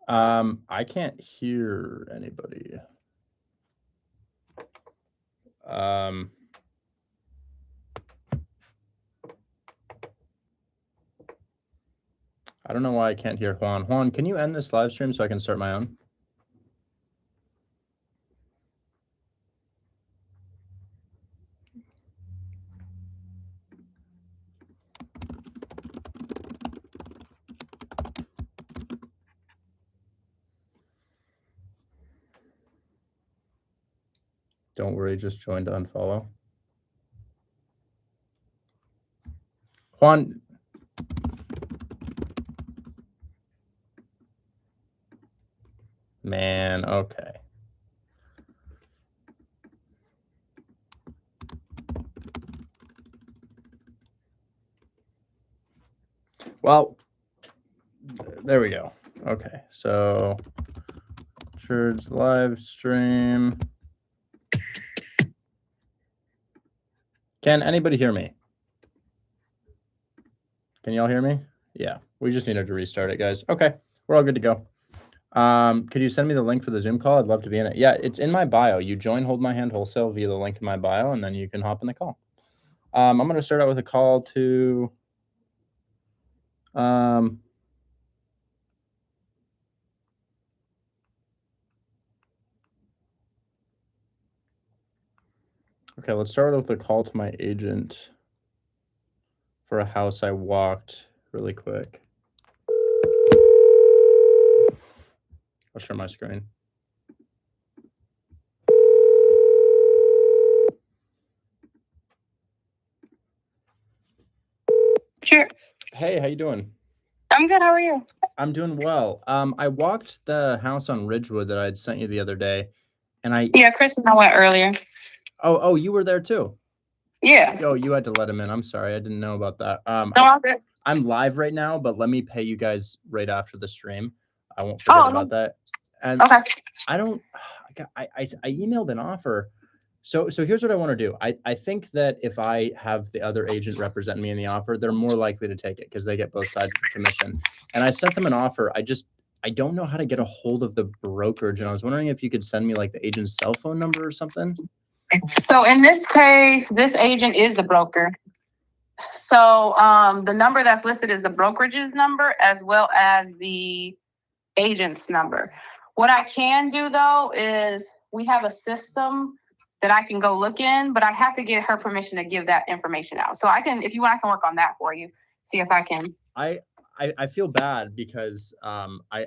I can't hear anybody. I don't know why I can't hear Juan. Juan, can you end this live stream so I can start my own? Don't worry, just join to unfollow. Juan. Man, okay. Well, there we go. Okay, so church live stream. Can anybody hear me? Can y'all hear me? Yeah, we just needed to restart it, guys. Okay, we're all good to go. Could you send me the link for the Zoom call? I'd love to be in it. Yeah, it's in my bio. You join Hold My Hand Wholesale via the link in my bio, and then you can hop in the call. I'm going to start out with a call to okay, let's start with a call to my agent for a house I walked really quick. I'll share my screen. Sure. Hey, how you doing? I'm good. How are you? I'm doing well. I walked the house on Ridgewood that I had sent you the other day, and Yeah, Chris and I went earlier. Oh, you were there too? Yeah. Oh, you had to let him in. I'm sorry, I didn't know about that. No, I'm live right now, but let me pay you guys right after the stream. I won't forget about that. And okay. I emailed an offer. So here's what I want to do. I think that if I have the other agent represent me in the offer, they're more likely to take it because they get both sides of the commission. And I sent them an offer. I don't know how to get a hold of the brokerage, and I was wondering if you could send me like the agent's cell phone number or something. So in this case, this agent is the broker. So the number that's listed is the brokerage's number as well as the agent's number. What I can do though is we have a system that I can go look in, but I have to get her permission to give that information out. So I can, if you want, I can work on that for you. See if I can. I feel bad because I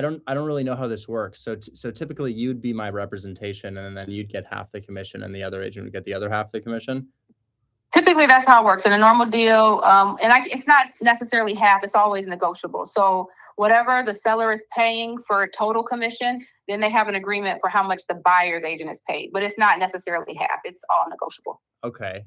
don't really know how this works. So typically you'd be my representation, and then you'd get half the commission, and the other agent would get the other half the commission. Typically, that's how it works in a normal deal. It's not necessarily half; it's always negotiable. So whatever the seller is paying for total commission, then they have an agreement for how much the buyer's agent is paid. But it's not necessarily half; it's all negotiable. Okay.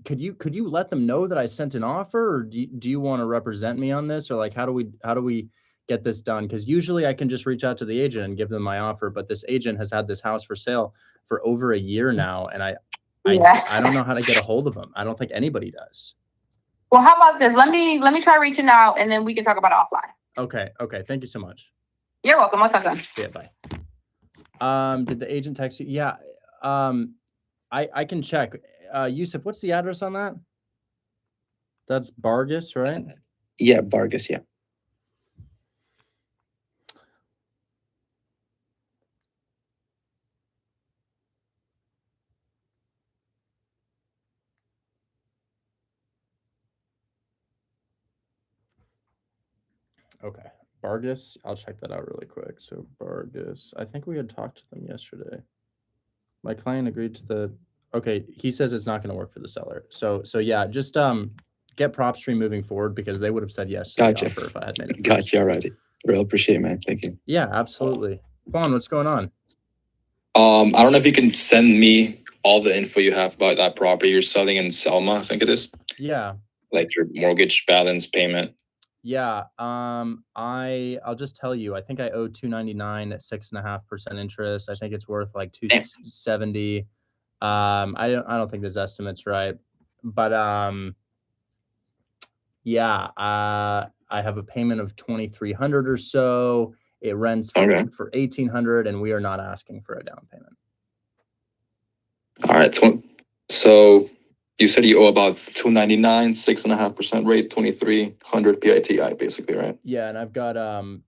Could you let them know that I sent an offer, or do you want to represent me on this, or like how do we get this done? Because usually I can just reach out to the agent and give them my offer, but this agent has had this house for sale for over a year now, and I don't know how to get a hold of them. I don't think anybody does. Well, how about this? Let me try reaching out, and then we can talk about it offline. Okay. Thank you so much. You're welcome. I'll talk soon. See ya, bye. Did the agent text you? Yeah. I can check. Yusuf, what's the address on that? That's Vargas, right? Yeah, Vargas, yeah. Okay. Vargas, I'll check that out really quick. So Vargas, I think we had talked to them yesterday. My client agreed to the, okay, he says it's not going to work for the seller. So yeah, just get PropStream moving forward because they would have said yes to the offer if I had made it. Gotcha, already. Real appreciate it, man. Thank you. Yeah, absolutely. Juan, what's going on? I don't know if you can send me all the info you have about that property you're selling in Selma, I think it is. Yeah. Like your mortgage balance payment. Yeah. I'll just tell you, I think I owe $299 at 6.5% interest. I think it's worth like $270. I don't think this estimate's right, but Yeah, I have a payment of 2,300 or so. It rents Okay. for 1,800, and we are not asking for a down payment. All right. So you said you owe about 299, 6.5% rate, 2,300 PITI, basically, right? Yeah, and I've got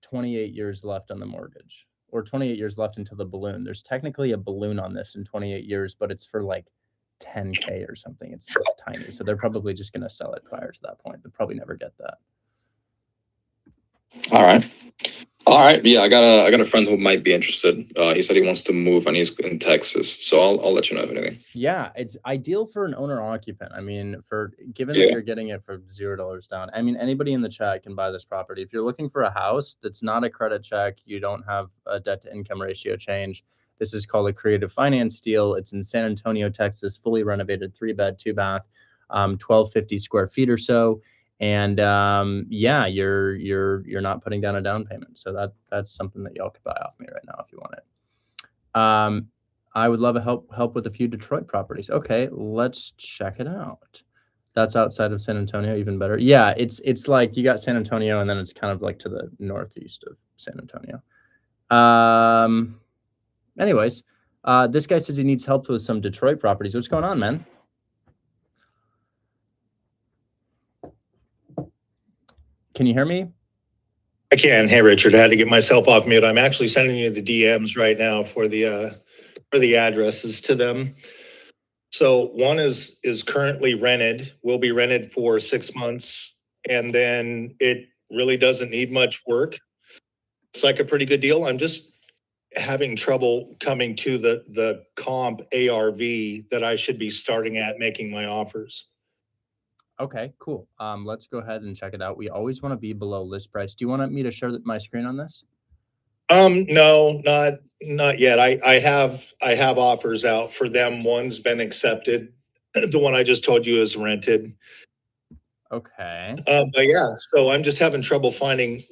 28 years left on the mortgage, or 28 years left until the balloon. There's technically a balloon on this in 28 years, but it's for like 10K or something. It's tiny, so they're probably just going to sell it prior to that point. They'll probably never get that. All right. All right. Yeah, I got a friend who might be interested. He said he wants to move and he's in Texas. So I'll let you know if anything. Yeah, it's ideal for an owner occupant. I mean, given Yeah. that you're getting it for $0 down. I mean, anybody in the chat can buy this property. If you're looking for a house that's not a credit check, you don't have a debt to income ratio change. This is called a creative finance deal. It's in San Antonio, Texas, fully renovated, 3-bed, 2-bath, 1,250 square feet or so. And yeah, you're not putting down a down payment. So that's something that y'all could buy off me right now if you want it. I would love to help with a few Detroit properties. Okay, let's check it out. That's outside of San Antonio, even better. Yeah, it's like you got San Antonio, and then it's kind of like to the northeast of San Antonio. Anyways, this guy says he needs help with some Detroit properties. What's going on, man? Can you hear me? I can. Hey, Richard, I had to get myself off mute. I'm actually sending you the DMs right now for the addresses to them. So one is currently rented, will be rented for 6 months, and then it really doesn't need much work. It's like a pretty good deal. I'm just having trouble coming to the comp ARV that I should be starting at making my offers. Okay, cool. Let's go ahead and check it out. We always want to be below list price. Do you want me to share my screen on this? No, not yet. I have offers out for them. One's been accepted. The one I just told you is rented. Okay. But yeah, so I'm just having trouble finding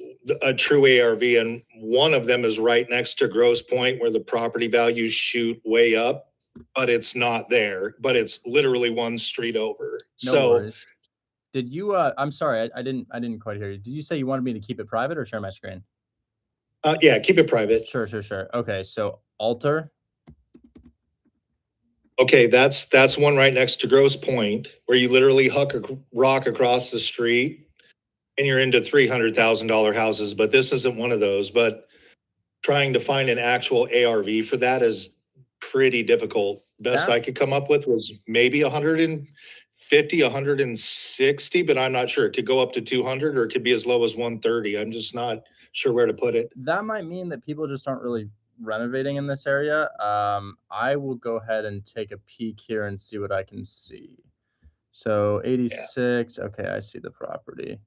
a true ARV, and one of them is right next to Grosse Point where the property values shoot way up, but it's not there, but it's literally one street over. No worries. Did you I'm sorry, I didn't quite hear you. Did you say you wanted me to keep it private or share my screen? Yeah, keep it private. Sure. Okay, so alter. Okay, that's one right next to Grosse Point where you literally huck a rock across the street and you're into $300,000 houses, but this isn't one of those. But trying to find an actual ARV for that is pretty difficult. Best I could come up with was maybe 150, 160, but I'm not sure. It could go up to 200 or it could be as low as 130. I'm just not sure where to put it. That might mean that people just aren't really renovating in this area. I will go ahead and take a peek here and see what I can see. So 86. Yeah. Okay, I see the property.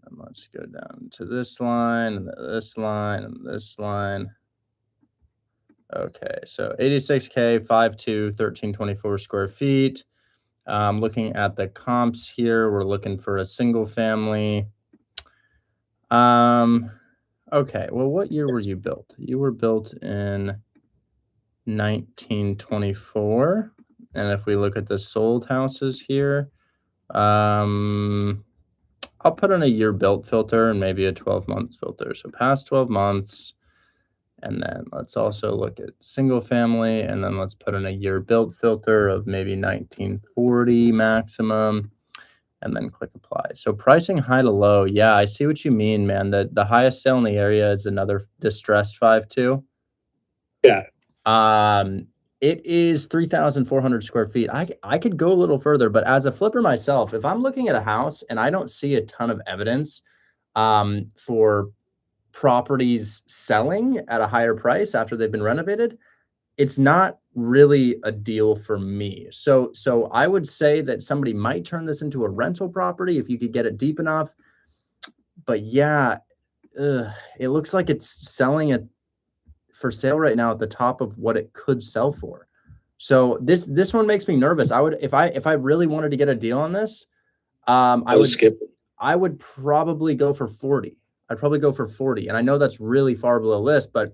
And let's go down to this line, and this line, and this line. Okay, so 86K, 5'2", 1,324 square feet. Looking at the comps here, we're looking for a single family. Okay, well, what year were you built? You were built in 1924. And if we look at the sold houses here, I'll put in a year built filter and maybe a 12 months filter. So past 12 months. And then let's also look at single family, and then let's put in a year built filter of maybe 1940 maximum, and then click apply. So pricing high to low. Yeah, I see what you mean, man. The highest sale in the area is another distressed 5'2". Yeah. It is 3,400 square feet. I could go a little further, but as a flipper myself, if I'm looking at a house and I don't see a ton of evidence for properties selling at a higher price after they've been renovated, it's not really a deal for me. So I would say that somebody might turn this into a rental property if you could get it deep enough. But yeah, it looks like it's selling it for sale right now at the top of what it could sell for. So this one makes me nervous. I would, if I really wanted to get a deal on this, I would probably go for 40. I'd probably go for 40. And I know that's really far below list, but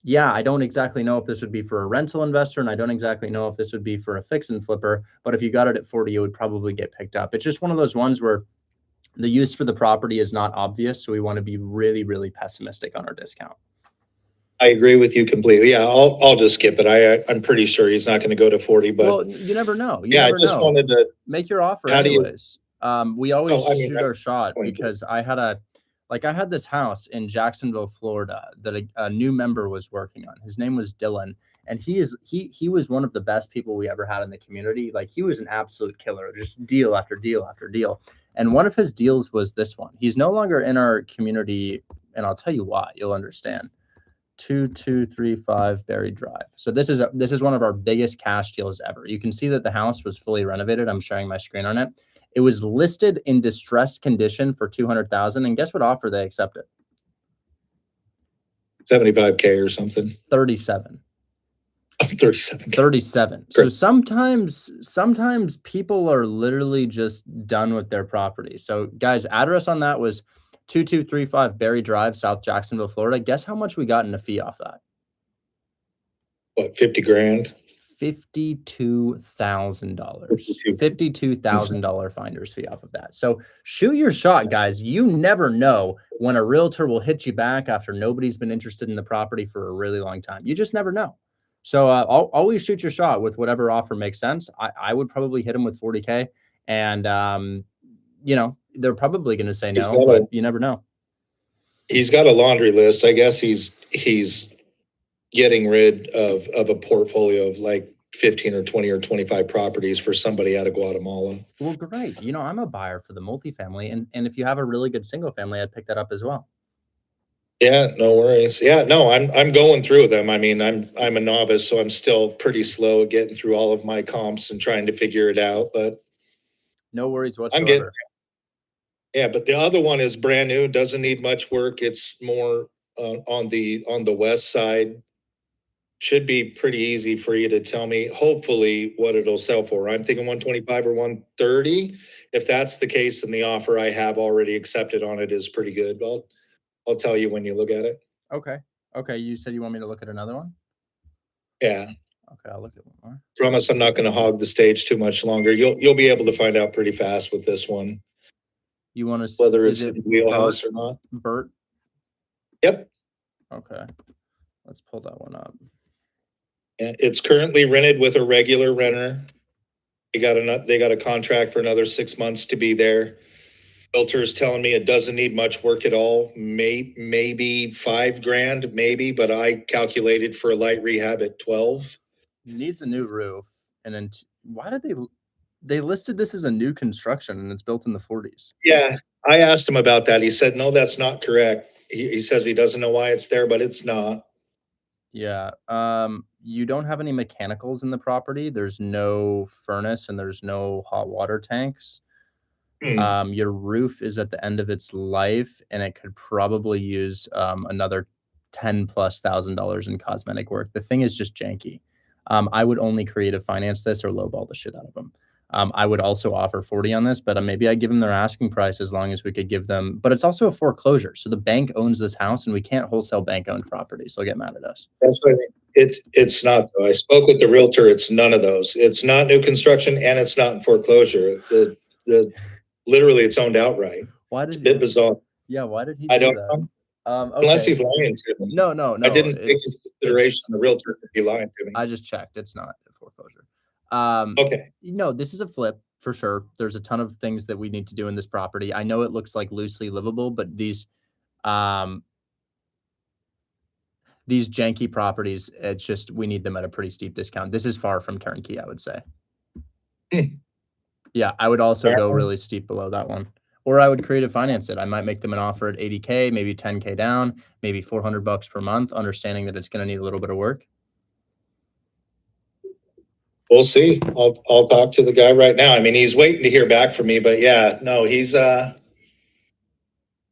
yeah, I don't exactly know if this would be for a rental investor, and I don't exactly know if this would be for a fix and flipper, but if you got it at 40, it would probably get picked up. It's just one of those ones where The use for the property is not obvious, so we want to be really, really pessimistic on our discount. I agree with you completely. Yeah, I'll just skip it. I'm pretty sure he's not going to go to 40, but Well, you never know. You yeah, I never just know. wanted to, Make your offer how do you- anyways. We always Oh, I mean, shoot our shot going to. because I had this house in Jacksonville, Florida that a new member was working on. His name was Dylan, and he was one of the best people we ever had in the community. Like, he was an absolute killer, just deal after deal after deal. And one of his deals was this one. He's no longer in our community, and I'll tell you why. You'll understand. 2235 Berry Drive. So this is one of our biggest cash deals ever. You can see that the house was fully renovated. I'm sharing my screen on it. It was listed in distressed condition for 200,000, and guess what offer they accepted? 75K or something. 37. 37K. 37. So sometimes people are literally just done with their property. So guys, address on that was 2235 Berry Drive, South Jacksonville, Florida. Guess how much we got in a fee off that? What, 50 grand? $52,000. $52,000 finder's fee off of that. So shoot your shot, guys. You never know when a realtor will hit you back after nobody's been interested in the property for a really long time. You just never know. So always shoot your shot with whatever offer makes sense. I would probably hit them with 40K, and they're probably going to say no, but you never know. He's got a laundry list. I guess he's getting rid of a portfolio of like 15 or 20 or 25 properties for somebody out of Guatemala. Well, great. I'm a buyer for the multifamily, and if you have a really good single family, I'd pick that up as well. Yeah, no worries. Yeah, no, I'm going through them. I mean, I'm a novice, so I'm still pretty slow at getting through all of my comps and trying to figure it out, but no worries whatsoever. I'm getting, yeah, but the other one is brand new, doesn't need much work. It's more on the west side. Should be pretty easy for you to tell me, hopefully, what it'll sell for. I'm thinking 125 or 130. If that's the case, then the offer I have already accepted on it is pretty good. I'll tell you when you look at it. Okay. You said you want me to look at another one? Yeah. Okay, I'll look at one more. Promise I'm not going to hog the stage too much longer. You'll be able to find out pretty fast with this one. You want to whether it's in wheelhouse or not? Bert? Yep. Okay. Let's pull that one up. It's currently rented with a regular renter. They got a contract for another 6 months to be there. Realtor's telling me it doesn't need much work at all. Maybe $5,000, maybe, but I calculated for a light rehab at 12. Needs a new roof. And then why did they listed this as a new construction and it's built in the 40s? Yeah, I asked him about that. He said, no, that's not correct. He says he doesn't know why it's there, but it's not. Yeah. You don't have any mechanicals in the property. There's no furnace and there's no hot water tanks. Your roof is at the end of its life, and it could probably use another $10,000+ in cosmetic work. The thing is just janky. I would only creative finance this or lowball the shit out of them. I would also offer 40 on this, but maybe I give them their asking price as long as we could give them. But it's also a foreclosure, so the bank owns this house, and we can't wholesale bank-owned properties. They'll get mad at us. That's what I mean. It's not though. I spoke with the realtor. It's none of those. It's not new construction, and it's not in foreclosure. The literally it's owned outright. It's a bit bizarre. Yeah, why did he I do don't that? know. Unless he's lying to me. No. I didn't take into consideration the realtor could be lying to me. I just checked. It's not a foreclosure. Okay. No, this is a flip for sure. There's a ton of things that we need to do in this property. I know it looks like loosely livable, but these janky properties, it's just, we need them at a pretty steep discount. This is far from turnkey, I would say. Yeah, I would also go really steep below that one. Or I would creative finance it. I might make them an offer at 80K, maybe 10K down, maybe $400 per month, understanding that it's going to need a little bit of work. We'll see. I'll talk to the guy right now. I mean, he's waiting to hear back from me, but yeah, no, he's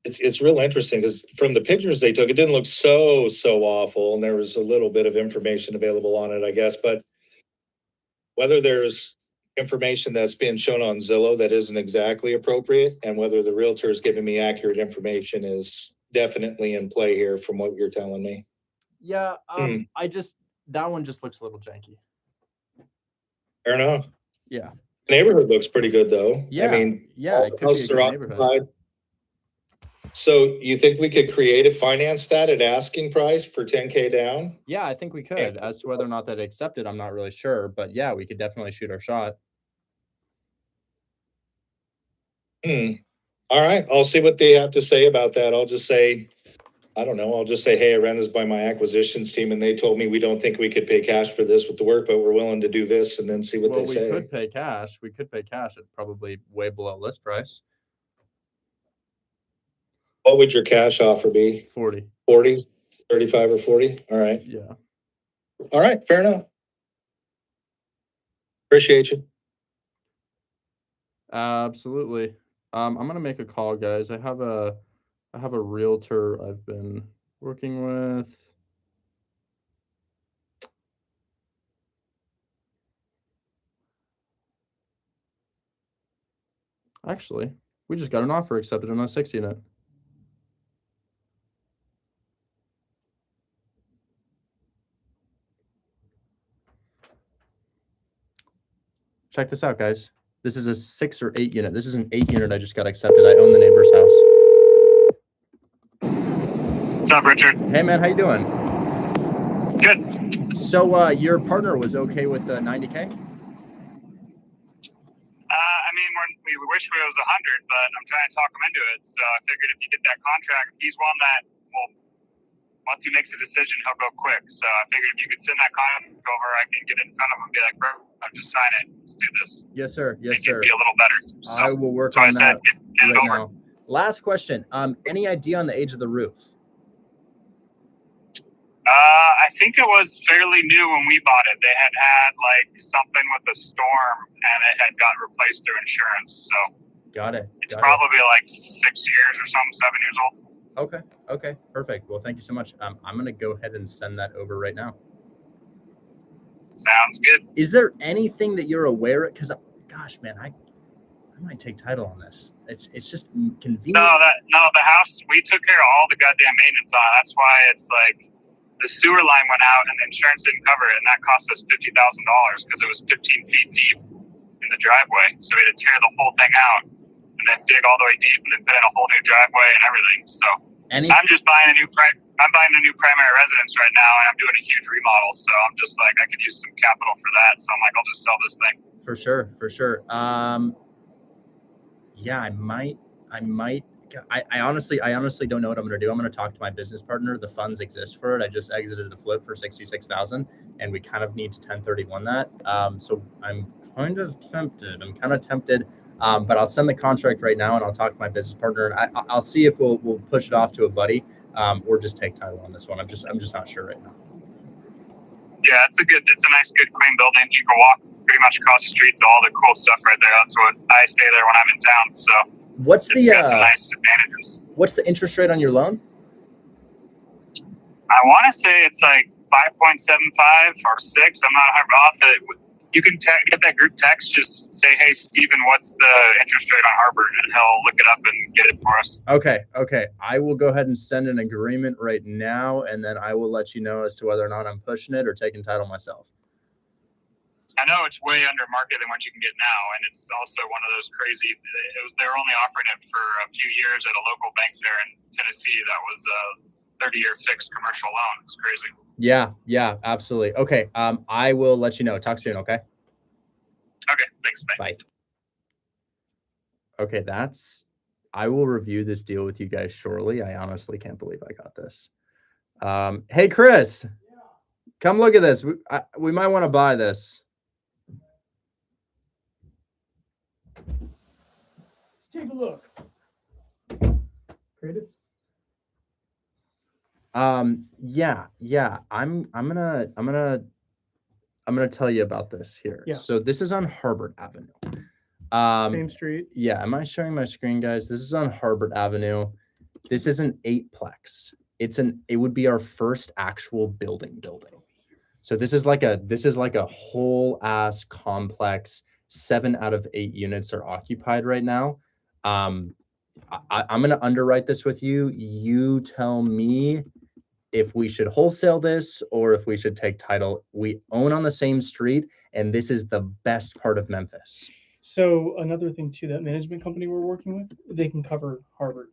it's real interesting because from the pictures they took, it didn't look so awful, and there was a little bit of information available on it, I guess. But whether there's information that's being shown on Zillow that isn't exactly appropriate, and whether the realtor is giving me accurate information is definitely in play here from what you're telling me. Yeah, that one just looks a little janky. Fair enough. Yeah. Neighborhood looks pretty good though. Yeah, I mean, yeah, all it the could be a houses good are neighborhood. occupied. So you think we could creative finance that at asking price for 10K down? Yeah, I think we could. As to whether or not they'd accept it, I'm not really sure, but yeah, we could definitely shoot our shot. All right, I'll see what they have to say about that. I'll just say, I don't know, I'll just say, hey, I ran this by my acquisitions team and they told me we don't think we could pay cash for this with the work, but we're willing to do this and then see what Well, they we say. could pay cash. We could pay cash at probably way below list price. What would your cash offer be? 40. 40, 35 or 40? All right. Yeah. All right, fair enough. Appreciate you. Absolutely. I'm gonna make a call, guys. I have a realtor I've been working with. Actually, we just got an offer accepted on a 6 unit. Check this out, guys. This is a 6 or 8 unit. This is an 8 unit I just got accepted. I own the neighbor's house. What's up, Richard? Hey, man, how you doing? Good. So your partner was okay with the 90K? I mean, we wish it was 100, but I'm trying to talk him into it. So I figured if you get that contract, he's one that will, once he makes a decision, he'll go quick. So I figured if you could send that contract over, I can get it in front of him and be like, bro, I'll just sign it. Let's do this. Yes, sir. Yes, Make it sir. be a little better. So I will work so on I said, that get it right over. now. Last question. Any idea on the age of the roof? I think it was fairly new when we bought it. They had like something with a storm, and it had got replaced through insurance. So Got it. it's Got it. probably like 6 years or something, 7 years old. Okay. Okay. Perfect. Well, thank you so much. I'm going to go ahead and send that over right now. Sounds good. Is there anything that you're aware of? Because, gosh, man, I might take title on this. It's just convenient. No, the house, we took care of all the goddamn maintenance on it. That's why it's like the sewer line went out and the insurance didn't cover it, and that cost us $50,000 because it was 15 feet deep in the driveway. So we had to tear the whole thing out and then dig all the way deep and then put in a whole new driveway and everything. So I'm just buying a new primary residence right now, and I'm doing a huge remodel. So I'm just like, I could use some capital for that. So I'm like, I'll just sell this thing. For sure. For sure. Yeah, I might. I honestly don't know what I'm going to do. I'm going to talk to my business partner. The funds exist for it. I just exited a flip for 66,000, and we kind of need to 1031 that. So I'm kind of tempted. But I'll send the contract right now, and I'll talk to my business partner, and I'll see if we'll push it off to a buddy, or just take title on this one. I'm just not sure right now. Yeah, it's a nice, good, clean building. You can walk pretty much across the street to all the cool stuff right there. That's what I stay there when I'm in town. So it's got some nice advantages. What's the interest rate on your loan? I want to say it's like 5.75 or 6. I'm not off it. You can get that group text. Just say, "Hey, Steven, what's the interest rate on Harbor?" and he'll look it up and get it for us. Okay. I will go ahead and send an agreement right now, and then I will let you know as to whether or not I'm pushing it or taking title myself. I know it's way under market than what you can get now, and it's also one of those crazy. They're only offering it for a few years at a local bank there in Tennessee. That was a 30-year fixed commercial loan. It's crazy. Yeah, absolutely. Okay, I will let you know. Talk soon, okay? Okay, thanks. Bye. Okay, I will review this deal with you guys shortly. I honestly can't believe I got this. Hey, Chris, come look at this. We might want to buy this. Let's take a look. Creative. Yeah. I'm gonna tell you about this here. Yeah. So this is on Harbor Avenue. Same street. Yeah. Am I showing my screen, guys? This is on Harbor Avenue. This is an 8-plex. It would be our first actual building. So this is like a whole ass complex. 7 out of 8 units are occupied right now. I'm going to underwrite this with you. You tell me if we should wholesale this or if we should take title. We own on the same street, and this is the best part of Memphis. So another thing too, that management company we're working with, they can cover Harvard.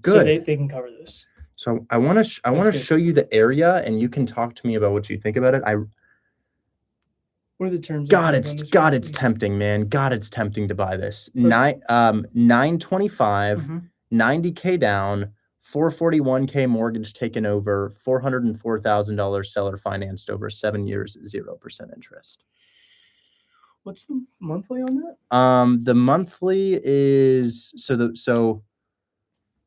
Good. So they can cover this. So I want to That's good. show you the area, and you can talk to me about what you think about it. What are the terms? God, on this it's property? tempting, man. God, it's tempting to buy this. But- 925, Mhm. 90K down, 441K mortgage taken over, $404,000 seller financed over 7 years, 0% interest. What's the monthly on that? The monthly is so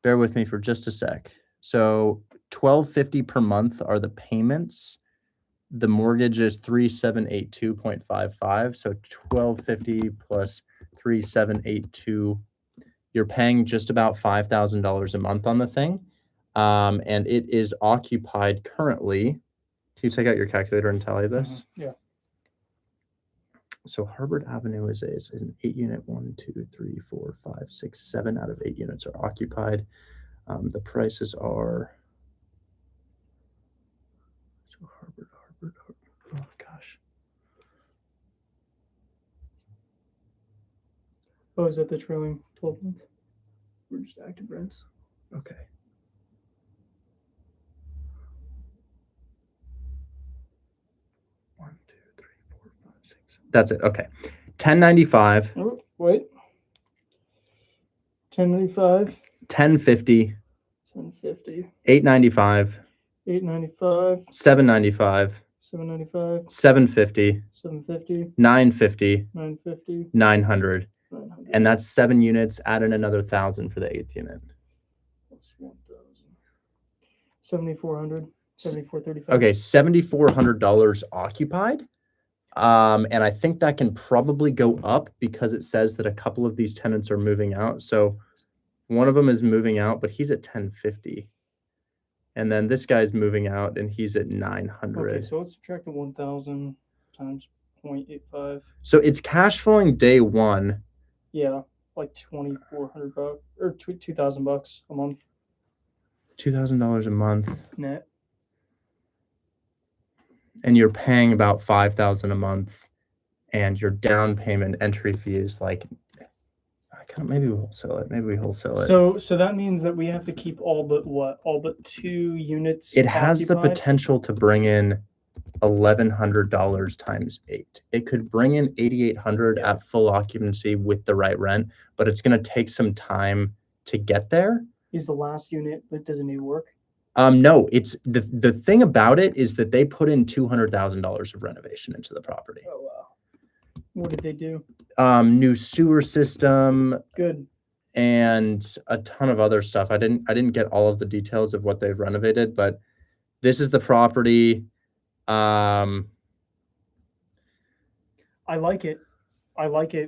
bear with me for just a sec. So $1,250 per month are the payments. The mortgage is 3782.55. So $1,250 plus 3782. You're paying just about $5,000 a month on the thing. And it is occupied currently. Can you take out your calculator and tally this? Yeah. So Harvard Avenue is an 8-unit. 1, 2, 3, 4, 5, 6, 7 out of 8 units are occupied. The prices are. So Harvard. Oh gosh. Oh, is that the trailing 12 month? We're just active rents. Okay. One, two, three, four, five, six. That's it. Okay. 1095, Oh, wait. 1095, 1050, 1050, 895, 895, 795, 795, 750, 750, 950, 950, 900. 900. And that's 7 units. Add in another 1,000 for the 8th unit. Plus 1,000. 7,400, 7,435. Okay, $7,400 occupied. And I think that can probably go up because it says that a couple of these tenants are moving out. So one of them is moving out, but he's at 1050. And then this guy's moving out and he's at 900. Okay, so let's subtract the 1,000 times 0.85. So it's cash flowing day one. Yeah, like $2,400 or $2,000 a month $2,000 a month. net. And you're paying about $5,000 a month. And your down payment entry fee is like, maybe we wholesale it. Maybe we wholesale it. So that means that we have to keep all but what? All but 2 units. It has the occupied? potential to bring in $1,100 times 8. It could bring in $8,800 at full occupancy with the right rent, but it's going to take some time to get there. Is the last unit, but does it need work? No, it's the thing about it is that they put in $200,000 of renovation into the property. Oh wow! What did they do? New sewer system. Good. And a ton of other stuff. I didn't get all of the details of what they've renovated, but this is the property. I like it.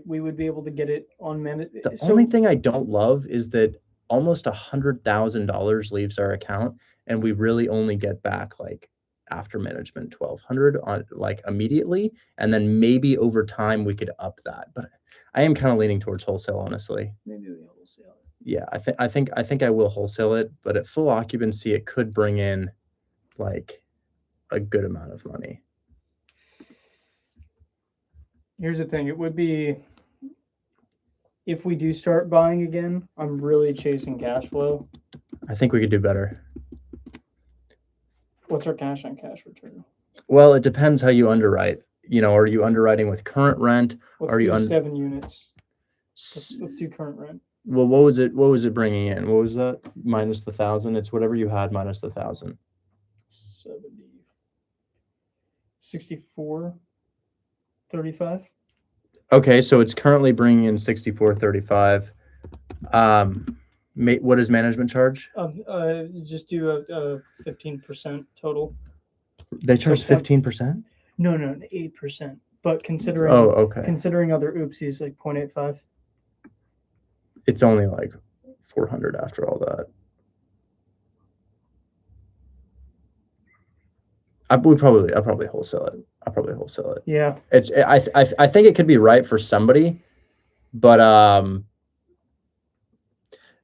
We would be able to get it on managed. The only thing I don't love is that almost $100,000 leaves our account, and we really only get back like after management $1,200 on like immediately, and then maybe over time we could up that. But I am kind of leaning towards wholesale, honestly. Maybe we wholesale it. Yeah, I think I will wholesale it, but at full occupancy, it could bring in like a good amount of money. Here's the thing. It would be, if we do start buying again, I'm really chasing cash flow. I think we could do better. What's our cash on cash return? Well, it depends how you underwrite. You know, are you underwriting with current rent? Let's Are you do 7 units. Let's do current rent. Well, what was it bringing in? What was that? Minus the 1,000. It's whatever you had minus the 1,000. 64.35. Okay, so it's currently bringing in 64.35. What is management charge? Just do a 15% total. They charge 15%? No, 8%. But considering considering other oopsies like 0.85. It's only like 400 after all that. I'll probably wholesale it. Yeah. I think it could be right for somebody, but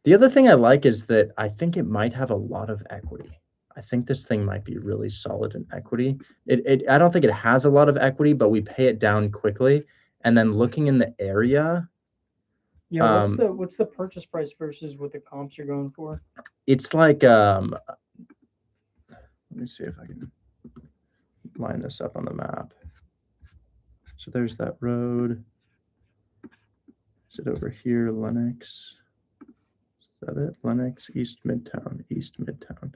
the other thing I like is that I think it might have a lot of equity. I think this thing might be really solid in equity. I don't think it has a lot of equity, but we pay it down quickly. And then looking in the area, Yeah, what's the purchase price versus what the comps are going for? it's like let me see if I can line this up on the map. So there's that road. Is it over here, Lenox? Is that it? Lenox, East Midtown.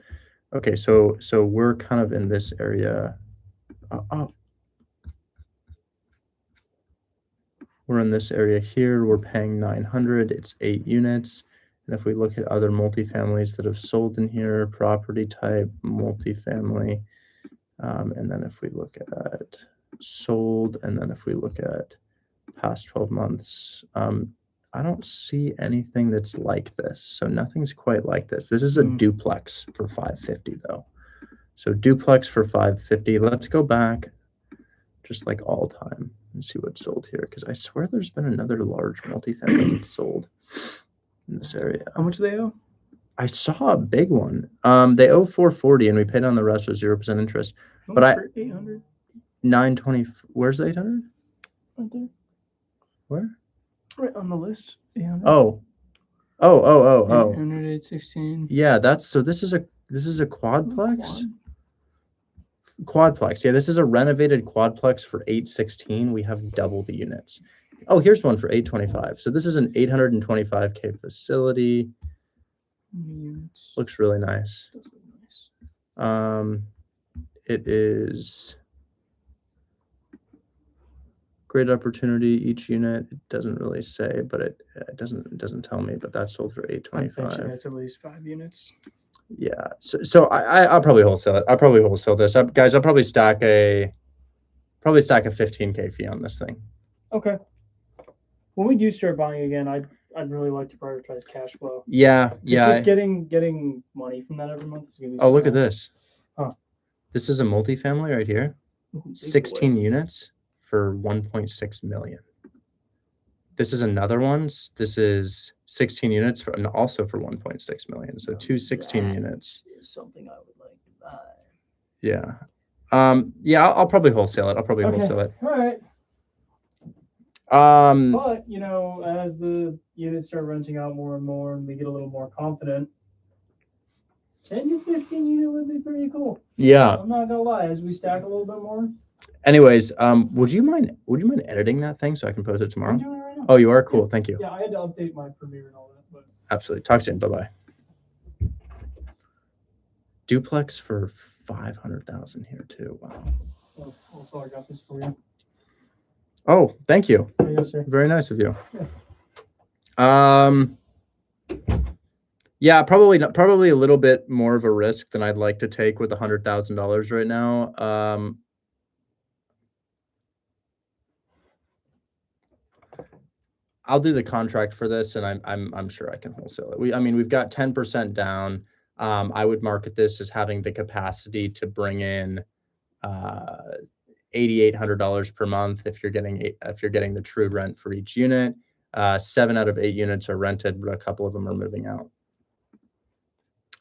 Okay, so we're kind of in this area. We're in this area here. We're paying 900. It's 8 units. And if we look at other multifamilies that have sold in here, property type, multifamily, and then if we look at sold, and then if we look at past 12 months, I don't see anything that's like this. So nothing's quite like this. This is a duplex for 550 though. So duplex for 550. Let's go back just like all time and see what's sold here, because I swear there's been another large multifamily that's sold in this area. How much do they owe? I saw a big one. They owe 440 and we paid on the rest with 0% interest. But I 800. 920. Where's the 800? Right there. Where? Right on the list. 800. Oh. 800, 816. Yeah, this is a quadplex. Quadplex. Yeah, this is a renovated quadplex for 816. We have double the units. Oh, here's one for 825. So this is an 825K facility. Units. Looks really nice. Does look nice. It is great opportunity. Each unit, it doesn't really say, but it doesn't tell me. But that's sold for I bet you 825. that's at least 5 units. Yeah. So I'll probably wholesale it. I'll probably wholesale this up, guys. I'll probably stack a 15K fee on this thing. Okay. When we do start buying again, I'd really like to prioritize cash flow. Yeah. Just getting money from that every month is gonna be Oh, so look at nice. this. Huh. This is a multifamily right here. Big boy. 16 units for 1.6 million. This is another one. This is 16 units and also for 1.6 million. So two 16 units. Is something I would like to buy. Yeah. Yeah, I'll probably wholesale it. Okay. All right. But as the units start renting out more and more, and we get a little more confident, 10 to 15 unit would be pretty cool. Yeah. I'm not gonna lie. As we stack a little bit more, Anyways, would you mind editing that thing so I can post it tomorrow? I'm doing it right now. Oh, you are? Cool. Thank you. Yeah, I had to update my Premiere and all that, but Absolutely. Talk soon. Bye-bye. Duplex for 500,000 here too. Wow. also I got this for you. Oh, thank you. There you go, sir. Very nice of you. Yeah, probably a little bit more of a risk than I'd like to take with $100,000 right now. I'll do the contract for this, and I'm sure I can wholesale it. We've got 10% down. I would market this as having the capacity to bring in $8,800 per month if you're getting the true rent for each unit. 7 out of 8 units are rented, but a couple of them are moving out.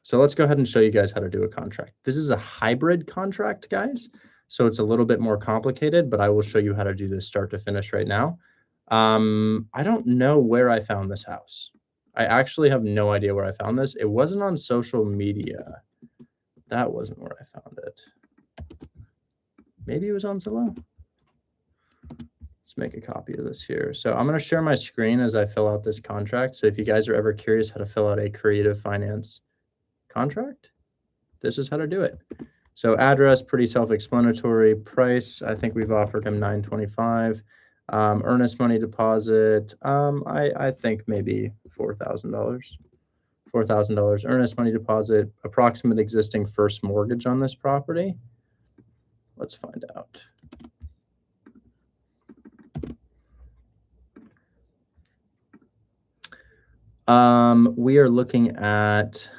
So let's go ahead and show you guys how to do a contract. This is a hybrid contract, guys. So it's a little bit more complicated, but I will show you how to do this start to finish right now. I don't know where I found this house. I actually have no idea where I found this. It wasn't on social media. That wasn't where I found it. Maybe it was on Zillow. Let's make a copy of this here. So I'm going to share my screen as I fill out this contract. So if you guys are ever curious how to fill out a creative finance contract, this is how to do it. So address, pretty self-explanatory. Price, I think we've offered him $925. Earnest money deposit, I think maybe $4,000. $4,000 earnest money deposit. Approximate existing first mortgage on this property. Let's find out. We are looking at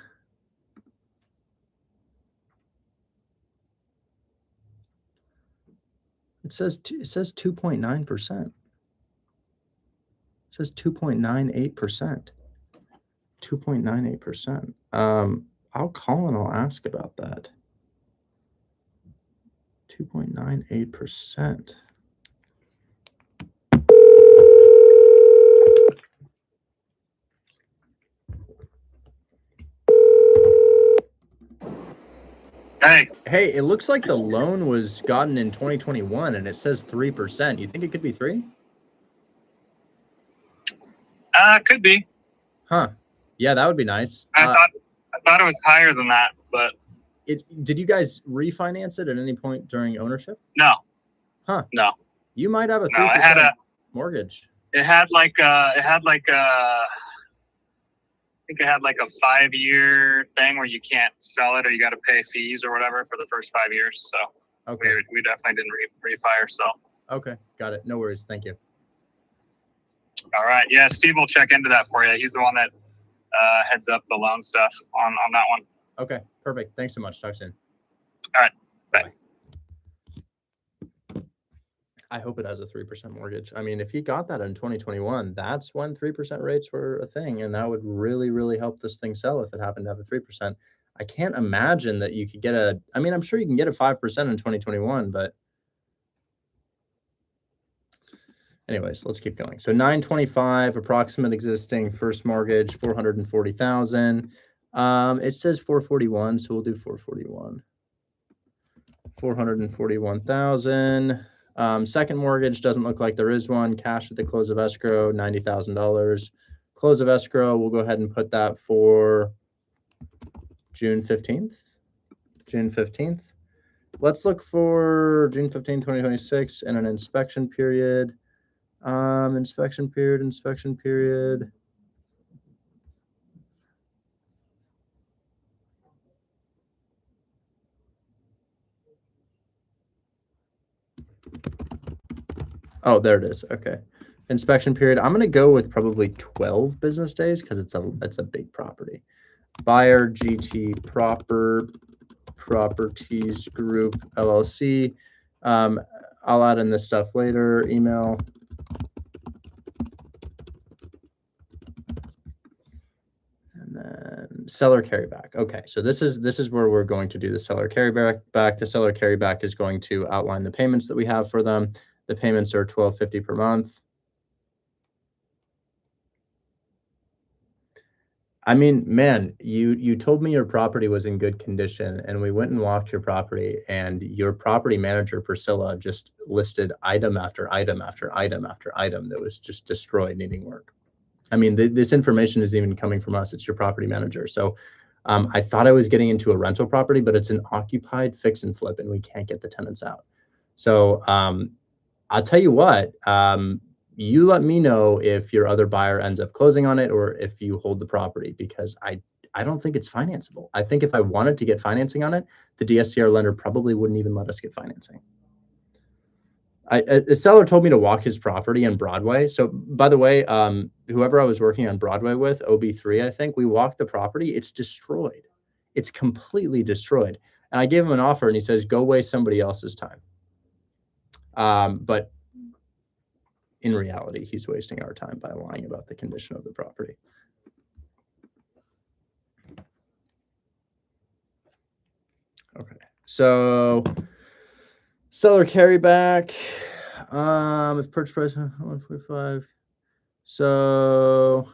It says 2.9%. It says 2.98%. 2.98%. I'll call and I'll ask about that. 2.98%. Hey, Hey, it looks like the loan was gotten in 2021 and it says 3%. You think it could be 3? could be. Huh. Yeah, that would be nice. I thought it was higher than that, but Did you guys refinance it at any point during ownership? no. Huh. No. You might have a 3% No, it had mortgage. I think it had like a 5-year thing where you can't sell it or you got to pay fees or whatever for the first 5 years. So Okay. we definitely didn't refi or sell. Okay. Got it. No worries. Thank you. All right. Yeah, Steve will check into that for you. He's the one that heads up the loan stuff on that one. Okay. Perfect. Thanks so much. Talk soon. All right. Bye. I hope it has a 3% mortgage. I mean, if he got that in 2021, that's when 3% rates were a thing. And that would really, really help this thing sell if it happened to have a 3%. I can't imagine that you could get I'm sure you can get a 5% in 2021, but anyways, let's keep going. So 925 approximate existing first mortgage, 440,000. It says 441, so we'll do 441. 441,000. Second mortgage doesn't look like there is one. Cash at the close of escrow, $90,000. Close of escrow, we'll go ahead and put that for June 15th. June 15th. Let's look for June 15, 2026 and an inspection period. Inspection period. Oh, there it is. Okay. Inspection period. I'm going to go with probably 12 business days because it's a big property. Buyer GT Properties Group LLC. I'll add in this stuff later. Email. And then seller carryback. Okay, so this is where we're going to do the seller carryback. The seller carryback is going to outline the payments that we have for them. The payments are $1,250 per month. I mean, man, you told me your property was in good condition, and we went and walked your property, and your property manager, Priscilla, just listed item after item after item after item that was just destroyed, needing work. I mean, this information is even coming from us. It's your property manager. So I thought I was getting into a rental property, but it's an occupied fix and flip, and we can't get the tenants out. So I'll tell you what, you let me know if your other buyer ends up closing on it or if you hold the property, because I don't think it's financeable. I think if I wanted to get financing on it, the DSCR lender probably wouldn't even let us get financing. A seller told me to walk his property on Broadway. So by the way, whoever I was working on Broadway with, OB3, I think, we walked the property. It's destroyed. It's completely destroyed. And I gave him an offer and he says, go waste somebody else's time. But in reality, he's wasting our time by lying about the condition of the property. Okay, so seller carryback, if purchase price 145. So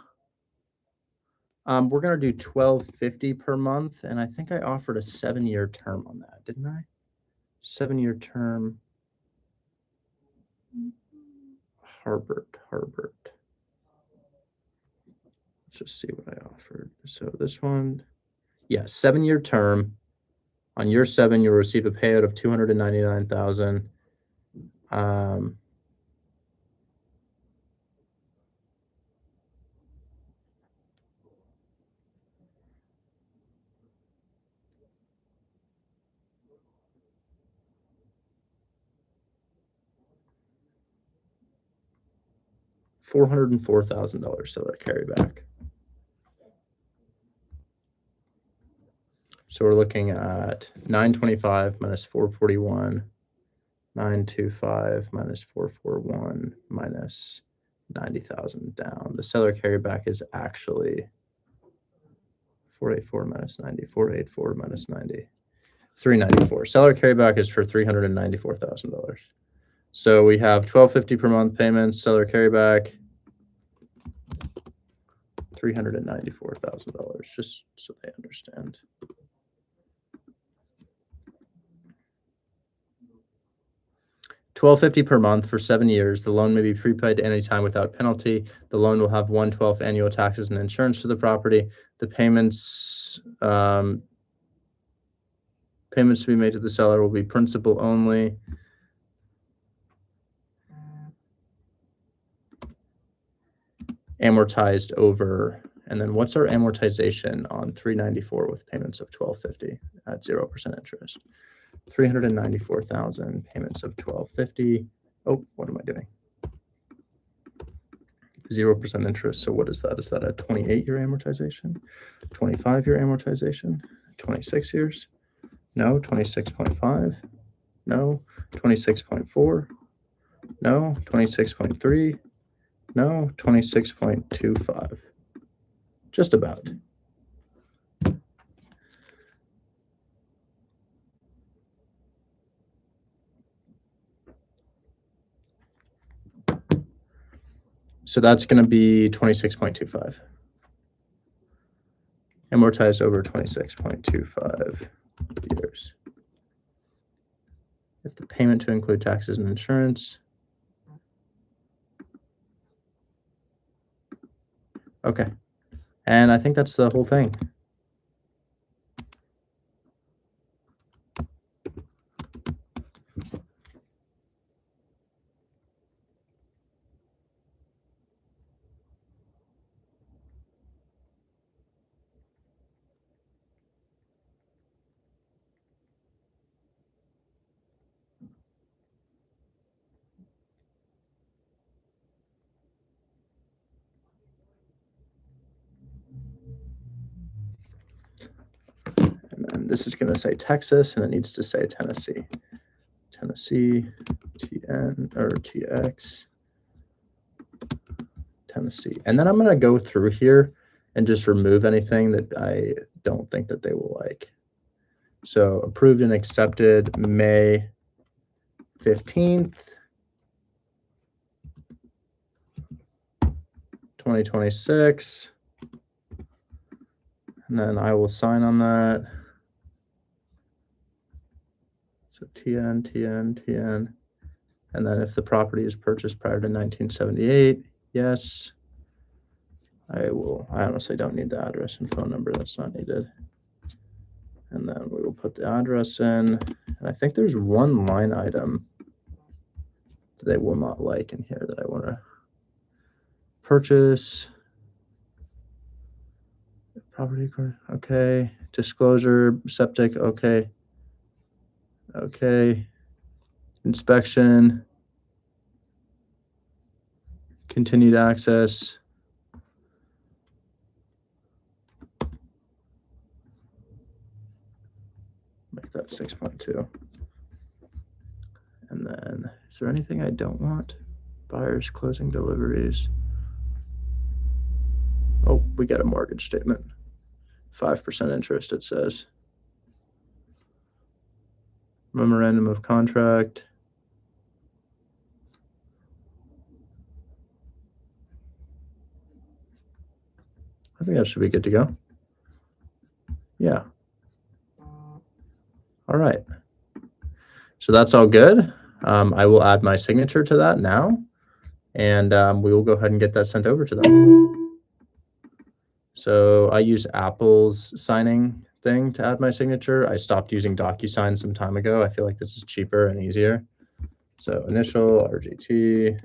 we're gonna do $1,250 per month, and I think I offered a 7-year term on that, didn't I? 7-year term. Harbert. Let's just see what I offered. So this one, yeah, 7-year term. On year 7, you'll receive a payout of $299,000. $404,000 seller carryback. So we're looking at 925 minus 441, 925 minus 441 minus 90,000 down. The seller carryback is actually 484 minus 90, 484 minus 90, 394. Seller carryback is for $394,000. So we have $1,250 per month payments, seller carryback, $394,000, just so they understand. $12.50 per month for 7 years. The loan may be prepaid at any time without penalty. The loan will have 1/12 annual taxes and insurance to the property. The payments to be made to the seller will be principal only. Amortized over, and then what's our amortization on 394 with payments of $12.50 at 0% interest? 394,000 payments of $12.50. Oh, what am I doing? 0% interest. So what is that? Is that a 28-year amortization? 25-year amortization? 26 years? No. 26.5? No. 26.4? No. 26.3? No. 26.25. Just about. So that's going to be 26.25. Amortized over 26.25 years. If the payment to include taxes and insurance. Okay. And I think that's the whole thing. And then this is going to say Texas, and it needs to say Tennessee. Tennessee, TN, or TX, Tennessee. And then I'm going to go through here and just remove anything that I don't think that they will like. So approved and accepted May 15th, 2026. And then I will sign on that. So TN, TN, TN. And then if the property is purchased prior to 1978, yes. I honestly don't need the address and phone number. That's not needed. And then we will put the address in. And I think there's one line item that they will not like in here that I want to purchase. Property, okay. Disclosure, septic, okay. Okay. Inspection. Continued access. Make that 6.2. And then, is there anything I don't want? Buyers, closing deliveries. Oh, we got a mortgage statement. 5% interest, it says. Memorandum of contract. I think that should be good to go. Yeah. All right. So that's all good. I will add my signature to that now, and we will go ahead and get that sent over to them. So I use Apple's signing thing to add my signature. I stopped using DocuSign some time ago. I feel like this is cheaper and easier. So initial, RGT.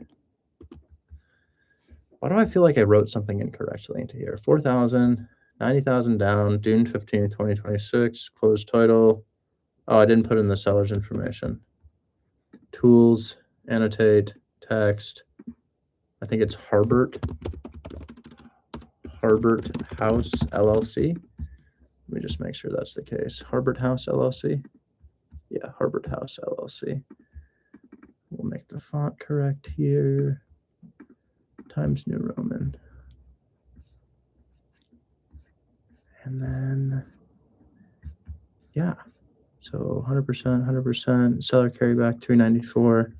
Why do I feel like I wrote something incorrectly into here? 4,000, 90,000 down, June 15th, 2026, closed title. Oh, I didn't put in the seller's information. Tools, annotate, text. I think it's Harbert House LLC. Let me just make sure that's the case. Harbert House LLC. Yeah, Harbert House LLC. We'll make the font correct here. Times New Roman. And then, yeah. So 100%, 100%. Seller carryback 394.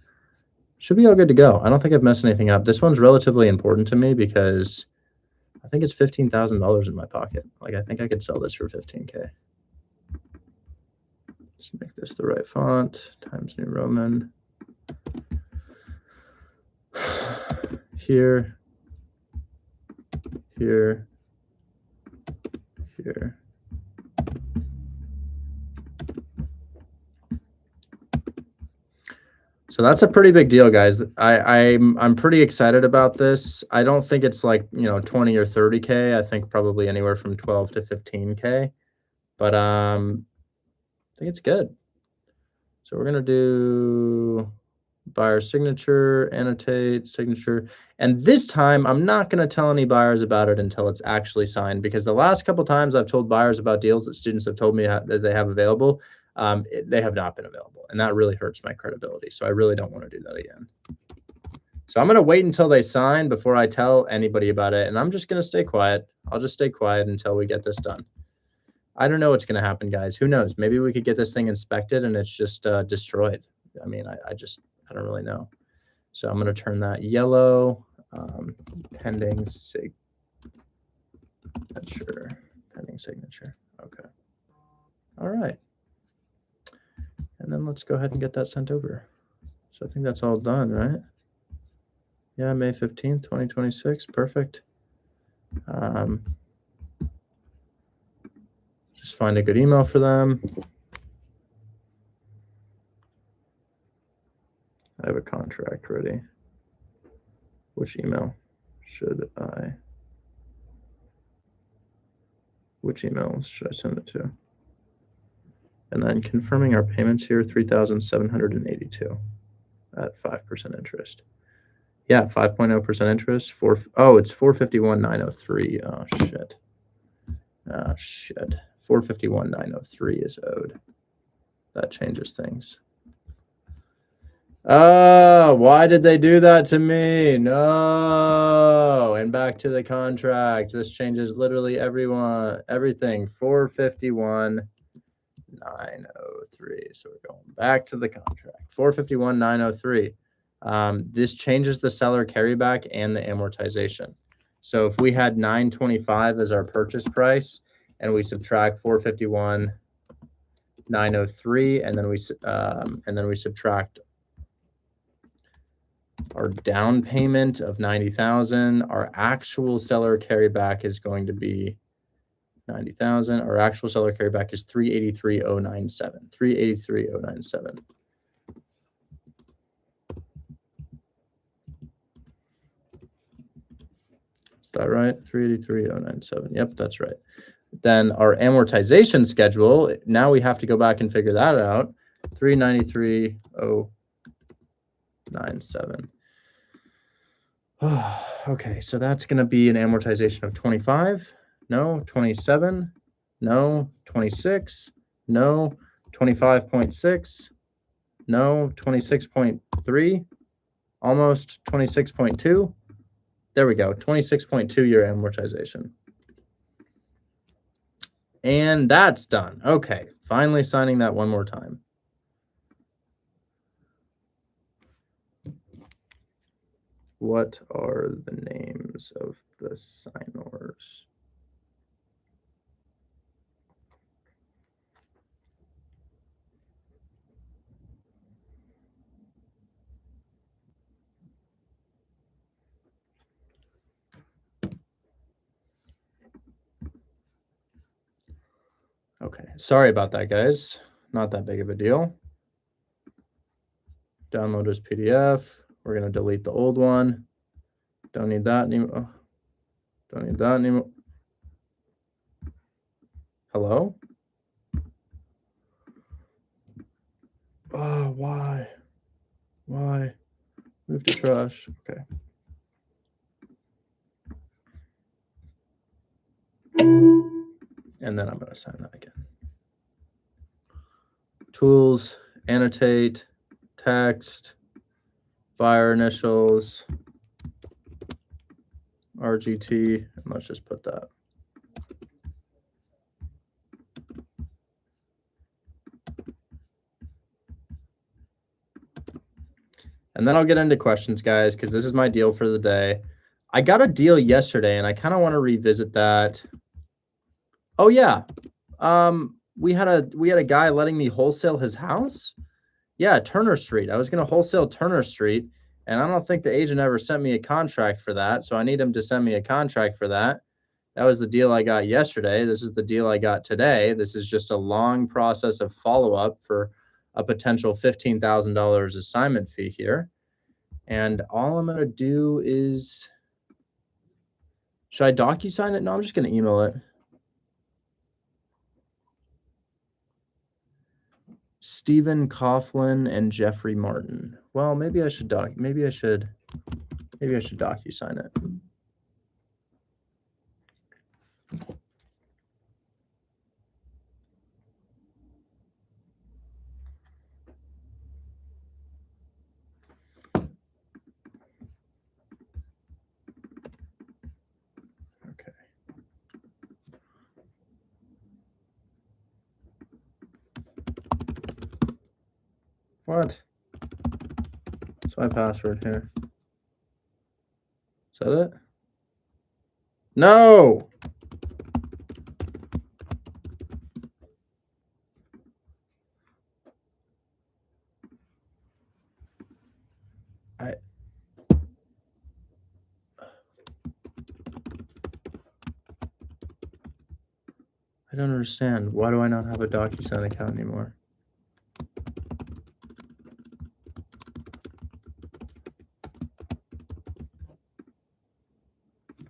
Should be all good to go. I don't think I've messed anything up. This one's relatively important to me because I think it's $15,000 in my pocket. Like, I think I could sell this for $15K. Just make this the right font. Times New Roman. here, here, here. So that's a pretty big deal, guys. I'm pretty excited about this. I don't think it's like, 20 or 30K. I think probably anywhere from 12 to 15K. But I think it's good. So we're gonna do buyer signature, annotate, signature. And this time I'm not gonna tell any buyers about it until it's actually signed, because the last couple times I've told buyers about deals that students have told me that they have available, they have not been available. And that really hurts my credibility. So I really don't want to do that again. So I'm going to wait until they sign before I tell anybody about it. And I'm just going to stay quiet. I'll just stay quiet until we get this done. I don't know what's going to happen, guys. Who knows? Maybe we could get this thing inspected and it's just destroyed. I mean, I don't really know. So I'm going to turn that yellow, pending signature. Okay. All right. And then let's go ahead and get that sent over. So I think that's all done, right? Yeah, May 15th, 2026. Perfect. Just find a good email for them. I have a contract ready. Which email should I send it to? And then confirming our payments here, $3,782 at 5% interest. Yeah, 5.0% interest. It's $451,903. Oh shit. Oh shit. $451,903 is owed. That changes things. Oh, why did they do that to me? No. And back to the contract. This changes literally everything. 451,903. So we're going back to the contract. 451,903. This changes the seller carryback and the amortization. So if we had 925 as our purchase price and we subtract 451,903 and then we subtract our down payment of 90,000, our actual seller carryback is going to be 90,000. Our actual seller carryback is 383,097. 383,097. Is that right? 383,097. Yep, that's right. Then our amortization schedule, now we have to go back and figure that out. 393,097. Okay, so that's going to be an amortization of 25. No, 27. No, 26. No, 25.6. No, 26.3. Almost 26.2. There we go. 26.2 year amortization. And that's done. Okay, finally signing that one more time. What are the names of the signers? Okay, sorry about that, guys. Not that big of a deal. Download as PDF. We're going to delete the old one. Don't need that anymore. Don't need that anymore. Hello? Oh, why? Why? Move to trash. Okay. And then I'm going to sign that again. Tools, annotate, text, buyer initials, RGT, and let's just put that. And then I'll get into questions, guys, because this is my deal for the day. I got a deal yesterday, and I kind of want to revisit that. Oh yeah, we had a guy letting me wholesale his house. Yeah, Turner Street. I was going to wholesale Turner Street, And I don't think the agent ever sent me a contract for that. So I need him to send me a contract for that. That was the deal I got yesterday. This is the deal I got today. This is just a long process of follow-up for a potential $15,000 assignment fee here. And all I'm going to do is, should I DocuSign it? No, I'm just going to email it. Stephen Coughlin and Jeffrey Martin. Well, maybe I should DocuSign it. Okay. What? What's my password here? Is that it? No! I don't understand. Why do I not have a DocuSign account anymore?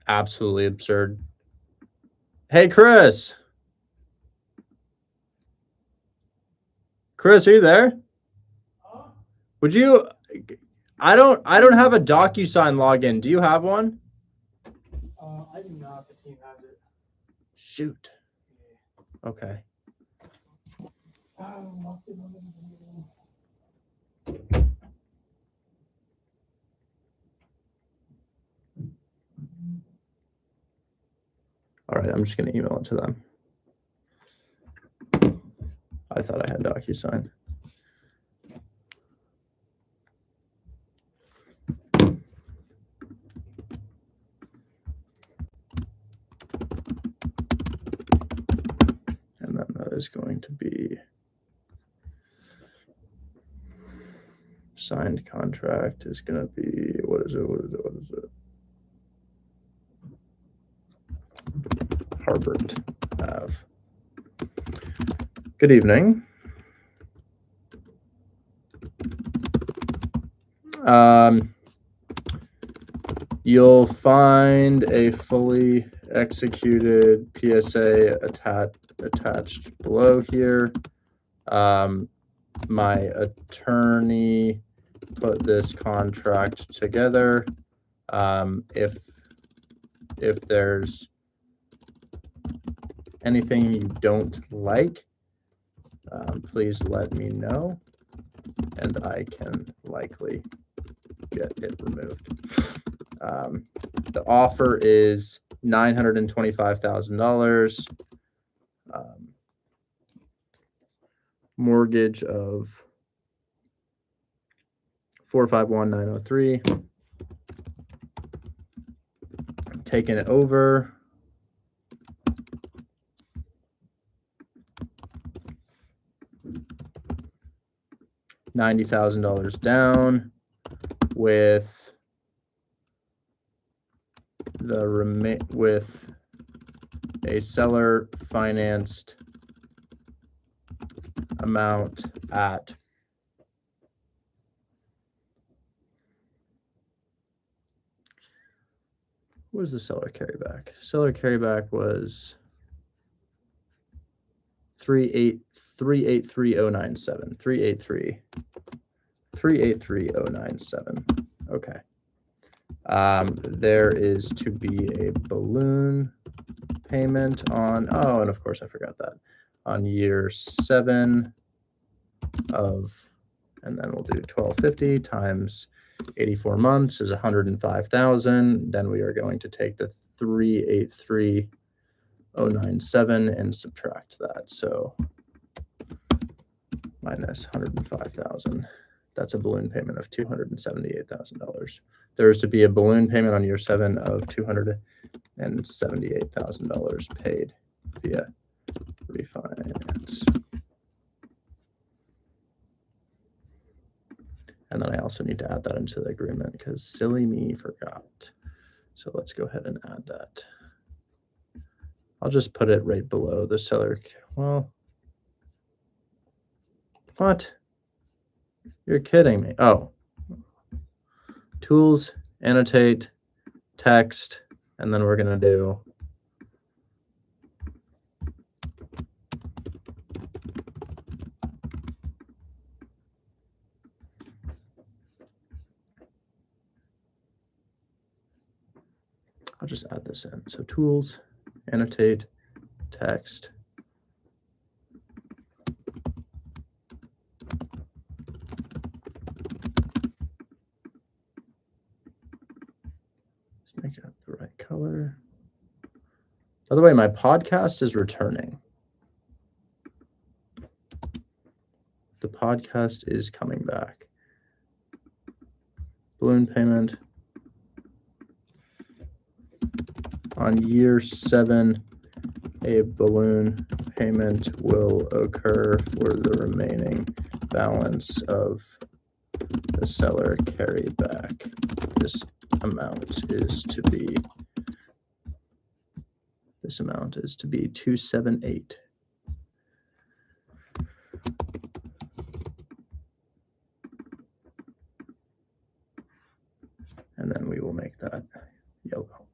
Absolutely absurd. Hey, Chris. Chris, are you there? Would you? I don't have a DocuSign login. Do you have one? I do not. The team has it. Shoot. Okay. All right, I'm just going to email it to them. I thought I had DocuSign. And then that is going to be signed contract is going to be, what is it? Harvard Ave. Good evening. You'll find a fully executed PSA attached below here. My attorney put this contract together. If there's anything you don't like, please let me know, and I can likely get it removed. The offer is $925,000. Mortgage of $451,903. Taking it over. $90,000 down with with a seller financed amount at what was the seller carryback? Seller carryback was 383,097. 383,097. Okay. There is to be a balloon payment on, oh, and of course I forgot that, on year 7 of, and then we'll do 1250 times 84 months is 105,000. Then we are going to take the 383,097 and subtract that. So minus 105,000. That's a balloon payment of $278,000. There is to be a balloon payment on year 7 of $278,000 paid via refinance. And then I also need to add that into the agreement because silly me forgot. So let's go ahead and add that. I'll just put it right below the seller. Well, what? You're kidding me. Oh, tools, annotate, text, and then we're going to do I'll just add this in. So tools, annotate, text. Let's make it the right color. By the way, my podcast is returning. The podcast is coming back. Balloon payment. On year 7, a balloon payment will occur for the remaining balance of the seller carryback. This amount is to be 278. And then we will make that yellow.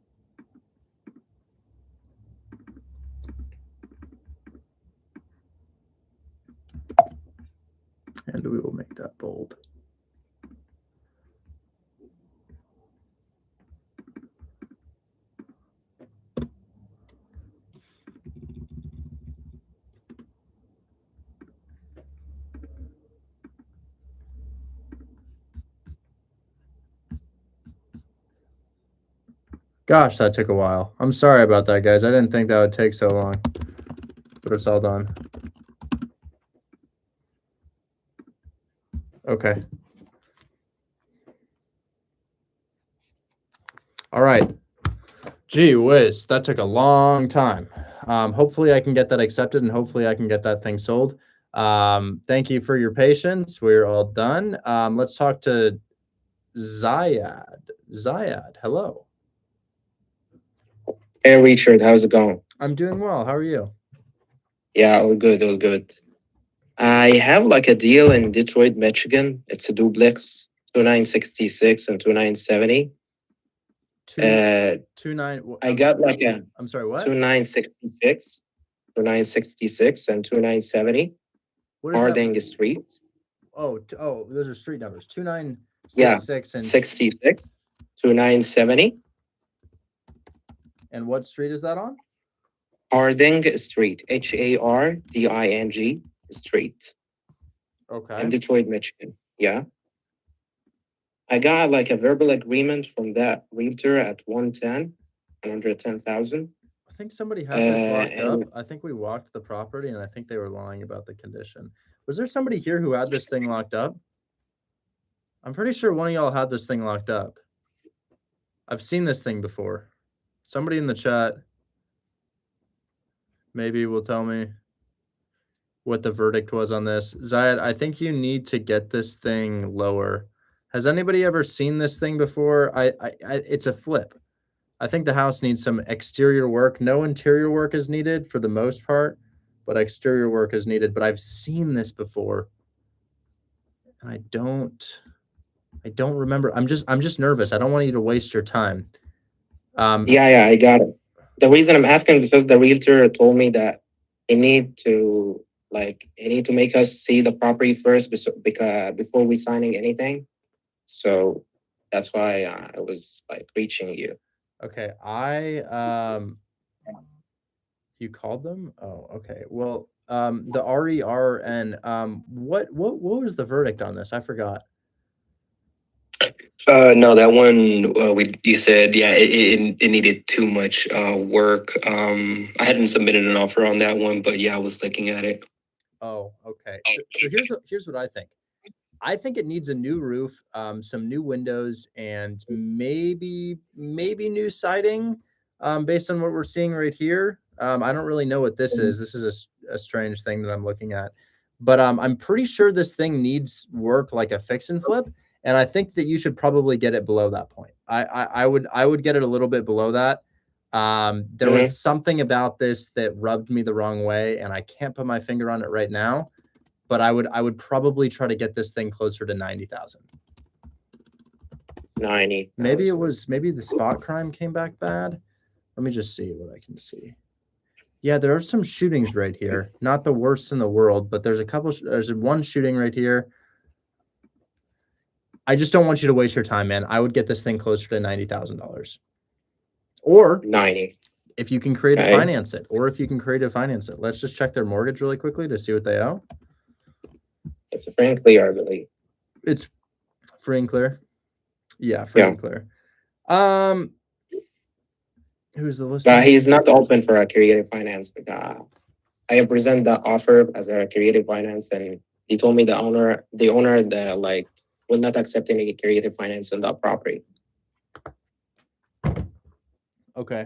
And we will make that bold. Gosh, that took a while. I'm sorry about that, guys. I didn't think that would take so long, but it's all done. Okay. All right. Gee whiz, that took a long time. Hopefully I can get that accepted and hopefully I can get that thing sold. Thank you for your patience. We're all done. Let's talk to Zayad. Zayad, hello. Hey, Richard, how's it going? I'm doing well. How are you? Yeah, all good, all good. I have like a deal in Detroit, Michigan. It's a duplex, 2966 and 2970. I got like a I'm sorry, what? 2966, 2966 and 2970. What is Harding Street. Oh, those are street numbers. 2966 and 66, 2970. And what street is that on? Harding Street, Harding Street. Okay. In Detroit, Michigan. Yeah. I got like a verbal agreement from that realtor at 110,000. I think somebody had this locked up. I think we walked the property and I think they were lying about the condition. Was there somebody here who had this thing locked up? I'm pretty sure one of y'all had this thing locked up. I've seen this thing before. Somebody in the chat maybe will tell me what the verdict was on this. Zayed, I think you need to get this thing lower. Has anybody ever seen this thing before? It's a flip. I think the house needs some exterior work. No interior work is needed for the most part, but exterior work is needed. But I've seen this before, and I don't remember. I'm just nervous. I don't want you to waste your time. Yeah, I got it. The reason I'm asking because the realtor told me that he need to make us see the property first because before we signing anything. So that's why I was like reaching you. Okay, you called them? Oh, okay. Well, the RERN, what was the verdict on this? I forgot. No, that one you said, yeah, it needed too much work. I hadn't submitted an offer on that one, but yeah, I was looking at it. Oh, okay. So here's what I think. I think it needs a new roof, some new windows, and maybe new siding, based on what we're seeing right here. I don't really know what this is. This is a strange thing that I'm looking at, but I'm pretty sure this thing needs work like a fix and flip. And I think that you should probably get it below that point. I would get it a little bit below that. There was something about this that rubbed me the wrong way, and I can't put my finger on it right now, but I would probably try to get this thing closer to 90,000. 90. Maybe the spot crime came back bad. Let me just see what I can see. Yeah, there are some shootings right here. Not the worst in the world, but there's one shooting right here. I just don't want you to waste your time, man. I would get this thing closer to $90,000. Or 90. if you can creative finance it. Let's just check their mortgage really quickly to see what they owe. It's free and clear, I believe. It's free and clear. Yeah, free and clear. Who's the list? He's not open for a creative finance. I present the offer as a creative finance, and he told me the owner like will not accept any creative finance on that property. Okay.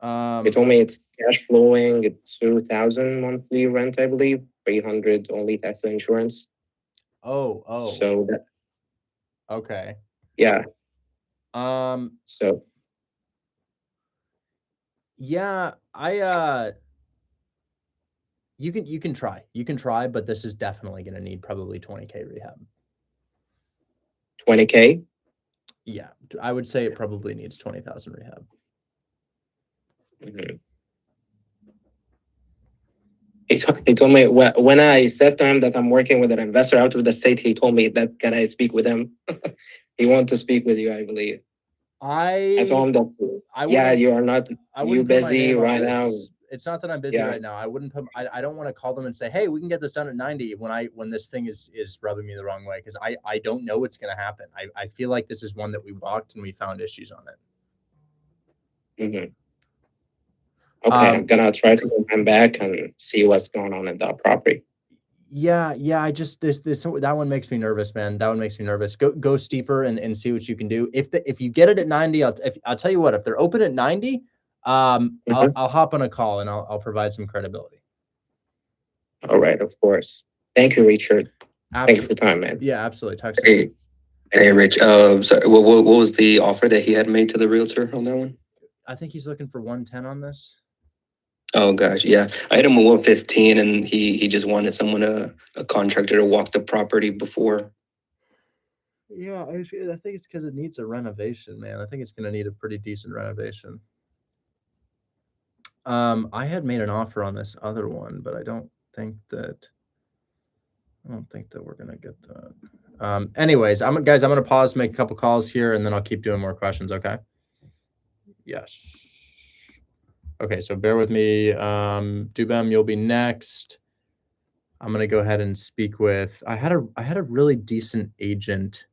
He told me it's cash flowing, it's 2,000 monthly rent, I believe, 300 only tax and insurance. Oh. So that. Okay. Yeah. So. Yeah, you can try, but this is definitely going to need probably 20K rehab. 20K? Yeah, I would say it probably needs 20,000 rehab. He told me when I said to him that I'm working with an investor out of the state, he told me that can I speak with him? He wanted to speak with you, I believe. I told him that you are not busy right now. It's not that I'm busy right now. I don't want to call them and say, hey, we can get this done at 90 when this thing is rubbing me the wrong way, because I don't know what's going to happen. I feel like this is one that we walked and we found issues on it. Okay, I'm gonna try to get him back and see what's going on in that property. Yeah. I just that one makes me nervous, man. That one makes me nervous. Go steeper and see what you can do. If you get it at 90, I'll tell you what. If they're open at 90, I'll hop on a call and I'll provide some credibility. All right, of course. Thank you, Richard. Thank you for the time, man. Yeah, absolutely. Hey, Rich. Sorry, what was the offer that he had made to the realtor on that one? I think he's looking for 110 on this. Oh gosh, yeah. I had him at 115, and he just wanted someone a contractor to walk the property before. Yeah, I think it's because it needs a renovation, man. I think it's going to need a pretty decent renovation. I had made an offer on this other one, but I don't think that we're going to get that. Anyways, I'm going to pause, make a couple calls here, and then I'll keep doing more questions. Okay. Yes. Okay, so bear with me. Dubem, you'll be next. I'm going to go ahead and speak with, I had a really decent agent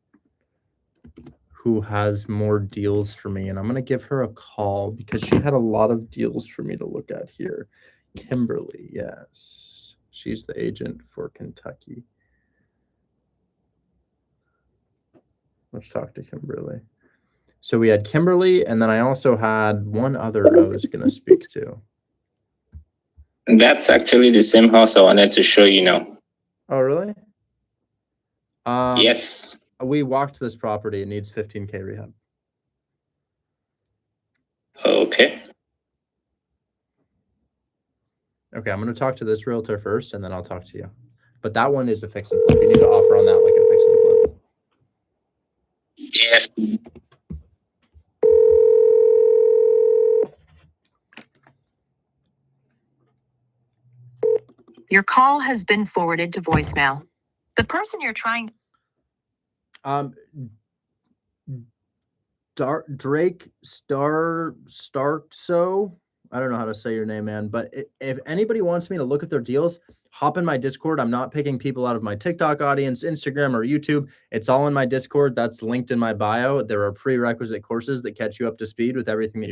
who has more deals for me, and I'm going to give her a call because she had a lot of deals for me to look at here. Kimberly, yes. She's the agent for Kentucky. Let's talk to Kimberly. So we had Kimberly, and then I also had one other I was going to speak to. That's actually the same house I wanted to show you now. Oh, really? Yes. We walked this property. It needs 15K rehab. Okay. Okay, I'm going to talk to this realtor first, and then I'll talk to you. But that one is a fix and flip. You need to offer on that like a fix and flip. Yes. Your call has been forwarded to voicemail. The person you're trying. Drake Starkso. I don't know how to say your name, man. But if anybody wants me to look at their deals, hop in my Discord. I'm not picking people out of my TikTok audience, Instagram, or YouTube. It's all in my Discord. That's linked in my bio. There are prerequisite courses that catch you up to speed with everything that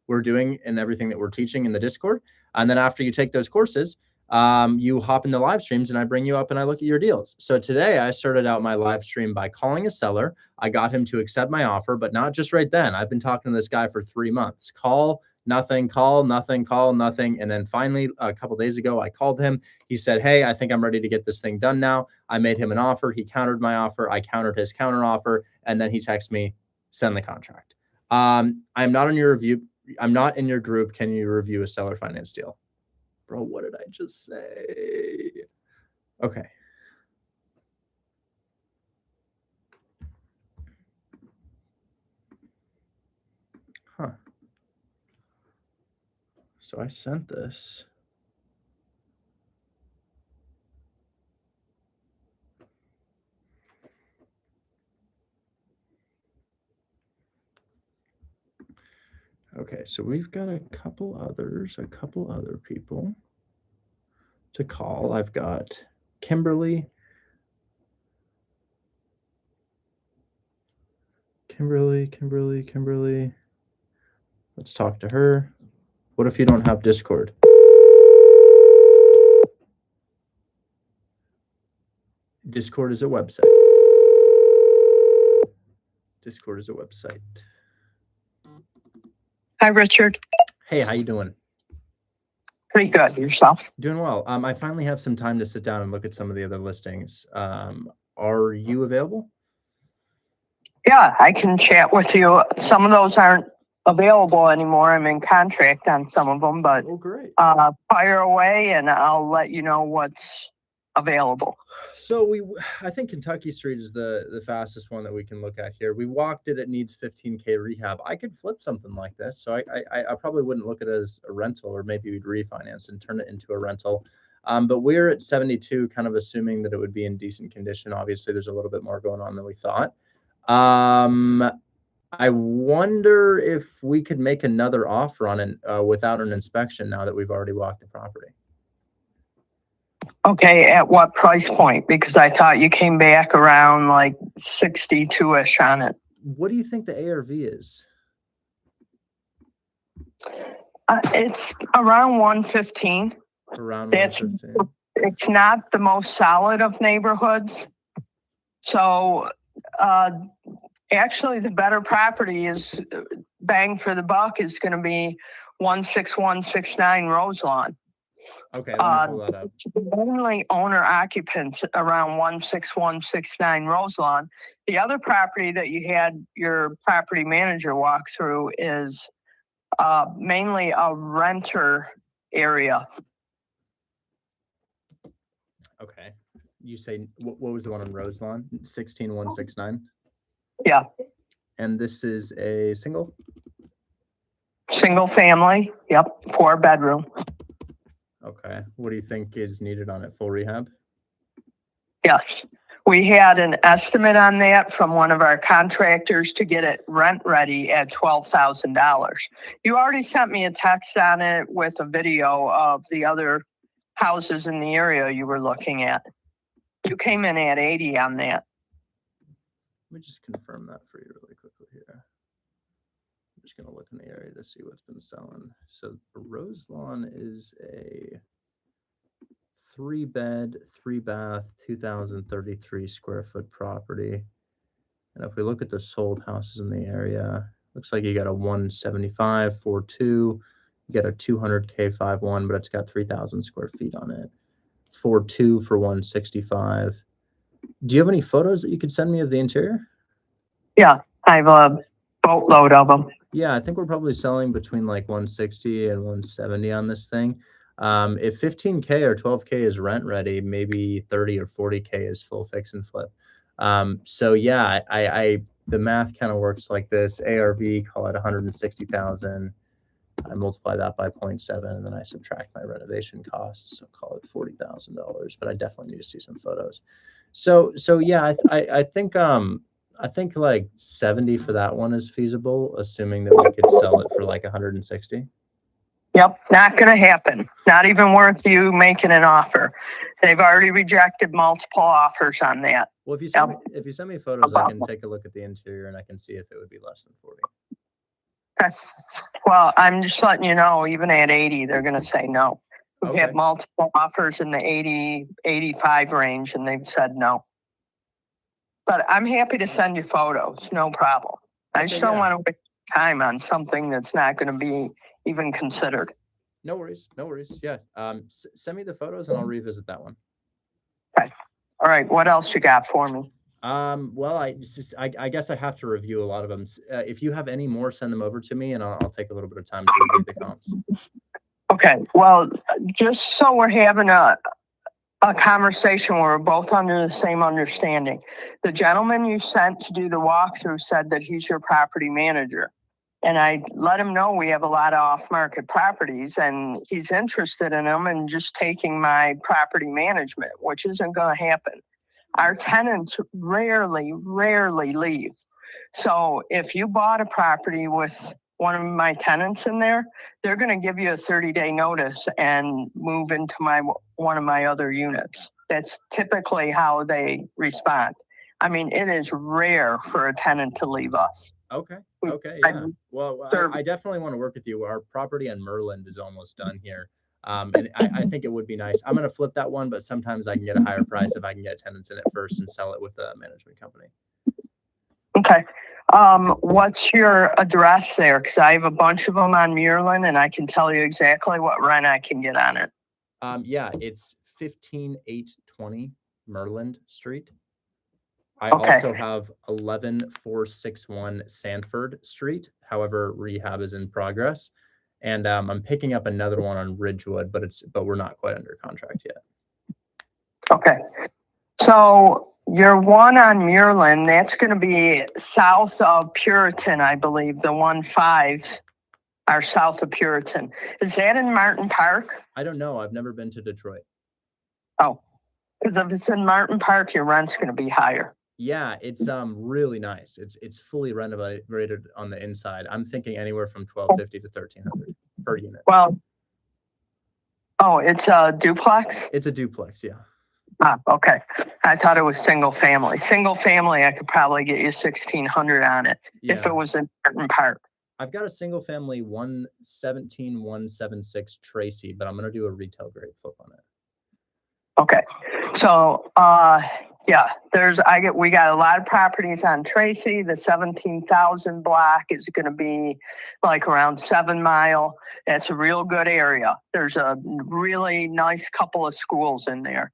we're doing and everything that we're teaching in the Discord. And then after you take those courses, you hop in the live streams and I bring you up and I look at your deals. So today I started out my live stream by calling a seller. I got him to accept my offer, but not just right then. I've been talking to this guy for 3 months. Call, Nothing, call, nothing, call, nothing. And then finally, a couple days ago, I called him. He said, hey, I think I'm ready to get this thing done now. I made him an offer. He countered my offer. I countered his counter offer. And then he texted me, send the contract. I'm not on your review. I'm not in your group. Can you review a seller finance deal? Bro, what did I just say? Okay. Huh. So I sent this. Okay, so we've got a couple other people to call. I've got Kimberly. Kimberly. Let's talk to her. What if you don't have Discord? Discord is a website. Hi, Richard. Hey, how you doing? Pretty good. Yourself? Doing well. I finally have some time to sit down and look at some of the other listings. Are you available? Yeah, I can chat with you. Some of those aren't available anymore. I'm in contract on some of them, but oh, great. Fire away and I'll let you know what's available. So I think Kentucky Street is the fastest one that we can look at here. We walked it. It needs 15K rehab. I could flip something like this. So I probably wouldn't look at it as a rental, or maybe we'd refinance and turn it into a rental. But we're at 72, kind of assuming that it would be in decent condition. Obviously, there's a little bit more going on than we thought. I wonder if we could make another offer on it without an inspection now that we've already walked the property. Okay, at what price point? Because I thought you came back around like 62-ish on it. What do you think the ARV is? It's around 115. Around 115. It's not the most solid of neighborhoods. So actually the better property is bang for the buck is going to be 16169 Roselawn. Okay, let me pull that up. Only owner occupants around 16169 Roselawn. The other property that you had your property manager walk through is mainly a renter area. Okay. You say, what was the one on Roselawn? 16169? Yeah. And this is a single? Single family. Yep. 4-bedroom. Okay. What do you think is needed on it? Full rehab? Yes. We had an estimate on that from one of our contractors to get it rent ready at $12,000. You already sent me a text on it with a video of the other houses in the area you were looking at. You came in at 80 on that. Let me just confirm that for you really quickly here. I'm just going to look in the area to see what's been selling. So Roselawn is a 3-bed, 3-bath, 2,033 square foot property. And if we look at the sold houses in the area, looks like you got a 175 4.2, you got a 200K 5.1, but it's got 3,000 square feet on it. 4.2 for 165. Do you have any photos that you could send me of the interior? Yeah, I have a boatload of them. Yeah, I think we're probably selling between like 160 and 170 on this thing. If 15K or 12K is rent ready, maybe 30 or 40K is full fix and flip. So yeah, the math kind of works like this. ARV, call it 160,000. I multiply that by 0.7, and then I subtract my renovation costs. So call it $40,000. But I definitely need to see some photos. So yeah, I think like 70 for that one is feasible, assuming that we could sell it for like 160. Yep, not going to happen. Not even worth you making an offer. They've already rejected multiple offers on that. Well, if you send me photos, I can take a look at the interior and I can see if it would be less than 40. Okay. Well, I'm just letting you know, even at 80, they're going to say no. We have multiple offers in the 80, 85 range, and they've said no. But I'm happy to send you photos, no problem. I just don't want to waste time on something that's not going to be even considered. No worries. No worries. Yeah. Send me the photos and I'll revisit that one. Okay. All right. What else you got for me? Well, I guess I have to review a lot of them. If you have any more, send them over to me and I'll take a little bit of time to review the comps. Okay. Well, just so we're having a conversation where we're both under the same understanding. The gentleman you sent to do the walkthrough said that he's your property manager. And I let him know we have a lot of off-market properties and he's interested in them and just taking my property management, which isn't going to happen. Our tenants rarely leave. So if you bought a property with one of my tenants in there, they're going to give you a 30-day notice and move into one of my other units. That's typically how they respond. I mean, it is rare for a tenant to leave us. Okay. Okay. Yeah. Well, I definitely want to work with you. Our property on Merland is almost done here. And I think it would be nice. I'm going to flip that one, but sometimes I can get a higher price if I can get tenants in it first and sell it with a management company. Okay. What's your address there? Because I have a bunch of them on Muirland and I can tell you exactly what rent I can get on it. Yeah, it's 15820 Merland Street. I Okay. also have 11461 Sanford Street. However, rehab is in progress. And I'm picking up another one on Ridgewood, but we're not quite under contract yet. Okay. So your one on Muirland, that's going to be south of Puritan, I believe. The 1.5s are south of Puritan. Is that in Martin Park? I don't know. I've never been to Detroit. Oh, because if it's in Martin Park, your rent's going to be higher. Yeah, it's really nice. It's fully renovated on the inside. I'm thinking anywhere from $1,250 to $1,300 per unit. Well, oh, it's a duplex? It's a duplex, yeah. Ah, okay. I thought it was single family. Single family, I could probably get you $1,600 on it if it was in Martin Park. I've got a single family 176 Tracy, but I'm gonna do a retail grade flip on it. Okay. So yeah, we got a lot of properties on Tracy. The 17,000 block is going to be like around 7 Mile. That's a real good area. There's a really nice couple of schools in there.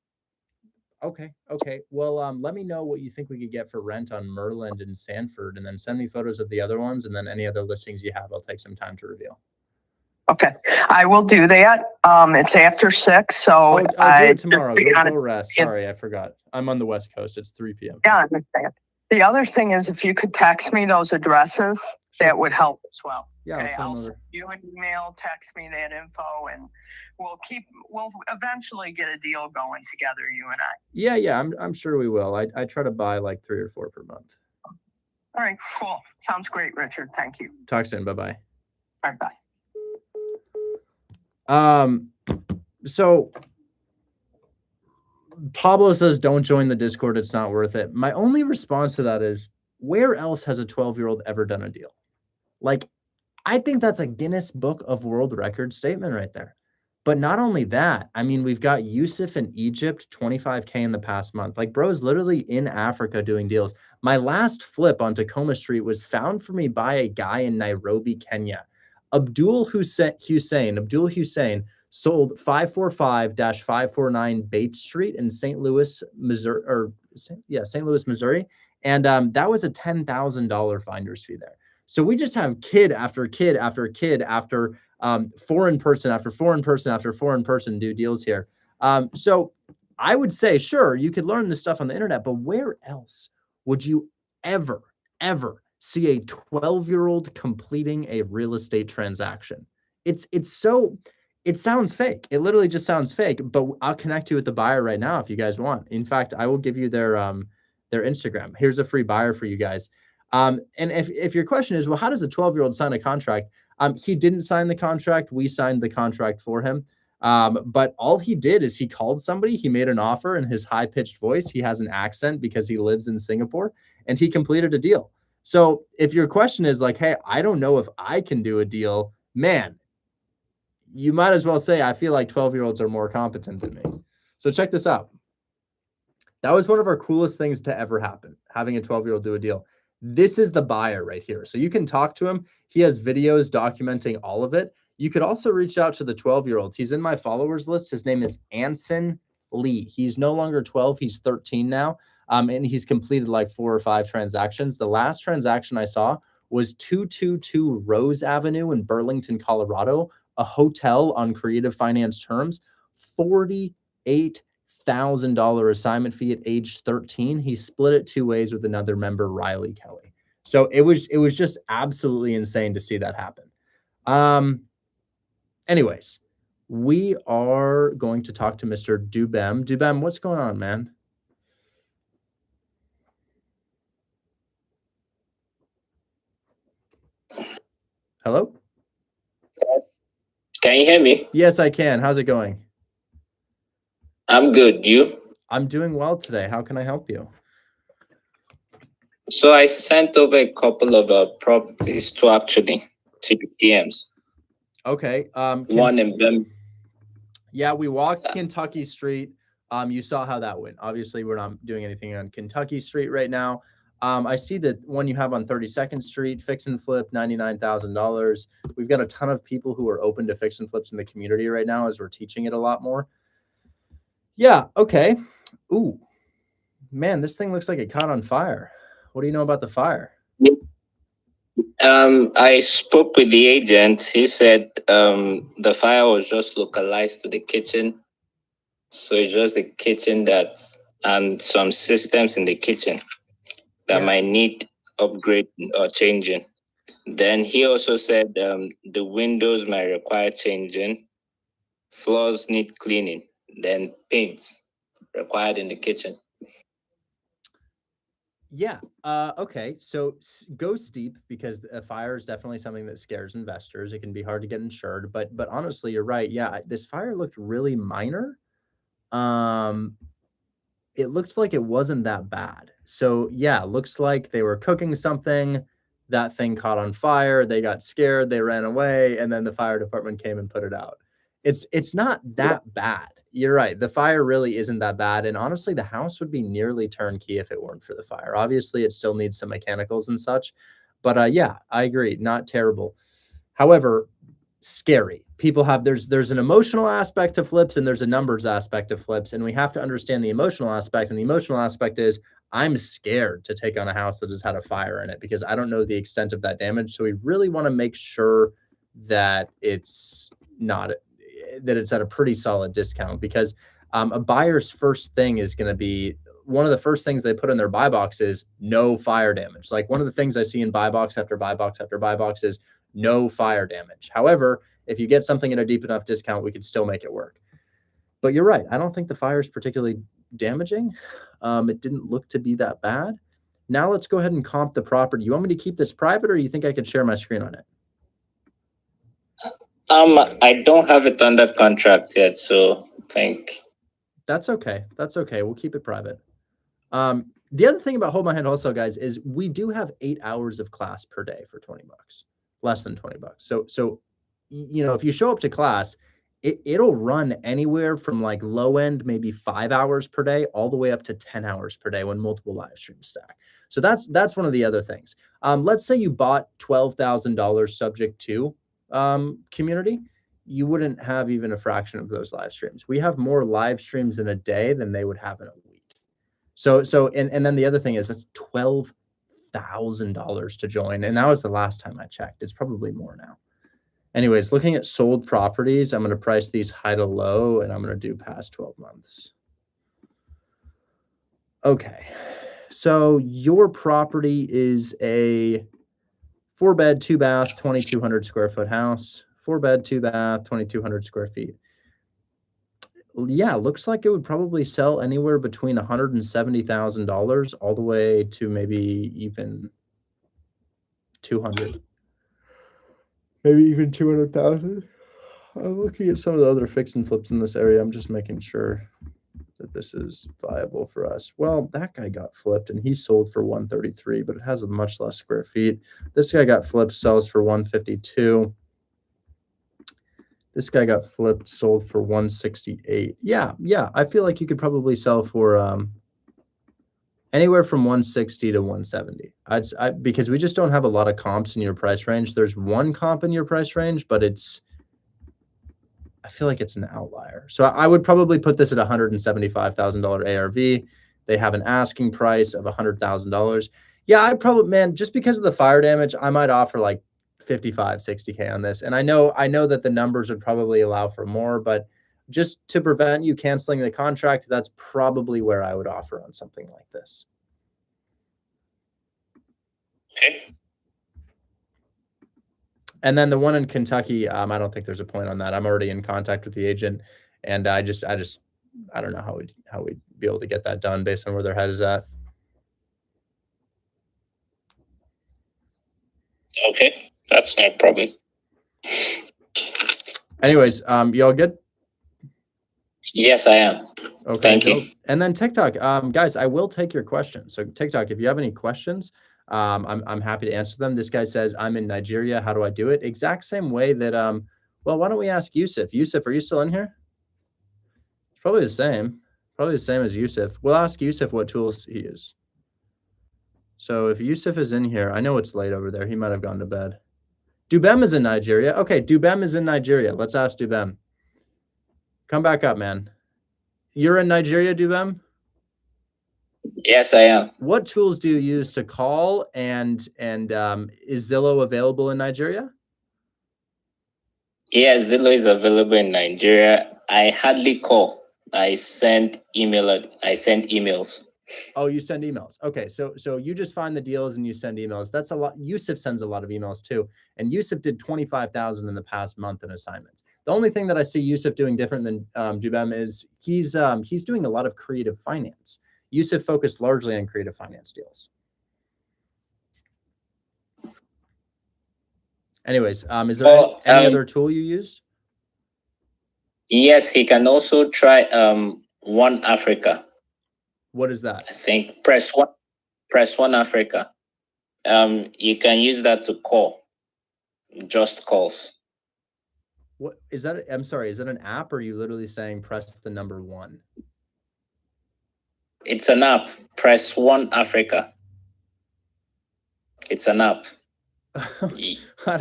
Okay. Okay. Well, let me know what you think we could get for rent on Merland and Sanford, and then send me photos of the other ones, and then any other listings you have, I'll take some time to review. Okay, I will do that. It's after 6, so I'll do it tomorrow. Go rest. Sorry, I forgot. I'm on the West Coast. It's 3 p.m. Yeah, I understand. The other thing is, if you could text me those addresses, that would help as well. Yeah, okay, I'll I'll send send you an email, text me that info, and we'll eventually get a deal going together, you and I. Yeah, I'm sure we will. I try to buy like 3 or 4 per month. All right, cool. Sounds great, Richard. Thank you. Talk soon. Bye-bye. All right, bye. So Pablo says, don't join the Discord. It's not worth it. My only response to that is, where else has a 12-year-old ever done a deal? Like, I think that's a Guinness Book of World Records statement right there. But not only that, I mean, we've got Yusuf in Egypt, 25K in the past month. Like, bro is literally in Africa doing deals. My last flip on Tacoma Street was found for me by a guy in Nairobi, Kenya. Abdul Hussein sold 545-549 Bates Street in St. Louis, Missouri, St. Louis, Missouri. And that was a $10,000 finder's fee there. So we just have kid after kid after kid after foreign person after foreign person after foreign person do deals here. So I would say, sure, you could learn this stuff on the internet, but where else would you ever see a 12-year-old completing a real estate transaction? It sounds fake. It literally just sounds fake, but I'll connect you with the buyer right now if you guys want. In fact, I will give you their Instagram. Here's a free buyer for you guys. And if your question is, well, how does a 12-year-old sign a contract? He didn't sign the contract. We signed the contract for him. But all he did is he called somebody, he made an offer in his high-pitched voice. He has an accent because he lives in Singapore, and he completed a deal. So if your question is like, hey, I don't know if I can do a deal, man, you might as well say, I feel like 12-year-olds are more competent than me. So check this out. That was one of our coolest things to ever happen, having a 12-year-old do a deal. This is the buyer right here. So you can talk to him. He has videos documenting all of it. You could also reach out to the 12-year-old. He's in my followers list. His name is Anson Lee. He's no longer 12. He's 13 now. And he's completed like 4 or 5 transactions. The last transaction I saw was 222 Rose Avenue in Burlington, Colorado, a hotel on creative finance terms, $48,000 assignment fee at age 13. He split it 2 ways with another member, Riley Kelly. So it was just absolutely insane to see that happen. Anyways, we are going to talk to Mr. Dubem. Dubem, what's going on, man? Hello? Can you hear me? Yes, I can. How's it going? I'm good. You? I'm doing well today. How can I help you? So I sent over a couple of properties to DMs. Okay. One in them. Yeah, we walked Kentucky Street. You saw how that went. Obviously, we're not doing anything on Kentucky Street right now. I see that one you have on 32nd Street, fix and flip, $99,000. We've got a ton of people who are open to fix and flips in the community right now as we're teaching it a lot more. Yeah, okay. Ooh, man, this thing looks like it caught on fire. What do you know about the fire? I spoke with the agent. He said the fire was just localized to the kitchen. So it's just the kitchen and some systems in the kitchen that might need upgrade or changing. Then he also said the windows might require changing, floors need cleaning, then paints required in the kitchen. Yeah. Okay. So go steep, because a fire is definitely something that scares investors. It can be hard to get insured, but honestly, you're right. Yeah, this fire looked really minor. It looked like it wasn't that bad. So yeah, looks like they were cooking something. That thing caught on fire. They got scared. They ran away, and then the fire department came and put it out. It's not that bad. You're right. The fire really isn't that bad. And honestly, the house would be nearly turnkey if it weren't for the fire. Obviously, it still needs some mechanicals and such. But yeah, I agree. Not terrible. However, scary. People have, there's an emotional aspect to flips and there's a numbers aspect of flips. And we have to understand the emotional aspect. And the emotional aspect is I'm scared to take on a house that has had a fire in it because I don't know the extent of that damage. So we really want to make sure that it's at a pretty solid discount, because a buyer's first thing is going to be, one of the first things they put in their buy box is no fire damage. Like one of the things I see in buy box after buy box after buy box is no fire damage. However, if you get something at a deep enough discount, we could still make it work. But you're right. I don't think the fire is particularly damaging. It didn't look to be that bad. Now let's go ahead and comp the property. You want me to keep this private, or you think I could share my screen on it? I don't have it under contract yet, so that's okay. That's okay. We'll keep it private. The other thing about Hold My Hand Wholesale, guys, is we do have 8 hours of class per day for $20, less than $20. So, you know, if you show up to class, it'll run anywhere from like low end, maybe 5 hours per day, all the way up to 10 hours per day when multiple live streams stack. So that's one of the other things. Let's say you bought $12,000 subject to community, you wouldn't have even a fraction of those live streams. We have more live streams in a day than they would have in a week. So and then the other thing is that's $12,000 to join. And that was the last time I checked. It's probably more now. Anyways, looking at sold properties, I'm going to price these high to low, and I'm going to do past 12 months. Okay. So your property is a 4-bed, 2-bath, 2,200 square foot house. 4-bed, 2-bath, 2,200 square feet. Yeah, looks like it would probably sell anywhere between $170,000 all the way to maybe even 200. Maybe even 200,000. I'm looking at some of the other fix and flips in this area. I'm just making sure that this is viable for us. Well, that guy got flipped and he sold for 133, but it has a much less square feet. This guy got flipped, sells for 152. This guy got flipped, sold for 168. Yeah. I feel like you could probably sell for anywhere from 160 to 170. Because we just don't have a lot of comps in your price range. There's one comp in your price range, but it's I feel like it's an outlier. So I would probably put this at $175,000 ARV. They have an asking price of $100,000. Yeah, I probably, man, just because of the fire damage, I might offer like 55, 60K on this. And I know that the numbers would probably allow for more, but just to prevent you canceling the contract, that's probably where I would offer on something like this. Okay. And then the one in Kentucky, I don't think there's a point on that. I'm already in contact with the agent, and I don't know how we'd be able to get that done based on where their head is at. Okay, that's no problem. Anyways, you all good? Yes, I am. Okay. Thank you. And then TikTok, guys, I will take your questions. So TikTok, if you have any questions, I'm happy to answer them. This guy says, I'm in Nigeria. How do I do it? Exact same way that, well, why don't we ask Yusuf? Yusuf, are you still in here? It's probably the same. Probably the same as Yusuf. We'll ask Yusuf what tools he uses. So if Yusuf is in here, I know it's late over there. He might have gone to bed. Dubem is in Nigeria. Okay, Dubem is in Nigeria. Let's ask Dubem. Come back up, man. You're in Nigeria, Dubem? Yes, I am. What tools do you use to call, and is Zillow available in Nigeria? Yeah, Zillow is available in Nigeria. I hardly call. I send emails. Oh, you send emails. Okay, so you just find the deals and you send emails. That's a lot. Yusuf sends a lot of emails too, and Yusuf did 25,000 in the past month in assignments. The only thing that I see Yusuf doing different than Dubem is he's doing a lot of creative finance. Yusuf focused largely on creative finance deals. Anyways, is there any other tool you use? Yes, he can also try One Africa. What is that? I think press one Africa. You can use that to call, just calls. What is that? I'm sorry, is that an app, or are you literally saying press the number 1? It's an app. Press One Africa. It's an app. I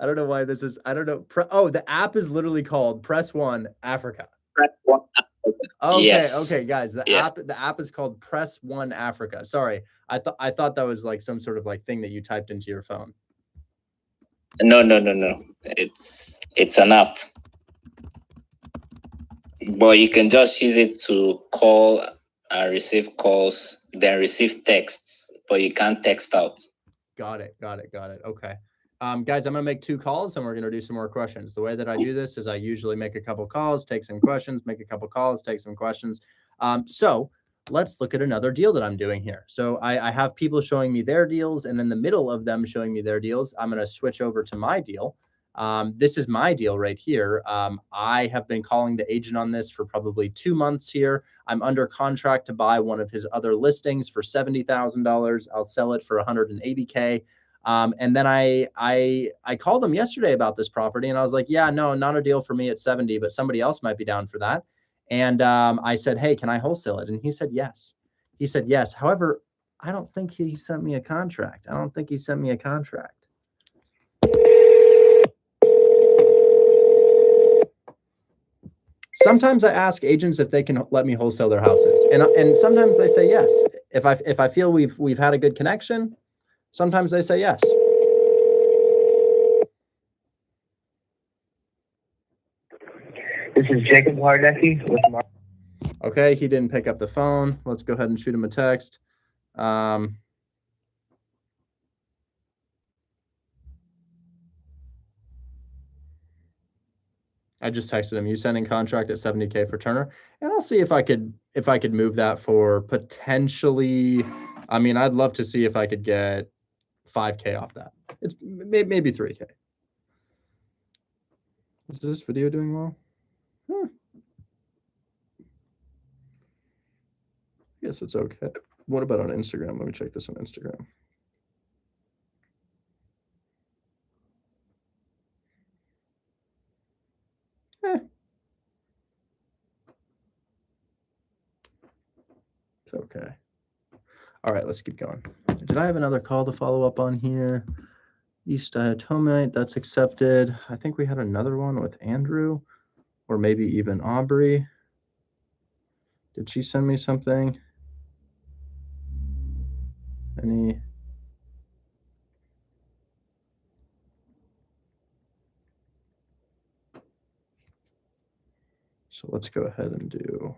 don't know why this is. I don't know. Oh, the app is literally called Press One Africa. Press One Africa. Okay, Yes. okay, guys. The app is called Press One Africa. Sorry, I thought that was like some sort of like thing that you typed into your phone. No. It's an app. But you can just use it to call and receive calls, then receive texts, but you can't text out. Got it. Okay. Guys, I'm going to make 2 calls and we're going to do some more questions. The way that I do this is I usually make a couple calls, take some questions, make a couple calls, take some questions. So let's look at another deal that I'm doing here. So I have people showing me their deals, and in the middle of them showing me their deals, I'm going to switch over to my deal. This is my deal right here. I have been calling the agent on this for probably 2 months here. I'm under contract to buy one of his other listings for $70,000. I'll sell it for $180K. And then I called them yesterday about this property, and I was like, yeah, no, not a deal for me at 70, but somebody else might be down for that. And I said, hey, can I wholesale it? And he said, yes. However, I don't think he sent me a contract. Sometimes I ask agents if they can let me wholesale their houses, and sometimes they say yes. If I feel we've had a good connection, sometimes they say yes. This is Jacob Hardecki with Mark. Okay, he didn't pick up the phone. Let's go ahead and shoot him a text. I just texted him, you sending contract at 70K for Turner, and I'll see if I could move that for potentially, I mean, I'd love to see if I could get 5K off that. It's maybe 3K. Is this video doing well? I guess it's okay. What about on Instagram? Let me check this on Instagram. It's okay. All right, let's keep going. Did I have another call to follow up on here? East Diatomite, that's accepted. I think we had another one with Andrew. or maybe even Aubrey. Did she send me something? Any? So let's go ahead and do.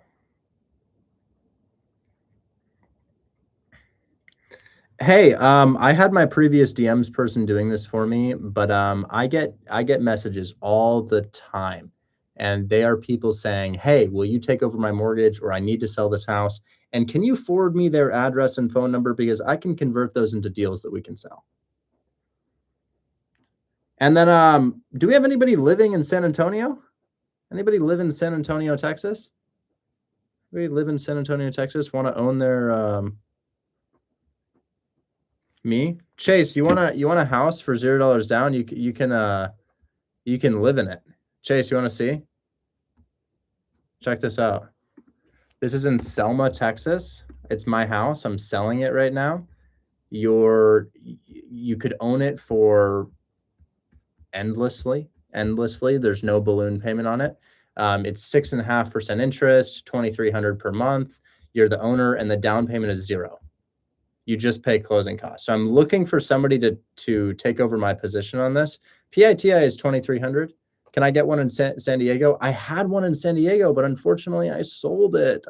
Hey, I had my previous DMs person doing this for me, but I get messages all the time, and they are people saying, "Hey, will you take over my mortgage?" or "I need to sell this house, and can you forward me their address and phone number because I can convert those into deals that we can sell." And then, do we have anybody living in San Antonio? Anybody live in San Antonio, Texas? We live in San Antonio, Texas. Want to own their me? Chase, you want a house for $0 down? You can live in it. Chase, you want to see? Check this out. This is in Selma, Texas. It's my house. I'm selling it right now. You could own it for endlessly. There's no balloon payment on it. It's 6.5% interest, $2,300 per month. You're the owner, and the down payment is $0. You just pay closing costs. So I'm looking for somebody to take over my position on this. PITI is $2,300. Can I get one in San Diego? I had one in San Diego, but unfortunately I sold it.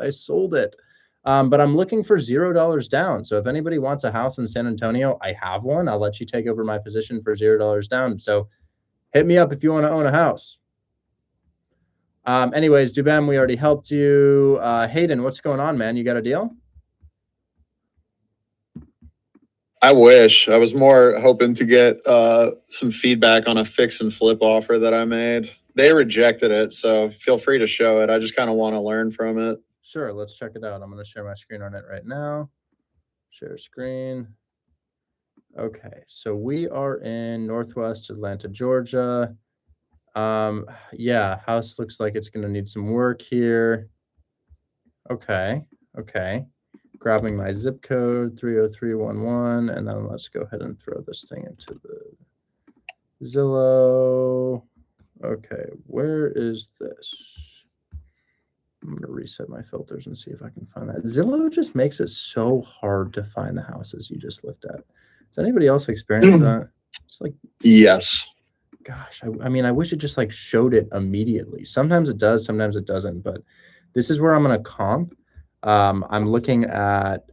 But I'm looking for $0 down. So if anybody wants a house in San Antonio, I have one. I'll let you take over my position for $0 down. So hit me up if you want to own a house. Anyways, Dubem, we already helped you. Hayden, what's going on, man? You got a deal? I wish. I was more hoping to get some feedback on a fix and flip offer that I made. They rejected it, so feel free to show it. I just kind of want to learn from it. Sure, let's check it out. I'm going to share my screen on it right now. Share screen. Okay, so we are in Northwest Atlanta, Georgia. Yeah, house looks like it's going to need some work here. Okay. Grabbing my zip code 30311, and then let's go ahead and throw this thing into the Zillow. Okay, where is this? I'm going to reset my filters and see if I can find that. Zillow just makes it so hard to find the houses you just looked at. Does anybody else experience that? It's like, yes. Gosh, I mean, I wish it just like showed it immediately. Sometimes it does, sometimes it doesn't, but this is where I'm going to comp. I'm looking at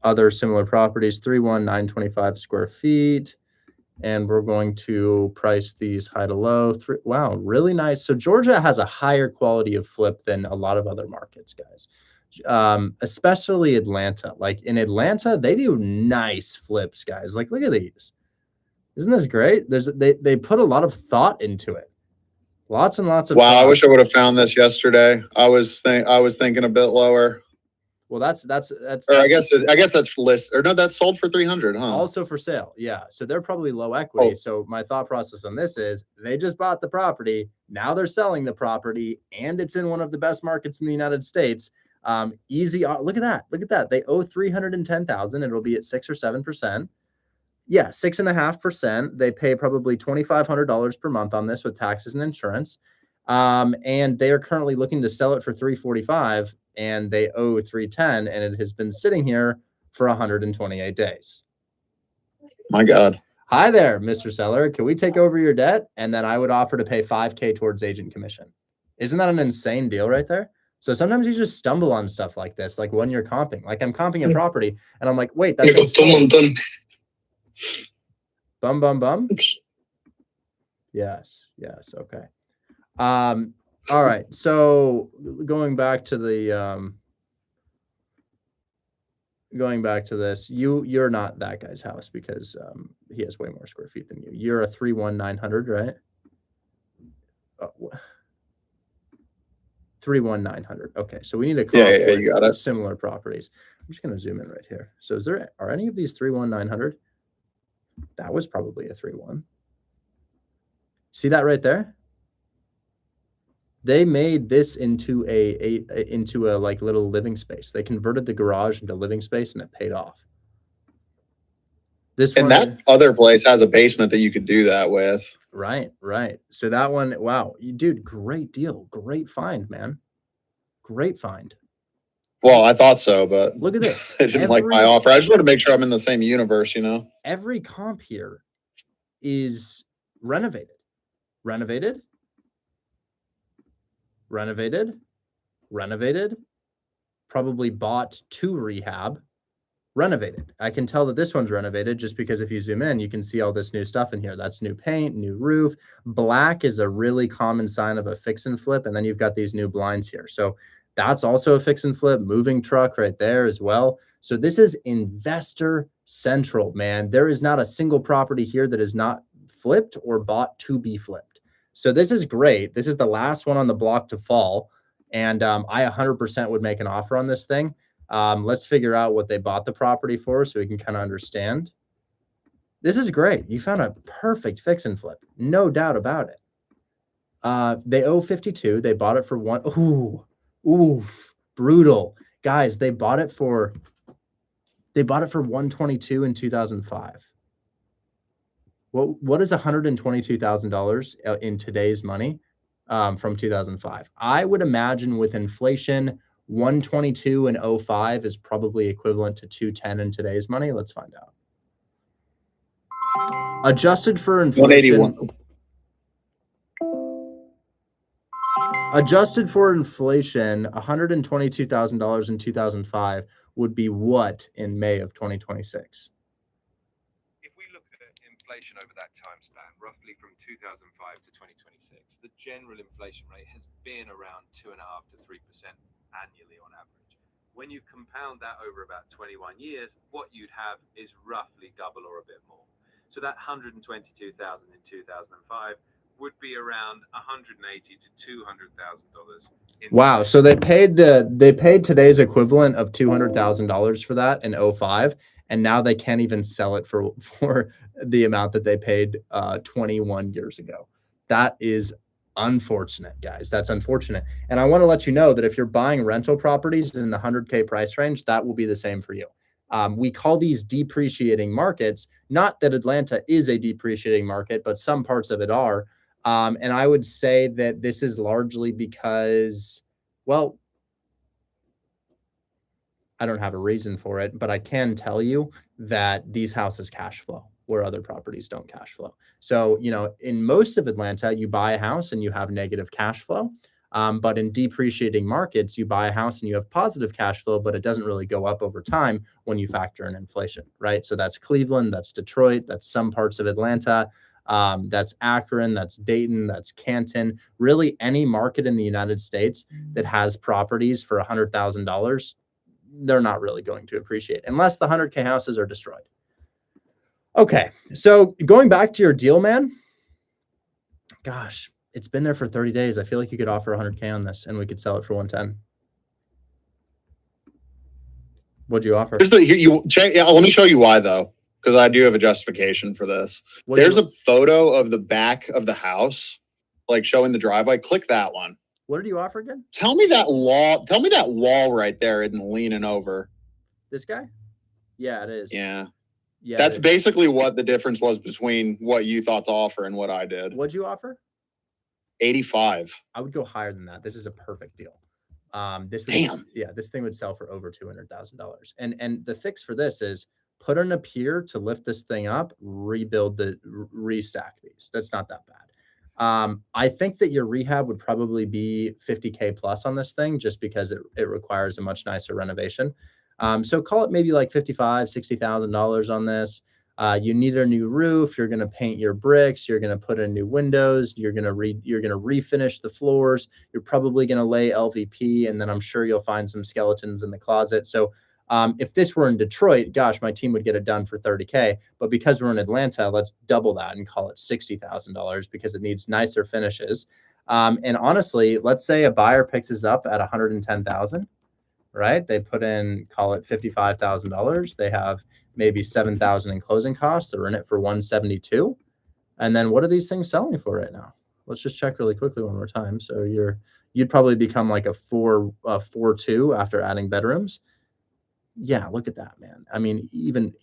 other similar properties, 31925 square feet, and we're going to price these high to low. Wow, really nice. So Georgia has a higher quality of flip than a lot of other markets, guys. Especially Atlanta. Like in Atlanta, they do nice flips, guys. Like, look at these. Isn't this great? They put a lot of thought into it. Lots and lots of Wow, thought. I wish I would have found this yesterday. I was thinking a bit lower. Well, that's Or I guess that's list, or no, that's sold for 300, huh? also for sale. Yeah. So they're probably low equity. So my thought process on this is they just bought the property. Now they're selling the property, and it's in one of the best markets in the United States. Easy. Look at that. Look at that. They owe $310,000. It'll be at 6 or 7%. Yeah, 6.5%. They pay probably $2,500 per month on this with taxes and insurance. And they are currently looking to sell it for $345, and they owe $310, and it has been sitting here for 128 days. My God. Hi there, Mr. Seller. Can we take over your debt? And then I would offer to pay $5,000 towards agent commission. Isn't that an insane deal right there? So sometimes you just stumble on stuff like this, like when you're comping. Like I'm comping a property, and I'm like, wait, that thing's sold. Bum. Yes. Okay. All right. So going back to this, you're not that guy's house because he has way more square feet than you. You're a 31900, right? 31900. Okay. So we need to call you got it. Similar properties. I'm just going to zoom in right here. So are any of these 31900? That was probably a 3-1. See that right there? They made this into a like little living space. They converted the garage into living space, and it paid off. This And one, that other place has a basement that you could do that with. right. So that one, wow, dude, great deal. Great find, man. Great find. Well, I thought so, but Look at this. I didn't like my offer. I just want to make sure I'm in the same universe, you know? Every comp here is renovated, renovated, renovated, renovated, probably bought to rehab, renovated. I can tell that this one's renovated just because if you zoom in, you can see all this new stuff in here. That's new paint, new roof. Black is a really common sign of a fix and flip. And then you've got these new blinds here. So that's also a fix and flip. Moving truck right there as well. So this is investor central, man. There is not a single property here that is not flipped or bought to be flipped. So this is great. This is the last one on the block to fall. And I 100% would make an offer on this thing. Let's figure out what they bought the property for so we can kind of understand. This is great. You found a perfect fix and flip. No doubt about it. They owe 52. They bought it for one. Oof, brutal. Guys, they bought it for 122 in 2005. What is $122,000 in today's money from 2005? I would imagine with inflation, 122 in 05 is probably equivalent to 210 in today's money. Let's find out. Adjusted for inflation. 181. Adjusted for inflation, $122,000 in 2005 would be what in May of 2026? If we look at inflation over that time span, roughly from 2005 to 2026, the general inflation rate has been around 2.5% to 3% annually on average. When you compound that over about 21 years, what you'd have is roughly double or a bit more. So that 122,000 in 2005 would be around $180,000 to $200,000. Wow, so they paid today's equivalent of $200,000 for that in 05, and now they can't even sell it for the amount that they paid 21 years ago. That is unfortunate, guys. That's unfortunate. And I want to let you know that if you're buying rental properties in the 100K price range, that will be the same for you. We call these depreciating markets, not that Atlanta is a depreciating market, but some parts of it are. And I would say that this is largely because, well, I don't have a reason for it, but I can tell you that these houses cash flow where other properties don't cash flow. So, in most of Atlanta, you buy a house and you have negative cash flow. But in depreciating markets, you buy a house and you have positive cash flow, but it doesn't really go up over time when you factor in inflation, right? So that's Cleveland, that's Detroit, that's some parts of Atlanta. That's Akron, that's Dayton, that's Canton, really any market in the United States that has properties for $100,000, they're not really going to appreciate unless the 100K houses are destroyed. Okay. So going back to your deal, man, gosh, it's been there for 30 days. I feel like you could offer 100K on this and we could sell it for 110. What'd you offer? Let me show you why though. Because I do have a justification for this. There's a photo of the back of the house, like showing the driveway. Click that one. What did you offer again? Tell me that wall right there isn't leaning over. This guy? Yeah, it is. Yeah. Yeah. That's basically what the difference was between what you thought to offer and what I did. What'd you offer? 85. I would go higher than that. This is a perfect deal. This thing would sell for over $200,000. And the fix for this is put in a pier to lift this thing up, restack these. That's not that bad. I think that your rehab would probably be 50K plus on this thing just because it requires a much nicer renovation. So call it maybe like $55,000, $60,000 on this. You need a new roof. You're going to paint your bricks. You're going to put in new windows. You're going to refinish the floors. You're probably going to lay LVP, and then I'm sure you'll find some skeletons in the closet. So if this were in Detroit, gosh, my team would get it done for 30K. But because we're in Atlanta, let's double that and call it $60,000 because it needs nicer finishes. And honestly, let's say a buyer picks this up at $110,000, right? They put in, call it $55,000. They have maybe $7,000 in closing costs. They're in it for $172. And then what are these things selling for right now? Let's just check really quickly one more time. So you'd probably become like a 4.2 after adding bedrooms. Yeah, look at that, man. I mean, even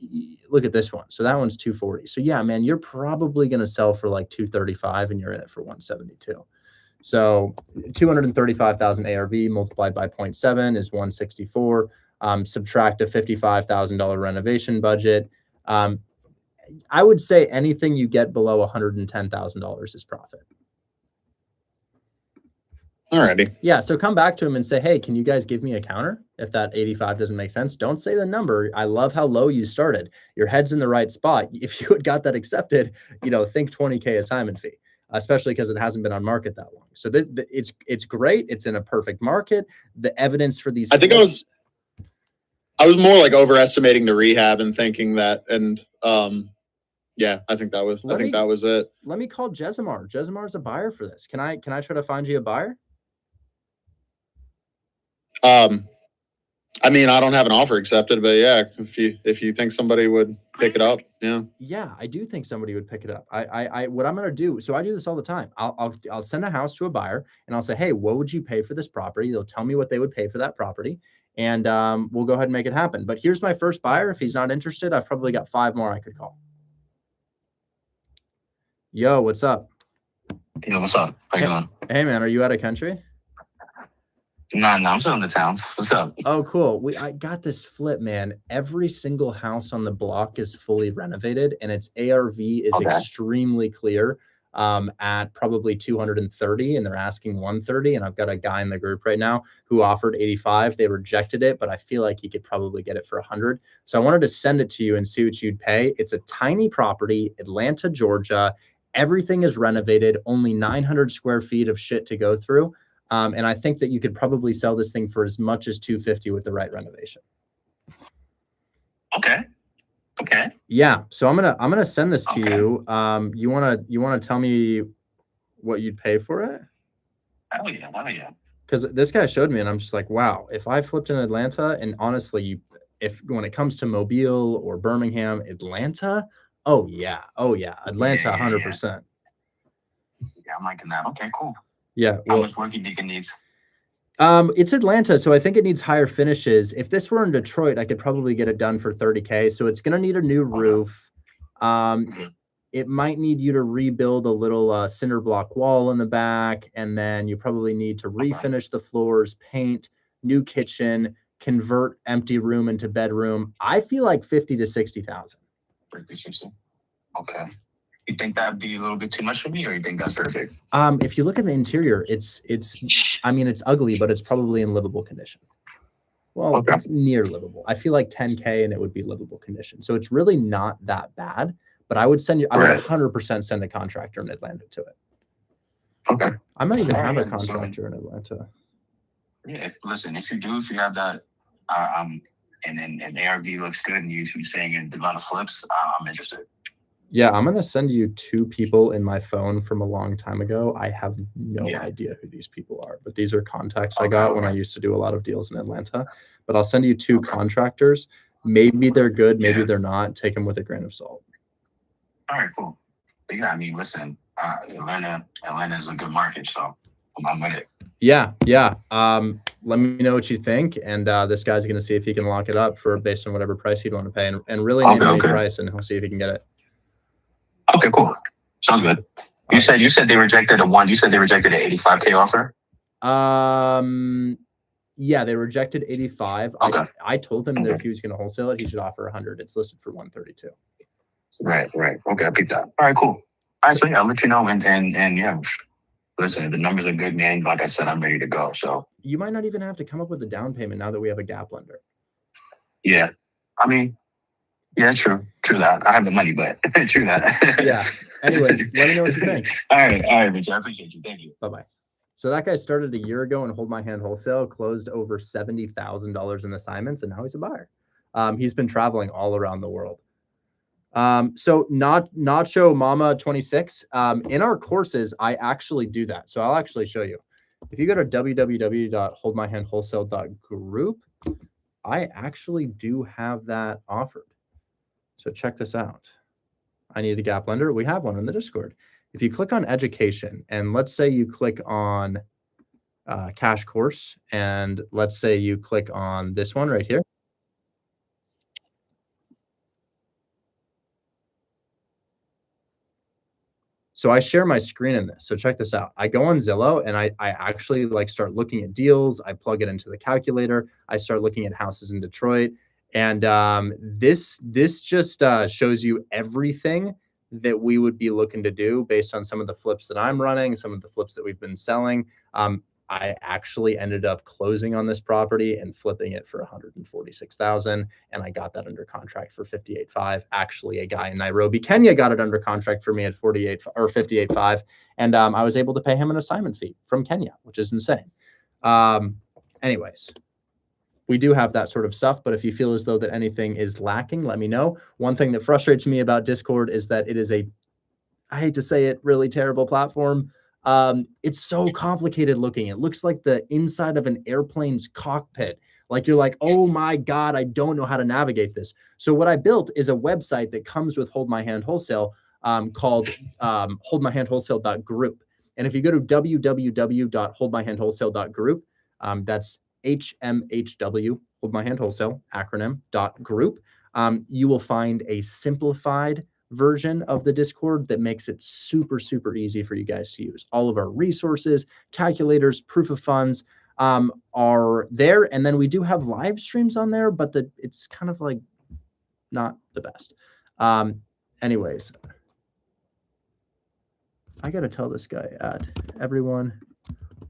look at this one. So that one's 240. So yeah, man, you're probably going to sell for like 235 and you're in it for 172. So 235,000 ARV multiplied by 0.7 is 164. Subtract a $55,000 renovation budget. I would say anything you get below $110,000 is profit. Alrighty. Yeah. So come back to him and say, hey, can you guys give me a counter if that 85 doesn't make sense? Don't say the number. I love how low you started. Your head's in the right spot. If you had got that accepted, think 20K assignment fee, especially because it hasn't been on market that long. So it's great. It's in a perfect market. The evidence for these. I think I was more like overestimating the rehab and thinking that, and yeah, I think that was it. Let me call Jesimar. Jesimar's a buyer for this. Can I try to find you a buyer? I mean, I don't have an offer accepted, but yeah, if you think somebody would pick it up, yeah. Yeah, I do think somebody would pick it up. What I'm gonna do, so I do this all the time. I'll send a house to a buyer and I'll say, hey, what would you pay for this property? They'll tell me what they would pay for that property, and we'll go ahead and make it happen. But here's my first buyer. If he's not interested, I've probably got 5 more I could call. Yo, what's up? Yo, what's up? How you doing? Hey man, are you out of country? No, I'm still in the towns. What's up? Oh, cool. I got this flip, man. Every single house on the block is fully renovated, and its ARV is extremely clear at probably 230, and they're asking 130. And I've got a guy in the group right now who offered 85. They rejected it, but I feel like he could probably get it for 100. So I wanted to send it to you and see what you'd pay. It's a tiny property, Atlanta, Georgia. Everything is renovated, only 900 square feet of shit to go through. And I think that you could probably sell this thing for as much as 250 with the right renovation. Okay. Yeah. So I'm gonna send this to you. You wanna tell me what you'd pay for it? Hell yeah. Because this guy showed me, and I'm just like, wow. If I flipped in Atlanta, and honestly, when it comes to Mobile or Birmingham, Atlanta, oh yeah, Atlanta, 100%. Yeah, I'm liking that. Okay, cool. Yeah. How much work do you think it needs? It's Atlanta, so I think it needs higher finishes. If this were in Detroit, I could probably get it done for 30K. So it's gonna need a new roof. It might need you to rebuild a little cinder block wall in the back, and then you probably need to refinish the floors, paint, new kitchen, convert empty room into bedroom. I feel like 50 to 60,000. Okay. You think that'd be a little bit too much for me, or you think that's perfect? If you look at the interior, it's ugly, but it's probably in livable condition. Well, it's near livable. I feel like 10K and it would be livable condition. So it's really not that bad, but I would 100% send a contractor in Atlanta to it. Okay. I might even have a contractor in Atlanta. Yeah, if you have that, and ARV looks good, and you're saying a lot of flips, I'm interested. Yeah, I'm gonna send you 2 people in my phone from a long time ago. I have no idea who these people are, but these are contacts I got when I used to do a lot of deals in Atlanta. But I'll send you 2 contractors. Maybe they're good, maybe they're not. Take them with a grain of salt. All right, cool. But yeah, I mean, listen, Atlanta is a good market, so I'm with it. Yeah. Let me know what you think, and this guy's gonna see if he can lock it up based on whatever price he'd want to pay, and really name any price, and he'll see if he can get it. Okay, cool. Sounds good. You said they rejected you said they rejected an 85K offer? Yeah, they rejected 85. Okay. I told him that if he was going to wholesale it, he should offer 100. It's listed for 132. Right. Okay, I picked that. All right, cool. All right, so yeah, I'll let you know, and yeah, listen, the numbers are good, man. Like I said, I'm ready to go. So you might not even have to come up with a down payment now that we have a gap lender. Yeah, I mean, yeah, true that. I have the money, but true that. Yeah. Anyways, let me know what you think. All right, Richard. I appreciate you. Thank you. Bye-bye. So that guy started a year ago and Hold My Hand Wholesale, closed over $70,000 in assignments, and now he's a buyer. He's been traveling all around the world. So Nacho Mama 26, in our courses, I actually do that. So I'll actually show you. If you go to www.holdmyhandwholesale.group, I actually do have that offered. So check this out. I need a gap lender. We have one in the Discord. If you click on education, and let's say you click on cash course, and let's say you click on this one right here. So I share my screen in this. So check this out. I go on Zillow and I actually like start looking at deals. I plug it into the calculator. I start looking at houses in Detroit. And this just shows you everything that we would be looking to do based on some of the flips that I'm running, some of the flips that we've been selling. I actually ended up closing on this property and flipping it for $146,000, and I got that under contract for $58,500. Actually, a guy in Nairobi, Kenya, got it under contract for me at $58,500, and I was able to pay him an assignment fee from Kenya, which is insane. Anyways, we do have that sort of stuff, but if you feel as though that anything is lacking, let me know. One thing that frustrates me about Discord is that it is I hate to say it, really terrible platform. It's so complicated looking. It looks like the inside of an airplane's cockpit. Like you're like, oh my God, I don't know how to navigate this. So what I built is a website that comes with Hold My Hand Wholesale called holdmyhandwholesale.group. And if you go to www.holdmyhandwholesale.group, that's HMHW, Hold My Hand Wholesale, acronym, .group, you will find a simplified version of the Discord that makes it super, super easy for you guys to use. All of our resources, calculators, proof of funds are there. And then we do have live streams on there, but it's kind of like not the best. Anyways, I got to tell this guy everyone,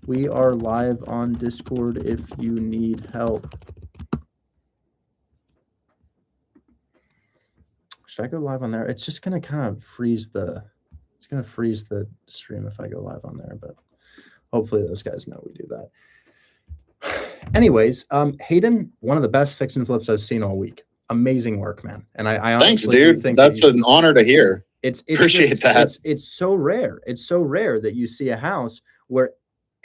we are live on Discord if you need help. Should I go live on there? It's just going to kind of freeze the stream if I go live on there, but hopefully those guys know we do that. Anyways, Hayden, one of the best fix and flips I've seen all week. Amazing work, man. And I honestly Thanks, dude. think That's an honor to hear. Appreciate that. It's so rare. It's so rare that you see a house where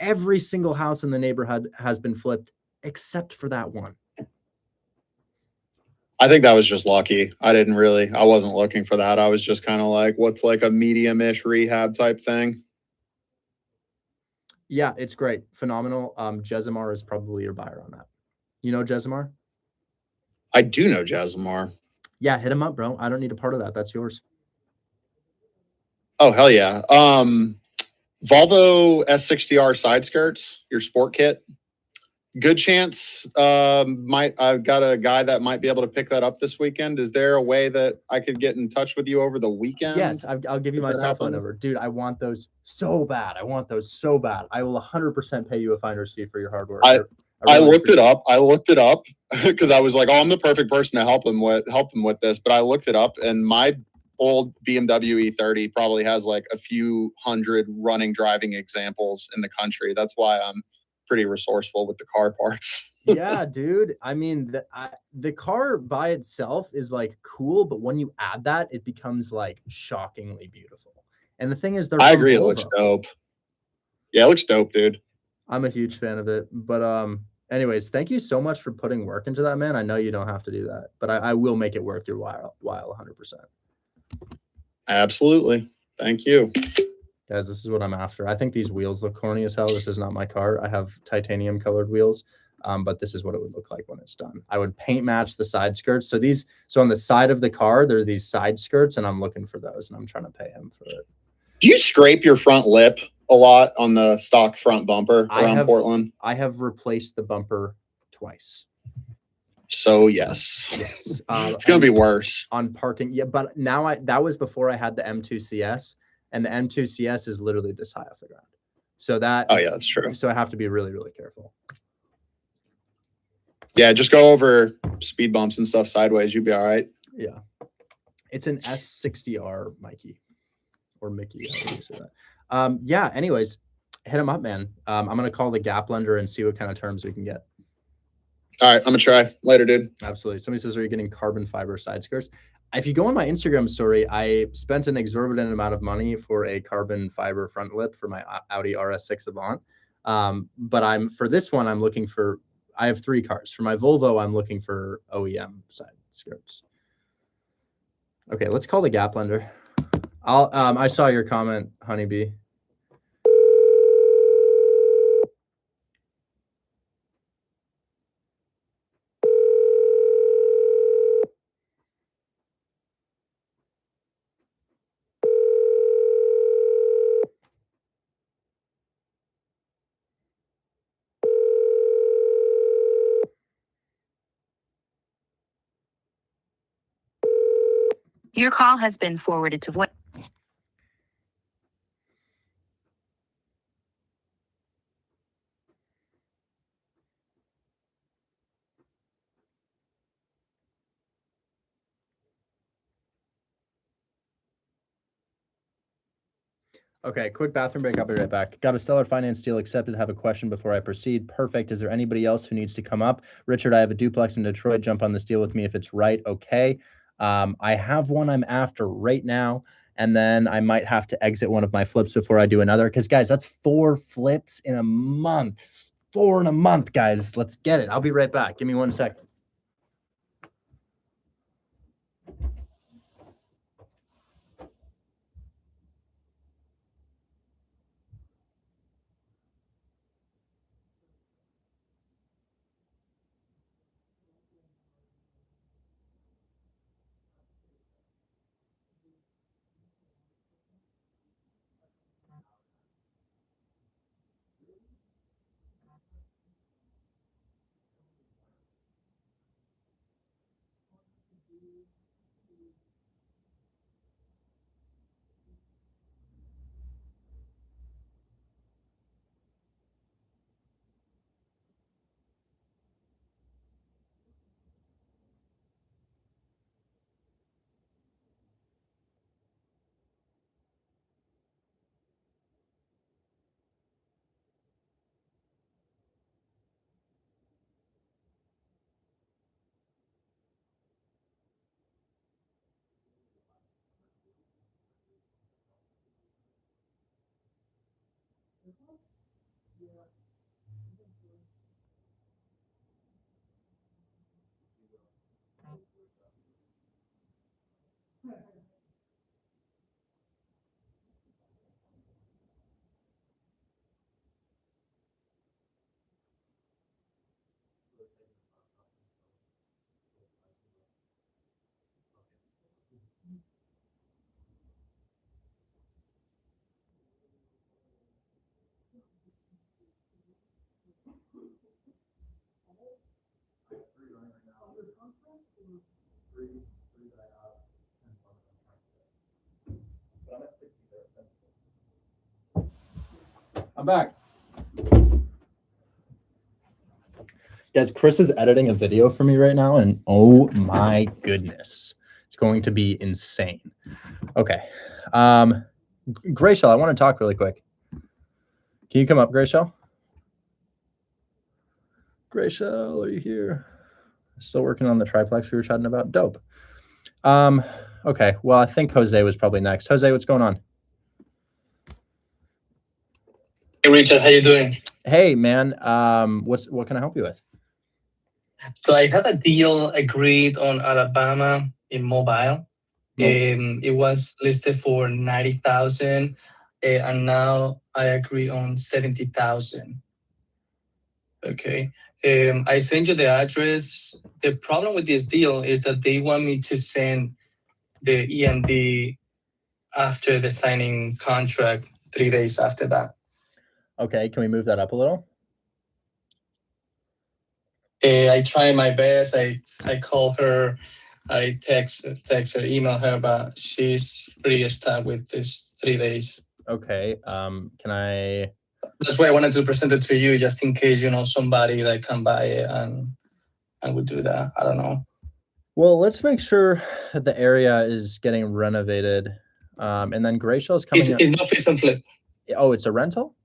every single house in the neighborhood has been flipped except for that one. I think that was just lucky. I wasn't looking for that. I was just kind of like, what's like a medium-ish rehab type thing? Yeah, it's great. Phenomenal. Jesimar is probably your buyer on that. You know Jesimar? I do know Jesimar. Yeah, hit him up, bro. I don't need a part of that. That's yours. Oh, hell yeah. Volvo S60R side skirts, your sport kit. Good chance. I've got a guy that might be able to pick that up this weekend. Is there a way that I could get in touch with you over the weekend? Yes, I'll give you my cell phone number. Dude, I want those so bad. I want those so bad. I will 100% pay you a finder's fee for your hard work. I looked it up because I was like, oh, I'm the perfect person to help him with this. But I looked it up, and my old BMW E30 probably has like a few hundred driving examples in the country. That's why I'm pretty resourceful with the car parts. Yeah, dude. I mean, the car by itself is like cool, but when you add that, it becomes like shockingly beautiful. And the thing is, I agree. It looks dope. Yeah, it looks dope, dude. I'm a huge fan of it. But anyways, thank you so much for putting work into that, man. I know you don't have to do that, but I will make it worth your while 100%. Absolutely. Thank you. Guys, this is what I'm after. I think these wheels look corny as hell. This is not my car. I have titanium colored wheels, but this is what it would look like when it's done. I would paint match the side skirts. So on the side of the car, there are these side skirts, and I'm looking for those, and I'm trying to pay him for it. Do you scrape your front lip a lot on the stock front bumper around Portland? I have replaced the bumper twice. So yes, it's going to be worse on parking. Yeah, but now that was before I had the M2 CS. And the M2 CS is literally this high off the ground. So oh yeah, that's true. So I have to be really, really careful. Yeah, just go over speed bumps and stuff sideways. You'll be all right. Yeah. It's an S60R Mikey or Mickey. How do you say that? Yeah, anyways, hit him up, man. I'm going to call the gap lender and see what kind of terms we can get. All right, I'm going to try. Later, dude. Absolutely. Somebody says, are you getting carbon fiber side skirts? If you go on my Instagram story, I spent an exorbitant amount of money for a carbon fiber front lip for my Audi RS6 Avant. But for this one, I have 3 cars. For my Volvo, I'm looking for OEM side skirts. Okay, let's call the gap lender. I saw your comment, Honeybee. Your call has been forwarded to voice. Okay, quick bathroom break. I'll be right back. Got a seller finance deal accepted. Have a question before I proceed. Perfect. Is there anybody else who needs to come up? Richard, I have a duplex in Detroit. Jump on this deal with me if it's right. Okay. I have one I'm after right now, and then I might have to exit one of my flips before I do another. Because, guys, that's 4 flips in a month. 4 in a month, guys. Let's get it. I'll be right back. Give me 1 second. I'm back. Guys, Chris is editing a video for me right now, and oh my goodness, it's going to be insane. Okay. Grayshell, I want to talk really quick. Can you come up, Grayshell? Grayshell, are you here? Still working on the triplex we were chatting about? Dope. Okay, well, I think Jose was probably next. Jose, what's going on? Hey, Richard, how you doing? Hey, man. What can I help you with? So I had a deal agreed on Alabama in mobile. It was listed for 90,000, and now I agree on 70,000. Okay. I sent you the address. The problem with this deal is that they want me to send the EMD after the signing contract, 3 days after that. Okay, can we move that up a little? I try my best. I call her, I text her, email her, but she's pretty stuck with this 3 days. Okay. Can I? That's why I wanted to present it to you, just in case somebody that can buy it and would do that. I don't know. Well, let's make sure that the area is getting renovated. And then Grayshell's coming up. It's not fix and flip. Oh, it's a rental?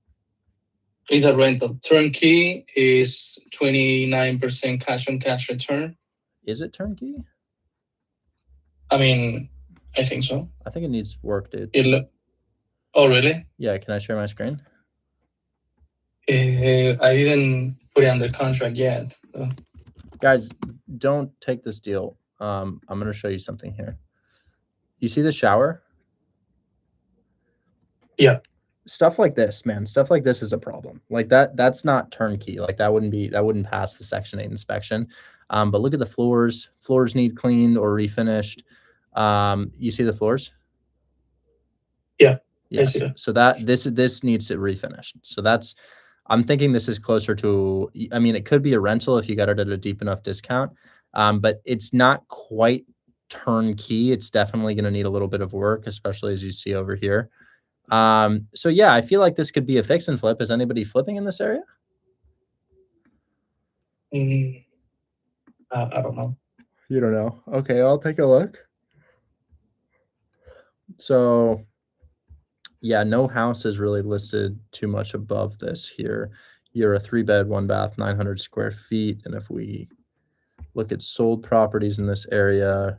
It's a rental. Turnkey is 29% cash on cash return. Is it turnkey? I mean, I think so. I think it needs work, dude. Oh, really? Yeah, can I share my screen? I didn't put it under contract yet. So. Guys, don't take this deal. I'm going to show you something here. You see the shower? Yeah. Stuff like this, man. Stuff like this is a problem. Like that's not turnkey. Like that wouldn't pass the Section 8 inspection. But look at the floors. Floors need cleaned or refinished. You see the floors? Yeah. Yeah. So that this needs to refinish. So I'm thinking this is closer to, I mean, it could be a rental if you got it at a deep enough discount. But it's not quite turnkey. It's definitely going to need a little bit of work, especially as you see over here. So yeah, I feel like this could be a fix and flip. Is anybody flipping in this area? I don't know. You don't know. Okay, I'll take a look. So yeah, no house is really listed too much above this here. You're a 3-bed, 1-bath, 900 square feet. And if we look at sold properties in this area,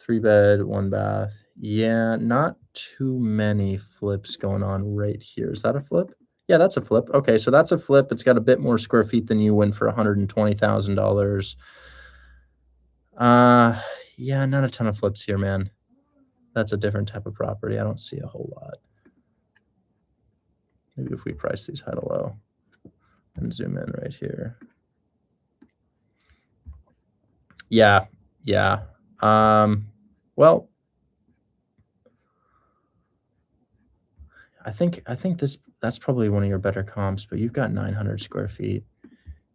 3-bed, 1-bath. Yeah, not too many flips going on right here. Is that a flip? Yeah, that's a flip. Okay, so that's a flip. It's got a bit more square feet than you went for $120,000. Yeah, not a ton of flips here, man. That's a different type of property. I don't see a whole lot. Maybe if we price these high to low and zoom in right here. Yeah. Well, I think that's probably one of your better comps, but you've got 900 square feet.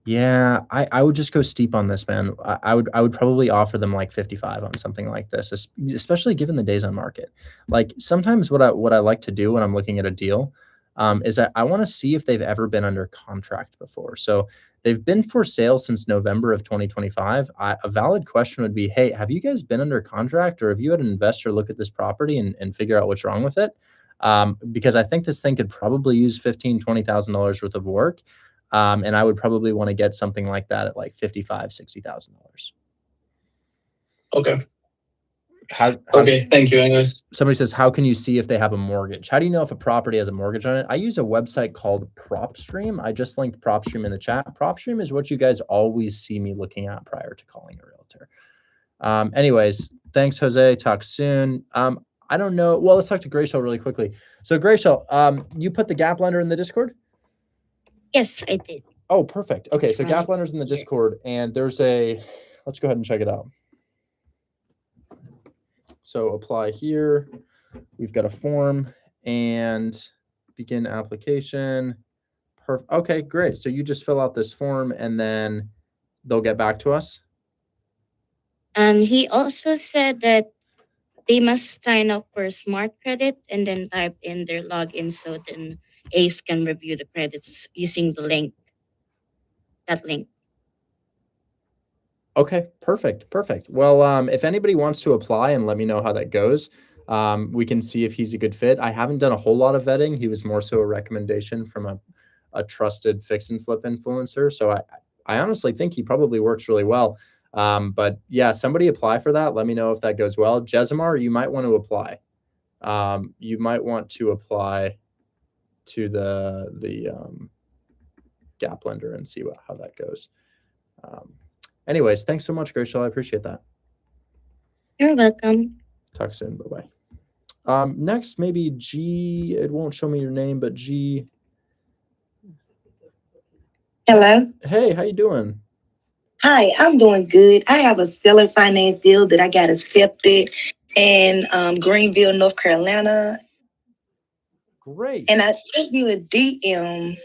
Yeah, I would just go steep on this, man. I would probably offer them like 55 on something like this, especially given the days on market. Like sometimes what I like to do when I'm looking at a deal is that I want to see if they've ever been under contract before. So they've been for sale since November of 2025. A valid question would be, hey, have you guys been under contract, or have you had an investor look at this property and figure out what's wrong with it? Because I think this thing could probably use $15,000, $20,000 worth of work. And I would probably want to get something like that at like $55,000, $60,000. Okay. Okay, thank you. Anyways. Somebody says, how can you see if they have a mortgage? How do you know if a property has a mortgage on it? I use a website called PropStream. I just linked PropStream in the chat. PropStream is what you guys always see me looking at prior to calling a realtor. Anyways, thanks, Jose. Talk soon. I don't know. Well, let's talk to Grayshell really quickly. So Grayshell, you put the gap lender in the Discord? Yes, I did. Oh, perfect. Okay, It's so right gap lender's in the Discord, and there's a, let's go ahead and check it out. So apply here. We've got a form and begin application. Perfect. Okay, great. So you just fill out this form and then they'll get back to us. And he also said that they must sign up for Smart Credit and then type in their login so then Ace can review the credits using the link. That link. Okay, perfect. Well, if anybody wants to apply and let me know how that goes, we can see if he's a good fit. I haven't done a whole lot of vetting. He was more so a recommendation from a trusted fix and flip influencer. So I honestly think he probably works really well. But yeah, somebody apply for that. Let me know if that goes well. Jesimar, you might want to apply. You might want to apply to the gap lender and see how that goes. Anyways, thanks so much, Grayshell. I appreciate that. You're welcome. Talk soon. Bye-bye. Next, maybe G. It won't show me your name, but G. Hello. Hey, how you doing? Hi, I'm doing good. I have a seller finance deal that I got accepted in Greenville, North Carolina. Great. And I sent you a DM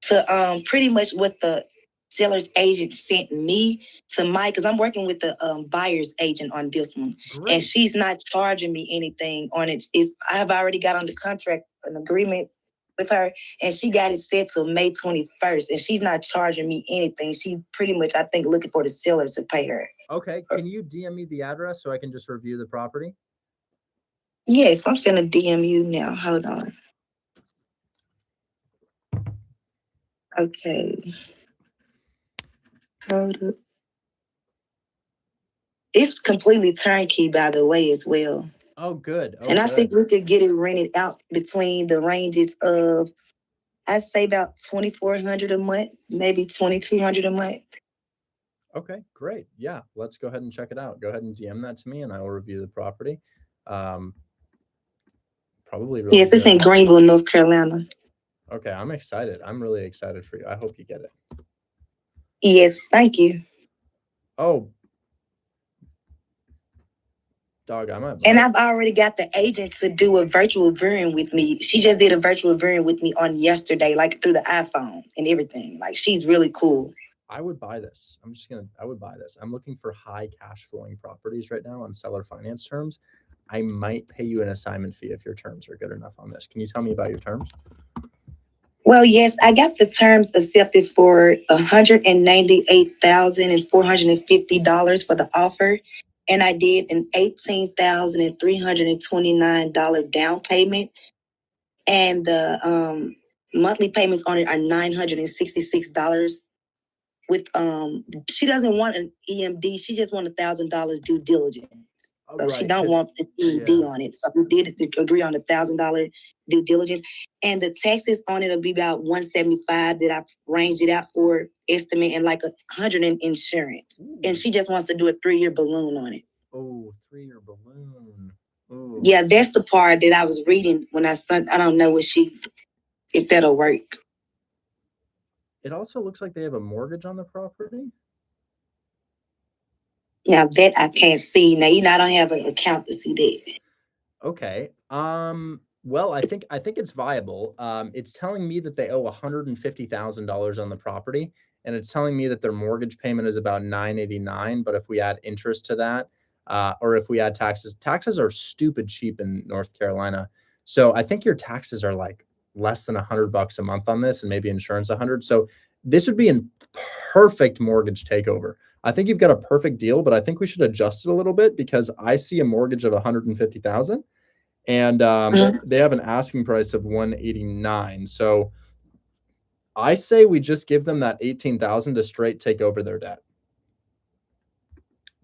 to pretty much what the seller's agent sent me to Mike, because I'm working with the buyer's agent on this one. Great. And she's not charging me anything on it. I have already got on the contract, an agreement with her, and she got it set till May 21st, and she's not charging me anything. She's pretty much, I think, looking for the seller to pay her. Okay, can you DM me the address so I can just review the property? Yes, I'm sending a DM you now. Hold on. Okay. Hold up. It's completely turnkey, by the way, as well. Oh, good. Oh, and I good. think we could get it rented out between the ranges of, I'd say about $2,400 a month, maybe $2,200 a month. Okay, great. Yeah, let's go ahead and check it out. Go ahead and DM that to me, and I will review the property. Probably. Really yes, it's good. in Greenville, North Carolina. Okay, I'm excited. I'm really excited for you. I hope you get it. Yes, thank you. Oh, dog, I might. And I've already got the agent to do a virtual viewing with me. She just did a virtual viewing with me on yesterday, like through the iPhone and everything. Like, she's really cool. I would buy this. I would buy this. I'm looking for high cash flowing properties right now on seller finance terms. I might pay you an assignment fee if your terms are good enough on this. Can you tell me about your terms? Well, yes, I got the terms accepted for $198,450 for the offer, and I did an $18,329 down payment, and the monthly payments on it are $966. With she doesn't want an EMD; she just wants $1,000 due diligence. So she don't want an EMD on it. So we did agree on $1,000 due diligence, and the taxes on it will be about $175 that I ranged it out for estimate, and like $100 in insurance. Ooh. And she just wants to do a 3-year balloon on it. Oh, 3-year balloon. Ooh. Yeah, that's the part that I was reading when I sent. I don't know if that'll work. It also looks like they have a mortgage on the property. Now that I can't see. Now, I don't have an account to see that. Okay. Well, I think it's viable. It's telling me that they owe $150,000 on the property, and it's telling me that their mortgage payment is about $989. But if we add interest to that, or if we add taxes are stupid cheap in North Carolina. So I think your taxes are like less than $100 a month on this, and maybe insurance $100. So this would be a perfect mortgage takeover. I think you've got a perfect deal, but I think we should adjust it a little bit because I see a mortgage of $150,000, and they have an asking price of $189. So I say we just give them that $18,000 to straight take over their debt.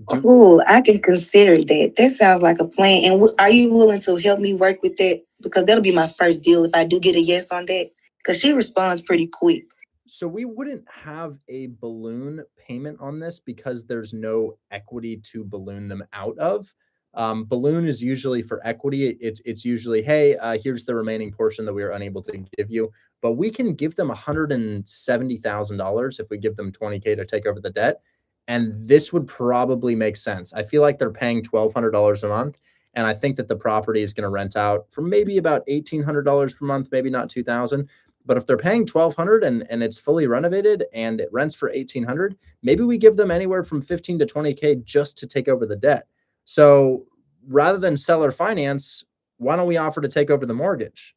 Oh, I can consider that. That sounds like a plan. And are you willing to help me work with that? Because that'll be my first deal if I do get a yes on that. Because she responds pretty quick. So we wouldn't have a balloon payment on this because there's no equity to balloon them out of. Balloon is usually for equity. It's usually, hey, here's the remaining portion that we are unable to give you. But we can give them $170,000 if we give them $20K to take over the debt. And this would probably make sense. I feel like they're paying $1,200 a month. And I think that the property is going to rent out for maybe about $1,800 per month, maybe not $2,000. But if they're paying $1,200 and it's fully renovated and it rents for $1,800, maybe we give them anywhere from $15 to $20K just to take over the debt. So rather than seller finance, why don't we offer to take over the mortgage?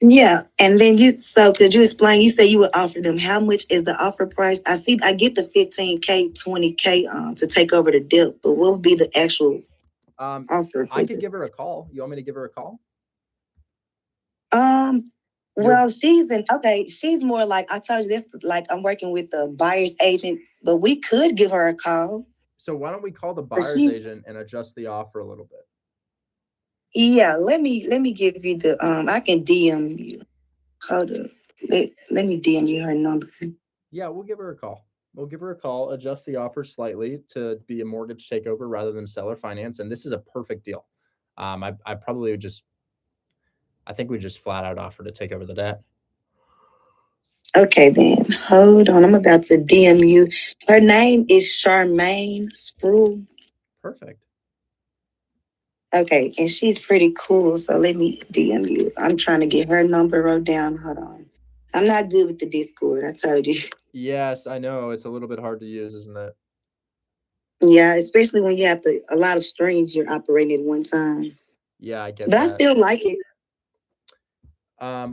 Yeah, and then could you explain? You say you would offer them. How much is the offer price? I get the $15K, $20K to take over the debt, but what would be the actual offer? I could give her a call. You want me to give her a call? Well, she's more like, I told you this, like I'm working with the buyer's agent, but we could give her a call. So why don't we call the buyer's agent and adjust the offer a little bit? Yeah, let me give you the I can DM you. Hold up. Let me DM you her number. Yeah, we'll give her a call. We'll give her a call, adjust the offer slightly to be a mortgage takeover rather than seller finance. And this is a perfect deal. I probably would I think we just flat out offer to take over the debt. Okay, then. Hold on. I'm about to DM you. Her name is Charmaine Sproul. Perfect. Okay, and she's pretty cool. So let me DM you. I'm trying to get her number wrote down. Hold on. I'm not good with the Discord. I told you. Yes, I know. It's a little bit hard to use, isn't it? Yeah, especially when you have a lot of strings you're operating at one time. Yeah, I get but that. I still like it.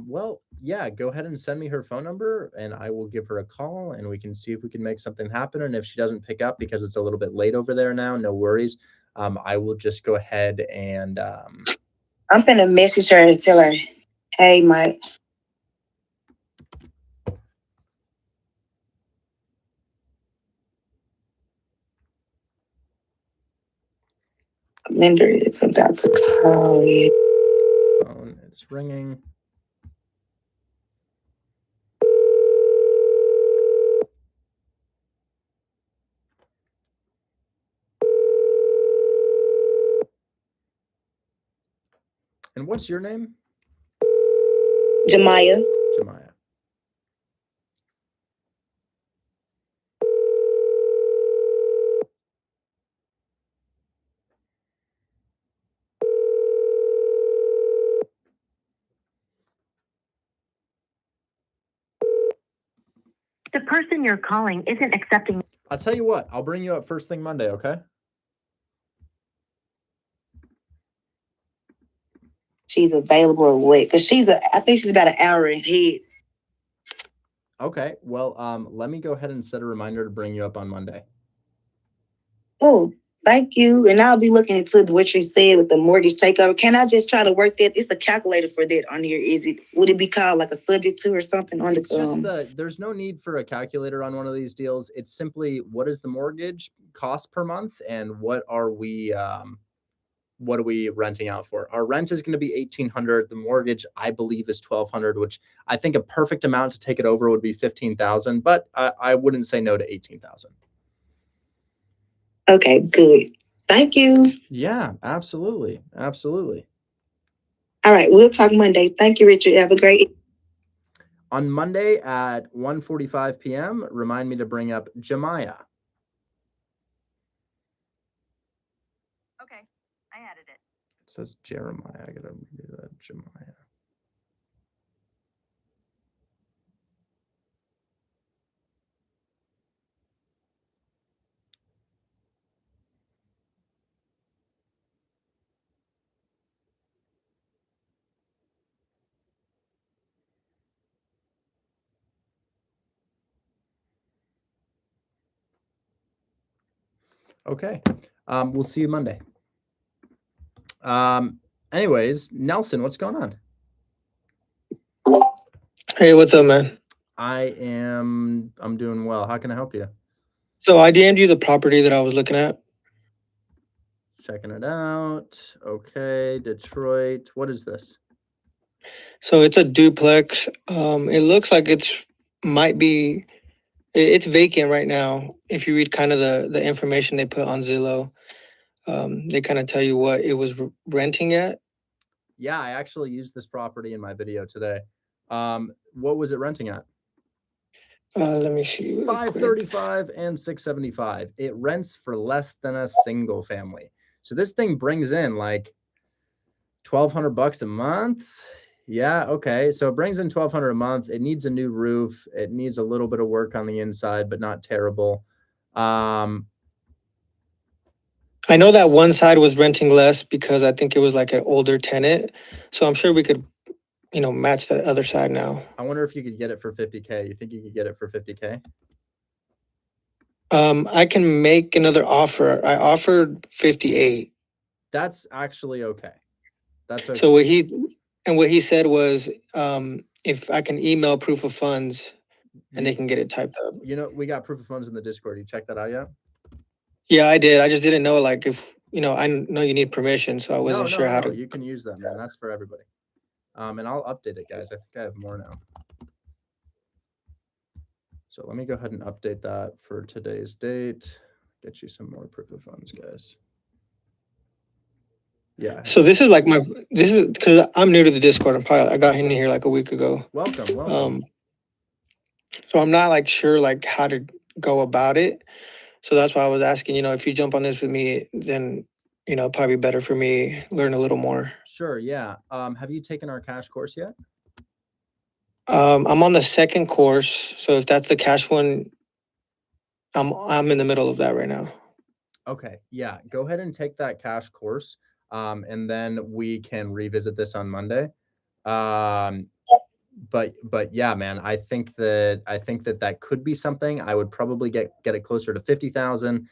Well, yeah, go ahead and send me her phone number and I will give her a call and we can see if we can make something happen. And if she doesn't pick up because it's a little bit late over there now, no worries. I will just go ahead and I'm finna message her and tell her, hey, Mike. Lender is about to call you. Phone is ringing. And what's your name? Jemiah. Jemiah. The person you're calling isn't accepting. I'll tell you what, I'll bring you up first thing Monday, okay? She's available or what? Because I think she's about an hour ahead. Okay, well, let me go ahead and set a reminder to bring you up on Monday. Oh, thank you. And I'll be looking into what you said with the mortgage takeover. Can I just try to work that? It's a calculator for that on here. Would it be called like a subject to or something on It's the just there's no need for a calculator on one of these deals. It's simply what is the mortgage cost per month and what are we renting out for? Our rent is going to be $1,800. The mortgage, I believe, is $1,200, which I think a perfect amount to take it over would be $15,000, but I wouldn't say no to $18,000. Okay, good. Thank you. Yeah, absolutely. Absolutely. All right, we'll talk Monday. Thank you, Richard. Have a great. On Monday at 1:45 p.m., remind me to bring up Jemiah. Okay, I added it. It says Jeremiah. I gotta redo that. Jemiah. Okay. We'll see you Monday. Anyways, Nelson, what's going on? Hey, what's up, man? I'm doing well. How can I help you? So I DM'd you the property that I was looking at. Checking it out. Okay, Detroit. What is this? So it's a duplex. It looks like it's vacant right now. If you read kind of the information they put on Zillow, they kind of tell you what it was renting at. Yeah, I actually used this property in my video today. What was it renting at? Let me see. Really $535 and $675. It rents for less than a single family. So this thing brings in like $1,200 a month. Yeah, okay. So it brings in $1,200 a month. It needs a new roof. It needs a little bit of work on the inside, but not terrible. I know that one side was renting less because I think it was like an older tenant. So I'm sure we could, match the other side now. I wonder if you could get it for $50K. You think you could get it for $50K? I can make another offer. I offered 58. That's actually okay. That's okay. So what he said was, if I can email proof of funds and they can get it typed up. We got proof of funds in the Discord. You check that out yet? Yeah, I did. I just didn't know if I know you need permission, so I wasn't sure how to. You can use that, man. That's for everybody. And I'll update it, guys. I think I have more now. So let me go ahead and update that for today's date. Get you some more proof of funds, guys. Yeah. So this is because I'm new to the Discord. I got in here like a week ago. Welcome. So I'm not sure how to go about it. So that's why I was asking, if you jump on this with me, then probably better for me learn a little more. Sure, yeah. Have you taken our cash course yet? I'm on the second course, so if that's the cash one, I'm in the middle of that right now. Okay, yeah. Go ahead and take that cash course, and then we can revisit this on Monday. But yeah, man, I think that could be something. I would probably get it closer to 50,000.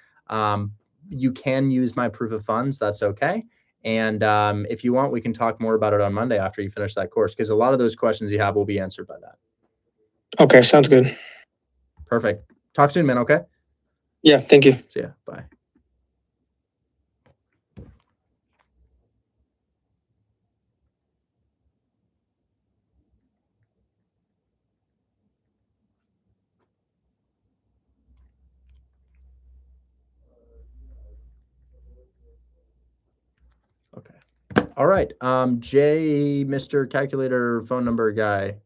You can use my proof of funds. That's okay. And if you want, we can talk more about it on Monday after you finish that course, because a lot of those questions you have will be answered by that. Okay, sounds good. Perfect. Talk soon, man. Okay. Yeah. Thank you. See ya. Bye. Okay. All right. Jay, Mr. Calculator phone number guy.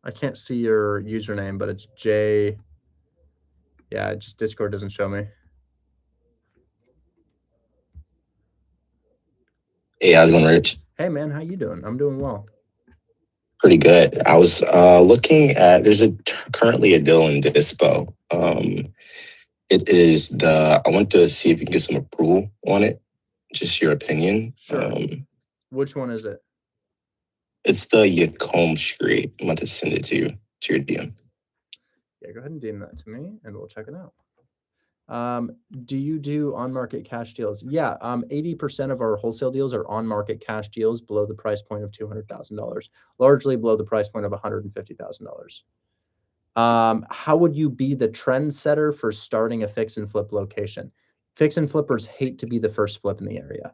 I can't see your username, but it's Jay. Yeah, just Discord doesn't show me. Hey, how's it going, Rich? Hey, man, how you doing? I'm doing well. Pretty good. I was looking at, there's currently a deal in Dispo. It is I want to see if you can get some approval on it. Just your opinion. Sure. Which one is it? It's the Yacombe Street. I want to send it to you, to your DM. Yeah, go ahead and DM that to me and we'll check it out. Do you do on-market cash deals? Yeah, 80% of our wholesale deals are on-market cash deals below the price point of $200,000, largely below the price point of $150,000. How would you be the trendsetter for starting a fix and flip location? Fix and flippers hate to be the first flip in the area.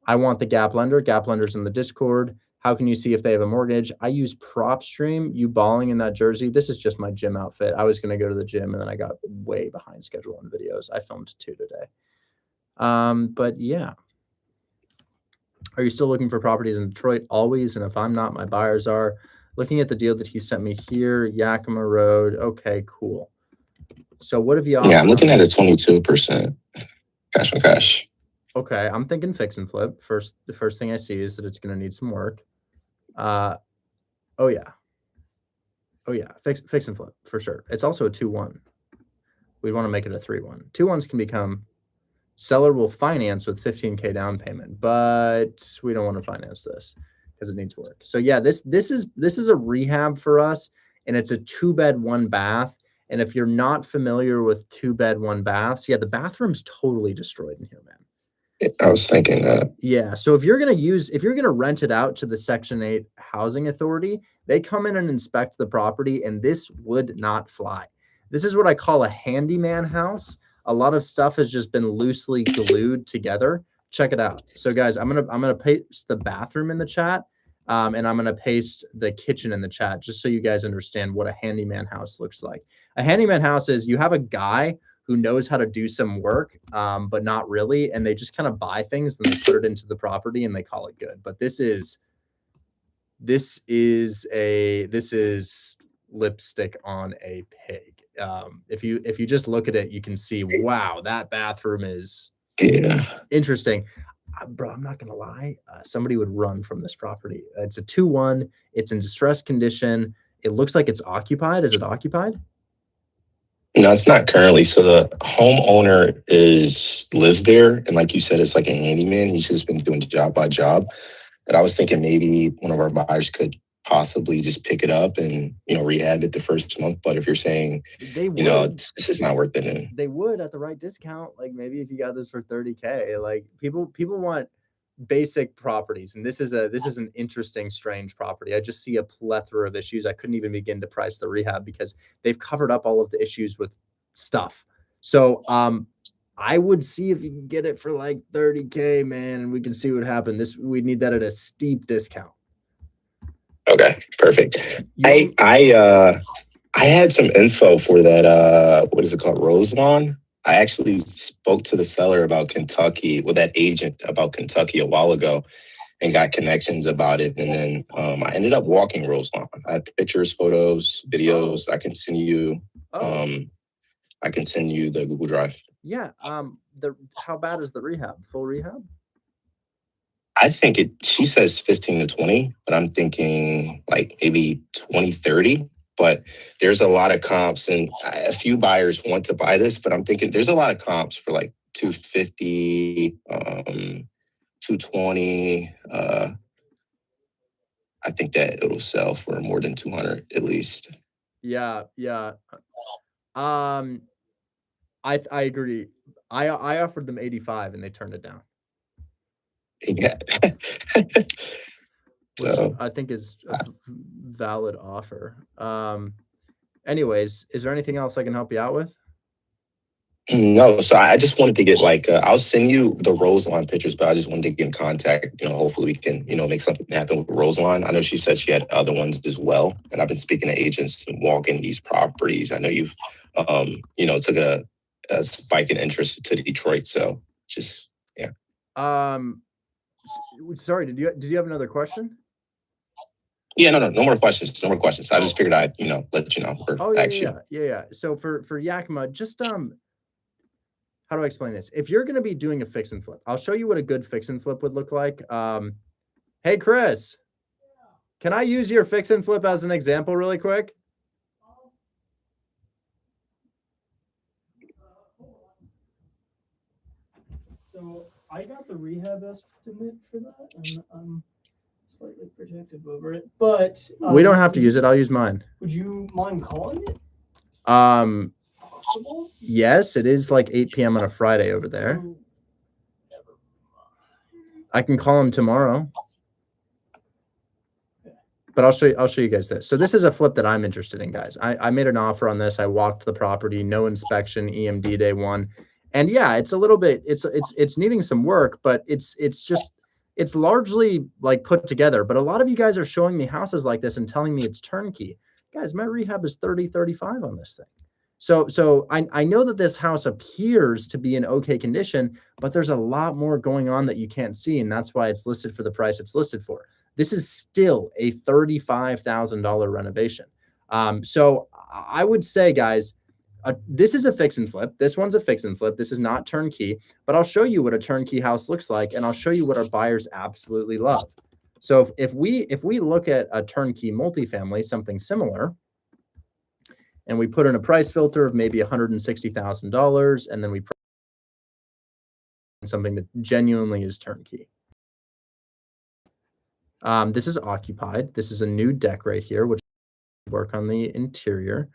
I want the Gap lender. Gap lender's in the Discord. How can you see if they have a mortgage? I use PropStream. You balling in that jersey. This is just my gym outfit. I was going to go to the gym and then I got way behind schedule on videos. I filmed 2 today. But yeah. Are you still looking for properties in Detroit? Always. And if I'm not, my buyers are. Looking at the deal that he sent me here, Yakima Road. Okay, cool. So what have you offered? Yeah, I'm looking at a 22% cash on cash. Okay, I'm thinking fix and flip. The first thing I see is that it's going to need some work. Oh yeah, fix and flip for sure. It's also a 2-1. We want to make it a 3-1. 2-1s can become seller will finance with 15K down payment, but we don't want to finance this because it needs work. So yeah, this is a rehab for us, and it's a 2-bed 1-bath. And if you're not familiar with 2-bed 1-baths, yeah, the bathroom's totally destroyed in here, man. I was thinking that. Yeah. So if you're going to rent it out to the Section 8 Housing Authority, they come in and inspect the property, and this would not fly. This is what I call a handyman house. A lot of stuff has just been loosely glued together. Check it out. So guys, I'm going to paste the bathroom in the chat. And I'm going to paste the kitchen in the chat just so you guys understand what a handyman house looks like. A handyman house is you have a guy who knows how to do some work, but not really. And they just kind of buy things and they put it into the property and they call it good. But this is lipstick on a pig. If you just look at it, you can see, wow, that bathroom is interesting. Bro, I'm not going to lie. Somebody would run from this property. It's a 2-1. It's in distressed condition. It looks like it's occupied. Is it occupied? No, it's not currently. So the homeowner lives there. And like you said, it's like a handyman. He's just been doing job by job. But I was thinking maybe one of our buyers could possibly just pick it up and, rehab it the first month. But if you're saying, this is not worth it. They would at the right discount. Like maybe if you got this for 30K, like people want basic properties. And this is an interesting, strange property. I just see a plethora of issues. I couldn't even begin to price the rehab because they've covered up all of the issues with stuff. So, I would see if you can get it for like 30K, man, and we can see what happens. We need that at a steep discount. Okay, perfect. I had some info for that. What is it called? Roselawn. I actually spoke to the seller about Kentucky, that agent about Kentucky a while ago, and got connections about it. And then I ended up walking Roselawn. I have pictures, photos, videos. I can send you. I can send you the Google Drive. Yeah. How bad is the rehab? Full rehab? I think she says 15 to 20, but I'm thinking like maybe 20, 30. But there's a lot of comps, and a few buyers want to buy this, but I'm thinking there's a lot of comps for like 250, 220. I think that it'll sell for more than 200 at least. Yeah. I agree. I offered them 85 and they turned it down. Yeah. Which I think is a valid offer. Anyways, is there anything else I can help you out with? No, so I just wanted to get I'll send you the Roselawn pictures, but I just wanted to get in contact. Hopefully we can, make something happen with Roselawn. I know she said she had other ones as well, and I've been speaking to agents and walking these properties. I know you've, took a spike in interest to Detroit, so just yeah. Sorry, did you have another question? Yeah, no more questions. No more questions. I just figured I'd, let you know. Yeah. So for Yakima, just how do I explain this? If you're going to be doing a fix and flip, I'll show you what a good fix and flip would look like. Hey, Chris. Can I use your fix and flip as an example really quick? So I got the rehab estimate for that, and I'm slightly protective over it. But We don't have to use it. I'll use mine. Would you mind calling it? Possible? Yes, it is like 8 p.m. on a Friday over there. I can call him tomorrow. But I'll show you guys this. So this is a flip that I'm interested in, guys. I made an offer on this. I walked the property, no inspection, EMD day one. And yeah, it's a little bit, it's needing some work, but it's largely like put together. But a lot of you guys are showing me houses like this and telling me it's turnkey. Guys, my rehab is 30, 35 on this thing. So I know that this house appears to be in okay condition, but there's a lot more going on that you can't see. And that's why it's listed for the price it's listed for. This is still a $35,000 renovation. So I would say, guys, this is a fix and flip. This one's a fix and flip. This is not turnkey, but I'll show you what a turnkey house looks like, and I'll show you what our buyers absolutely love. So if we look at a turnkey multifamily, something similar, and we put in a price filter of maybe $160,000, and then we put something that genuinely is turnkey. This is occupied. This is a new deck right here, which work on the interior.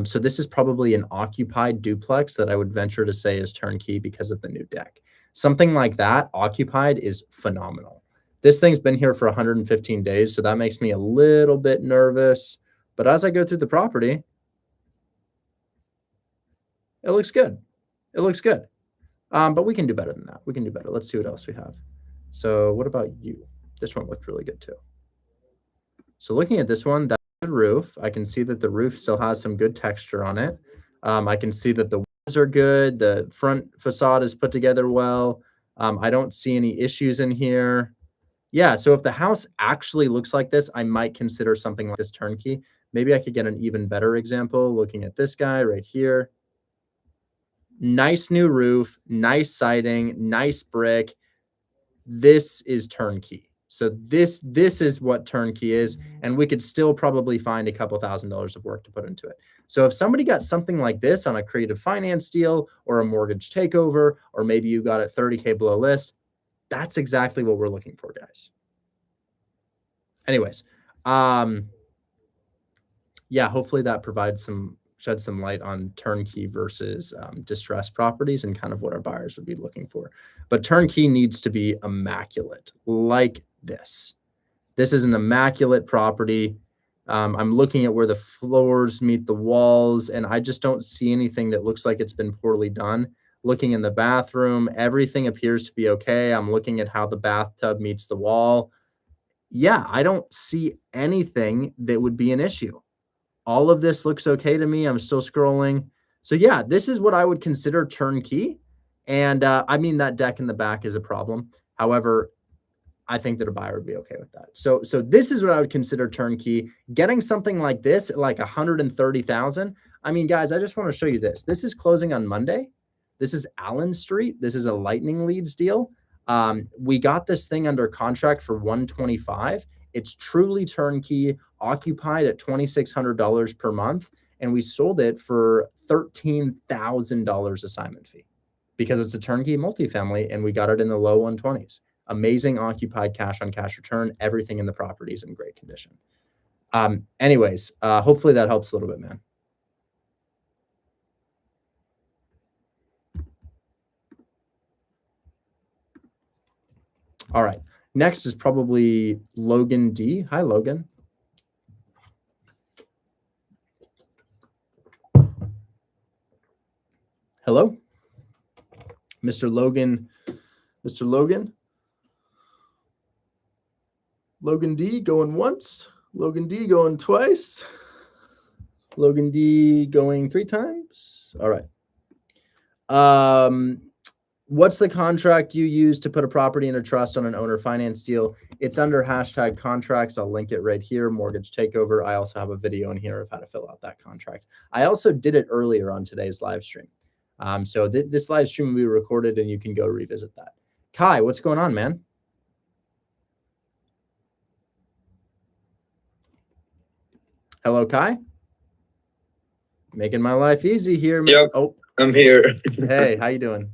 So this is probably an occupied duplex that I would venture to say is turnkey because of the new deck. Something like that, occupied, is phenomenal. This thing's been here for 115 days, so that makes me a little bit nervous. But as I go through the property, it looks good. It looks good. But we can do better than that. We can do better. Let's see what else we have. So what about you? This one looked really good too. So looking at this one, that's the roof. I can see that the roof still has some good texture on it. I can see that the walls are good. The front facade is put together well. I don't see any issues in here. Yeah, so if the house actually looks like this, I might consider something like this turnkey. Maybe I could get an even better example looking at this guy right here. Nice new roof, nice siding, nice brick. This is turnkey. So this is what turnkey is, and we could still probably find a couple $1,000s of work to put into it. So if somebody got something like this on a creative finance deal or a mortgage takeover, or maybe you got it 30K below list, that's exactly what we're looking for, guys. Anyways, yeah, hopefully that provides shed some light on turnkey versus distressed properties and kind of what our buyers would be looking for. But turnkey needs to be immaculate, like this. This is an immaculate property. I'm looking at where the floors meet the walls, and I just don't see anything that looks like it's been poorly done. Looking in the bathroom, everything appears to be okay. I'm looking at how the bathtub meets the wall. Yeah, I don't see anything that would be an issue. All of this looks okay to me. I'm still scrolling. So yeah, this is what I would consider turnkey. And I mean, that deck in the back is a problem. However, I think that a buyer would be okay with that. So this is what I would consider turnkey. Getting something like this, like 130,000. I mean, guys, I just want to show you this. This is closing on Monday. This is Allen Street. This is a Lightning Leads deal. We got this thing under contract for 125. It's truly turnkey, occupied at $2,600 per month, and we sold it for $13,000 assignment fee because it's a turnkey multifamily, and we got it in the low 120s. Amazing occupied cash on cash return. Everything in the property is in great condition. Anyways, hopefully that helps a little bit, man. All right. Next is probably Logan D. Hi, Logan. Hello, Mr. Logan. Mr. Logan. Logan D going once. Logan D going twice. Logan D going 3 times. All right. What's the contract you use to put a property in a trust on an owner finance deal? It's under #contracts. I'll link it right here, mortgage takeover. I also have a video in here of how to fill out that contract. I also did it earlier on today's live stream. So this live stream will be recorded and you can go revisit that. Kai, what's going on, man? Hello, Kai. Making my life easy here. Yep. Oh, I'm here. hey, how you doing?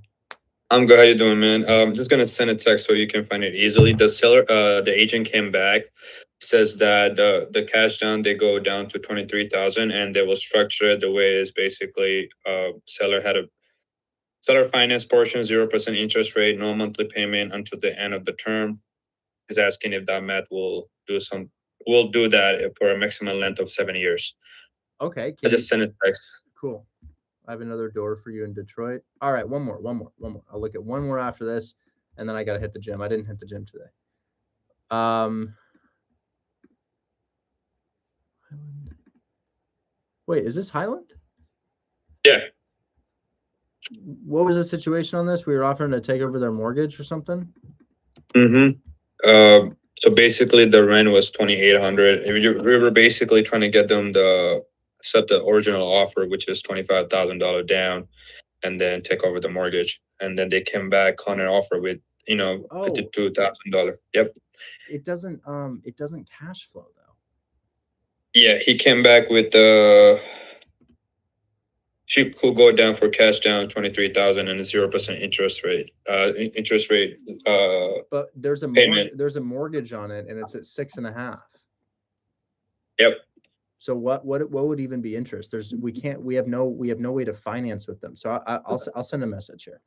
I'm good. How you doing, man? I'm just gonna send a text so you can find it easily. The seller, the agent came back, says that the cash down they go down to 23,000, and they will structure it the way it is basically. Seller finance portion 0% interest rate, no monthly payment until the end of the term. Is asking if that math will do that for a maximum length of 7 years. Okay. I just sent a text. Cool. I have another door for you in Detroit. All right, one more. I'll look at one more after this, and then I got to hit the gym. I didn't hit the gym today. Wait, is this Highland? Yeah. What was the situation on this? We were offering to take over their mortgage or something? So basically the rent was 2,800. We were basically trying to get them accept the original offer, which is $25,000 down, and then take over the mortgage. And then they came back on an offer with, $52,000. Yep. It doesn't cash flow though. Yeah, he came back with she could go down for cash down 23,000 and a 0% interest rate. But there's a payment. there's a mortgage on it, and it's at 6.5. Yep. So what would even be interest? We have no way to finance with them. So I'll send a message here.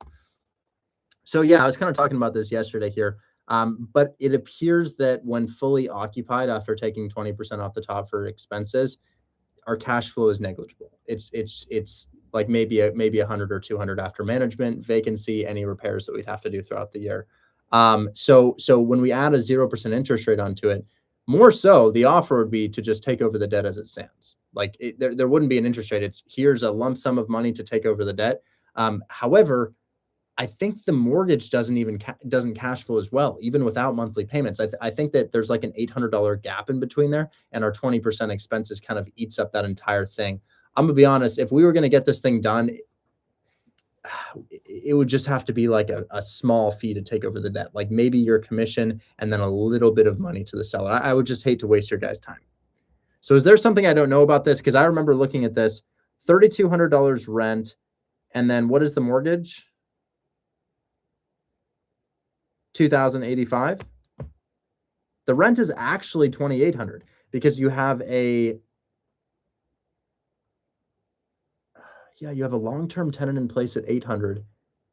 So yeah, I was kind of talking about this yesterday here. But it appears that when fully occupied, after taking 20% off the top for expenses, our cash flow is negligible. It's like maybe 100 or 200 after management, vacancy, any repairs that we'd have to do throughout the year. So when we add a 0% interest rate onto it, more so the offer would be to just take over the debt as it stands. Like there wouldn't be an interest rate. It's here's a lump sum of money to take over the debt. However, I think the mortgage doesn't cash flow as well, even without monthly payments. I think that there's like an $800 gap in between there, and our 20% expenses kind of eats up that entire thing. I'm gonna be honest, if we were gonna get this thing done, it would just have to be like a small fee to take over the debt, like maybe your commission and then a little bit of money to the seller. I would just hate to waste your guys' time. So is there something I don't know about this? Because I remember looking at this, $3,200 rent, and then what is the mortgage? $2,085. The rent is actually $2,800 because you have a long-term tenant in place at $800,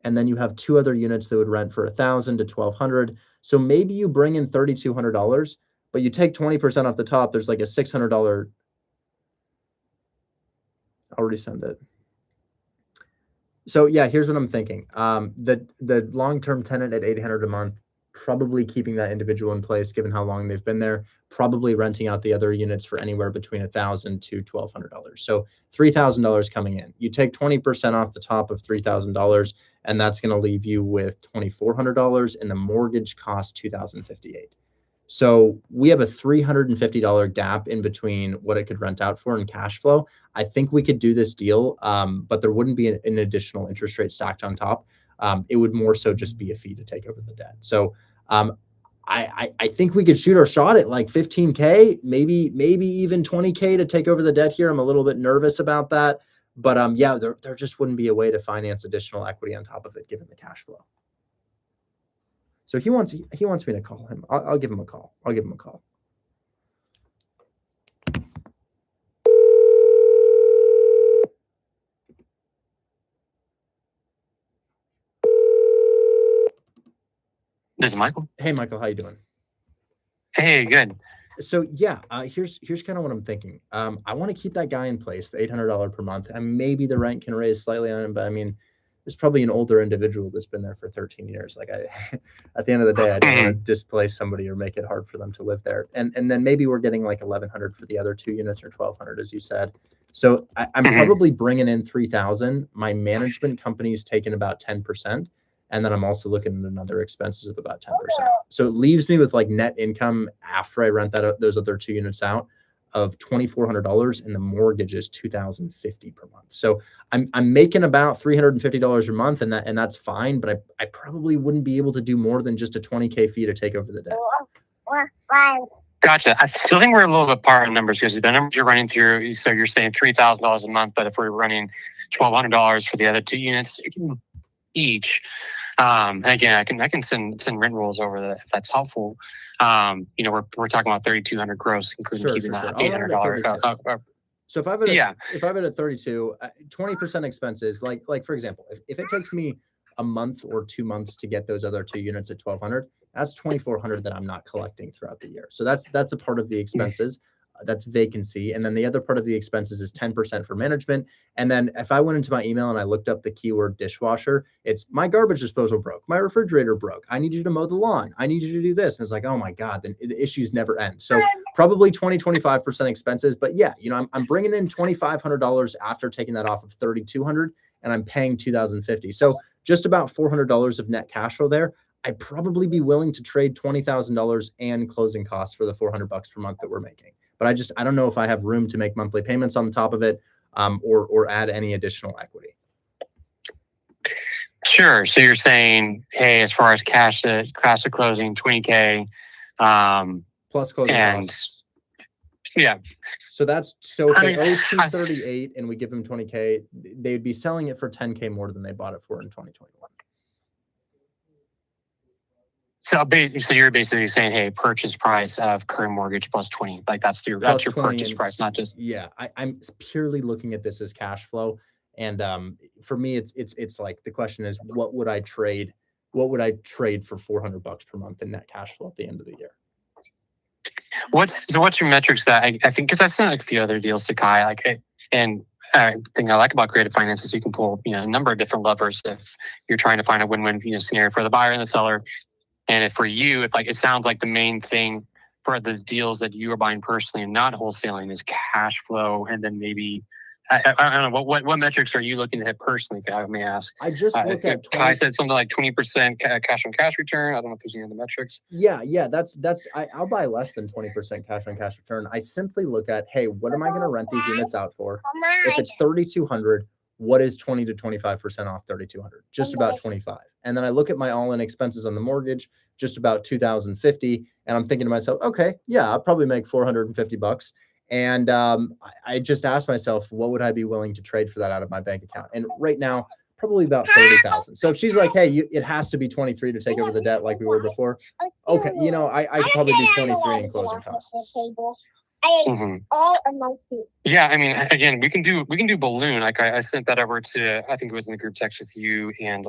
and then you have two other units that would rent for $1,000 to $1,200. So maybe you bring in $3,200, but you take 20% off the top. There's like a $600. I'll resend it. So yeah, here's what I'm thinking. The long-term tenant at $800 a month, probably keeping that individual in place given how long they've been there, probably renting out the other units for anywhere between $1,000 to $1,200. So $3,000 coming in. You take 20% off the top of $3,000, and that's going to leave you with $2,400, and the mortgage costs $2,058. So we have a $350 gap in between what it could rent out for and cash flow. I think we could do this deal, but there wouldn't be an additional interest rate stacked on top. It would more so just be a fee to take over the debt. So I think we could shoot our shot at like 15K, maybe even 20K to take over the debt here. I'm a little bit nervous about that, but yeah, there just wouldn't be a way to finance additional equity on top of it given the cash flow. So he wants me to call him. I'll give him a call. This is Michael. Hey, Michael, how you doing? Hey, good. So yeah, here's kind of what I'm thinking. I want to keep that guy in place, the $800 per month, and maybe the rent can raise slightly on him. But I mean, there's probably an older individual that's been there for 13 years. Like at the end of the day, I don't want to displace somebody or make it hard for them to live there. And then maybe we're getting like 1,100 for the other two units or 1,200, as you said. So I'm probably bringing in 3,000. My management company's taking about 10%. And then I'm also looking at another expenses of about 10%. So it leaves me with like net income after I rent those other two units out of $2,400, and the mortgage is $2,050 per month. So I'm making about $350 a month, and that's fine. But I probably wouldn't be able to do more than just a $20K fee to take over the debt. Gotcha. I still think we're a little bit apart on numbers because the numbers you're running through, so you're saying $3,000 a month, but if we're running $1,200 for the other 2 units each, and again, I can send rent rolls over that if that's helpful. You know, we're talking about 3,200 gross, including keeping that $800. So if I've at a 32, 20% expenses, like for example, if it takes me a month or 2 months to get those other 2 units at 1,200, that's 2,400 that I'm not collecting throughout the year. So that's a part of the expenses. That's vacancy. And then the other part of the expenses is 10% for management. And then if I went into my email and I looked up the keyword dishwasher, it's my garbage disposal broke, my refrigerator broke, I need you to mow the lawn, I need you to do this. And it's like, oh my God, then the issues never end. So probably 20-25% expenses. But yeah, you know, I'm bringing in $2,500 after taking that off of 3,200, and I'm paying 2,050. So just about $400 of net cash flow there. I'd probably be willing to trade $20,000 and closing costs for the $400 per month that we're making. But I don't know if I have room to make monthly payments on the top of it, or add any additional equity. Sure. So you're saying, hey, as far as cash to closing, 20K, plus closing costs. Yeah. So if they owe 238 and we give them 20K, they'd be selling it for 10K more than they bought it for in 2021. So you're basically saying, hey, purchase price of current mortgage plus 20, like that's your purchase price, not just. Yeah, I'm purely looking at this as cash flow, and for me, it's like the question is, what would I trade for $400 per month in net cash flow at the end of the year? What's your metrics that I think, because I sent like a few other deals to Kai, and thing I like about creative finance is you can pull a number of different levers if you're trying to find a win-win scenario for the buyer and the seller. And if for you, it sounds like the main thing for the deals that you are buying personally and not wholesaling is cash flow, and then maybe I don't know what metrics are you looking to hit personally? I may ask. I just look at. Kai said something like 20% cash on cash return. I don't know if there's any other metrics. Yeah, that's I'll buy less than 20% cash on cash return. I simply look at, hey, what am I going to rent these units out for? If it's 3,200. What is 20 to 25% off 3,200? Just about 25. And then I look at my all-in expenses on the mortgage, just about 2,050. And I'm thinking to myself, okay, yeah, I'll probably make $450. And I just asked myself, what would I be willing to trade for that out of my bank account? And right now, probably about 30,000. So if she's like, hey, it has to be 23 to take over the debt like we were before. Okay, I could probably do 23 in closing costs. Mm-hmm. Yeah, I mean, again, we can do balloon. Like I sent that over to, I think it was in the group text with you and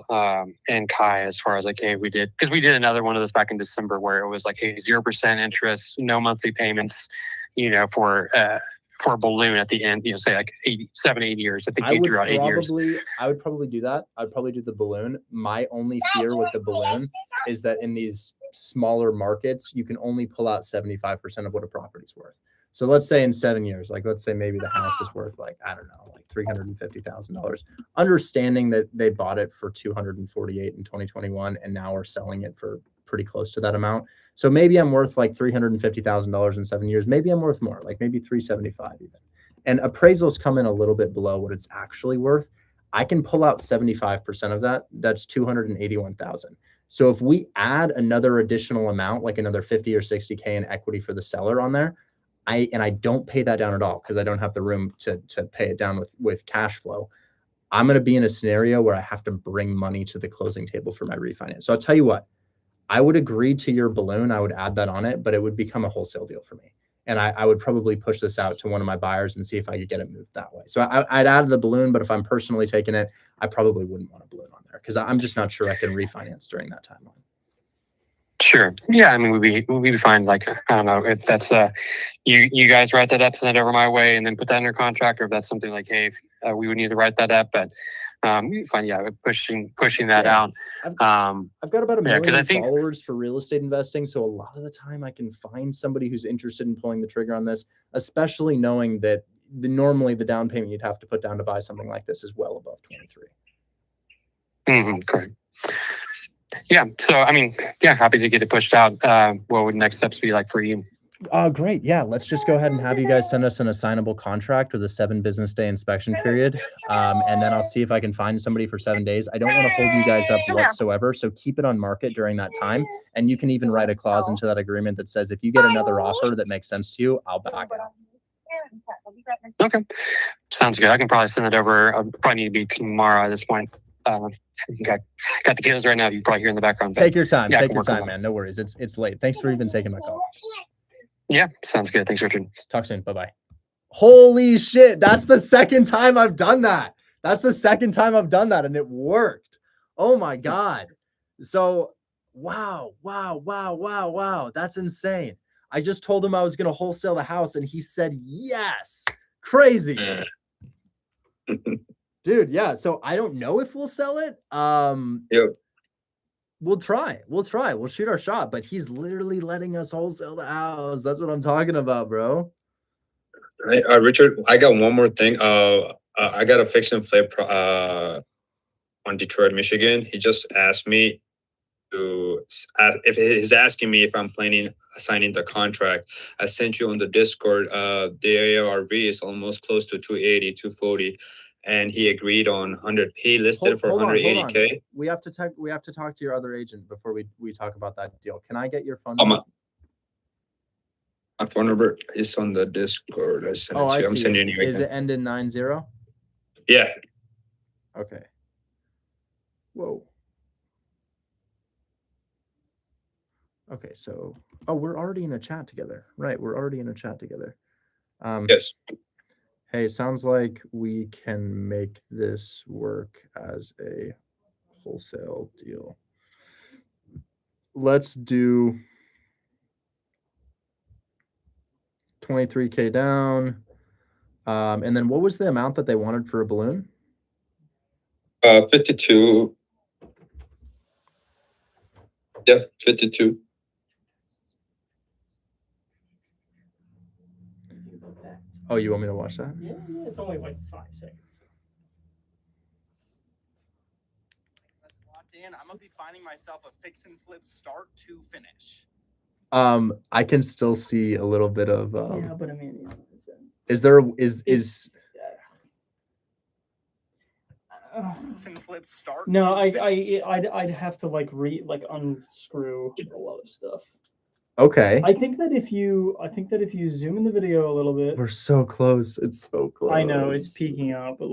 Kai, as far as like, hey, we did another one of those back in December where it was like, hey, 0% interest, no monthly payments, for a balloon at the end, say like 7, 8 years. I think you drew out 8 years. I would probably do that. I'd probably do the balloon. My only fear with the balloon is that in these smaller markets, you can only pull out 75% of what a property's worth. So let's say in 7 years, let's say maybe the house is worth $350,000. Understanding that they bought it for $248 in 2021 and now are selling it for pretty close to that amount. So maybe I'm worth $350,000 in 7 years. Maybe I'm worth more, maybe 375 even. And appraisals come in a little bit below what it's actually worth. I can pull out 75% of that. That's $281,000. So if we add another additional amount, like another 50 or 60K in equity for the seller on there, I don't pay that down at all because I don't have the room to pay it down with cash flow. I'm going to be in a scenario where I have to bring money to the closing table for my refinance. So I'll tell you what, I would agree to your balloon. I would add that on it, but it would become a wholesale deal for me. And I would probably push this out to one of my buyers and see if I could get it moved that way. So I'd add the balloon, but if I'm personally taking it, I probably wouldn't want a balloon on there because I'm just not sure I can refinance during that timeline. Sure. Yeah. I mean, we'd be fine. I don't know if that's you guys write that up, send it over my way, and then put that under contract, or if that's something like, hey, we would need to write that up, but we'd be fine. Yeah, pushing that out. I've got about 1 million followers for real estate investing, so a lot of the time I can find somebody who's interested in pulling the trigger on this, especially knowing that normally the down payment you'd have to put down to buy something like this is well above 23. Mm-hmm, correct. Yeah. So, I mean, yeah, happy to get it pushed out. What would next steps be like for you? Great. Yeah, let's just go ahead and have you guys send us an assignable contract with a 7 business day inspection period. And then I'll see if I can find somebody for 7 days. I don't want to hold you guys up whatsoever. So keep it on market during that time. And you can even write a clause into that agreement that says, if you get another offer that makes sense to you, I'll back out. Okay. Sounds good. I can probably send it over. Probably need to be tomorrow at this point. I got the kiddos right now. You probably hear in the background. Take your time. Yeah, Take your time, man. No worries. It's late. Thanks for even taking my call. Yeah, sounds good. Thanks, Richard. Talk soon. Bye-bye. Holy shit. That's the second time I've done that. And it worked. Oh my God. So, wow. That's insane. I just told him I was going to wholesale the house and he said yes. Crazy. Dude, yeah. So I don't know if we'll sell it. Yep. We'll try. We'll shoot our shot, but he's literally letting us wholesale the house. That's what I'm talking about, bro. Hey, Richard, I got one more thing. I got a fix and flip on Detroit, Michigan. He just asked me if he's asking me if I'm planning signing the contract. I sent you on the Discord. The ARV is almost close to 280, 240. And he agreed on 100. He listed it for 180K. We have to talk to your other agent before we talk about that deal. Can I get your phone My number? phone number is on the Discord. I sent it to you. I'm sending you. Is it end in 90? Yeah. Okay. Whoa. Okay, so we're already in a chat together. Right, we're already in a chat together. Yes. Hey, sounds like we can make this work as a wholesale deal. Let's do 23K down. And then what was the amount that they wanted for a balloon? 52. Yeah, 52. Oh, you want me to watch that? Yeah, it's only like 5 seconds. Let's lock in. I'm gonna be finding myself a fix and flip start to finish. I can still see a little bit of Yeah, but I mean, is there Fix and flip start. no, to finish. I'd have to unscrew a lot of stuff. okay. I think that if you zoom in the video a little bit, We're so close. It's so close. I know it's peeking out, but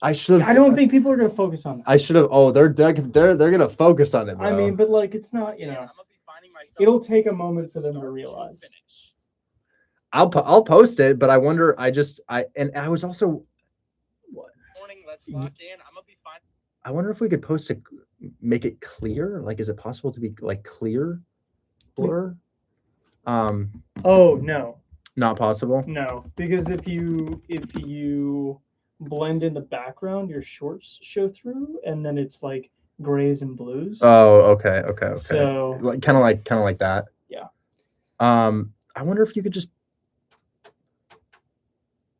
I don't think people are gonna focus on that. I should have. Oh, they're gonna focus on it, bro. I mean, but it's not, it'll take a moment for them to realize. I'll post it, but I wonder. I was also. Morning, let's lock in. I'm gonna be fine. I wonder if we could post it, make it clear. Like, is it possible to be clear blur? Oh no. Not possible. No, because if you blend in the background, your shorts show through, and then it's like grays and blues. Oh, okay. So kind of like that. Yeah. I wonder if you could just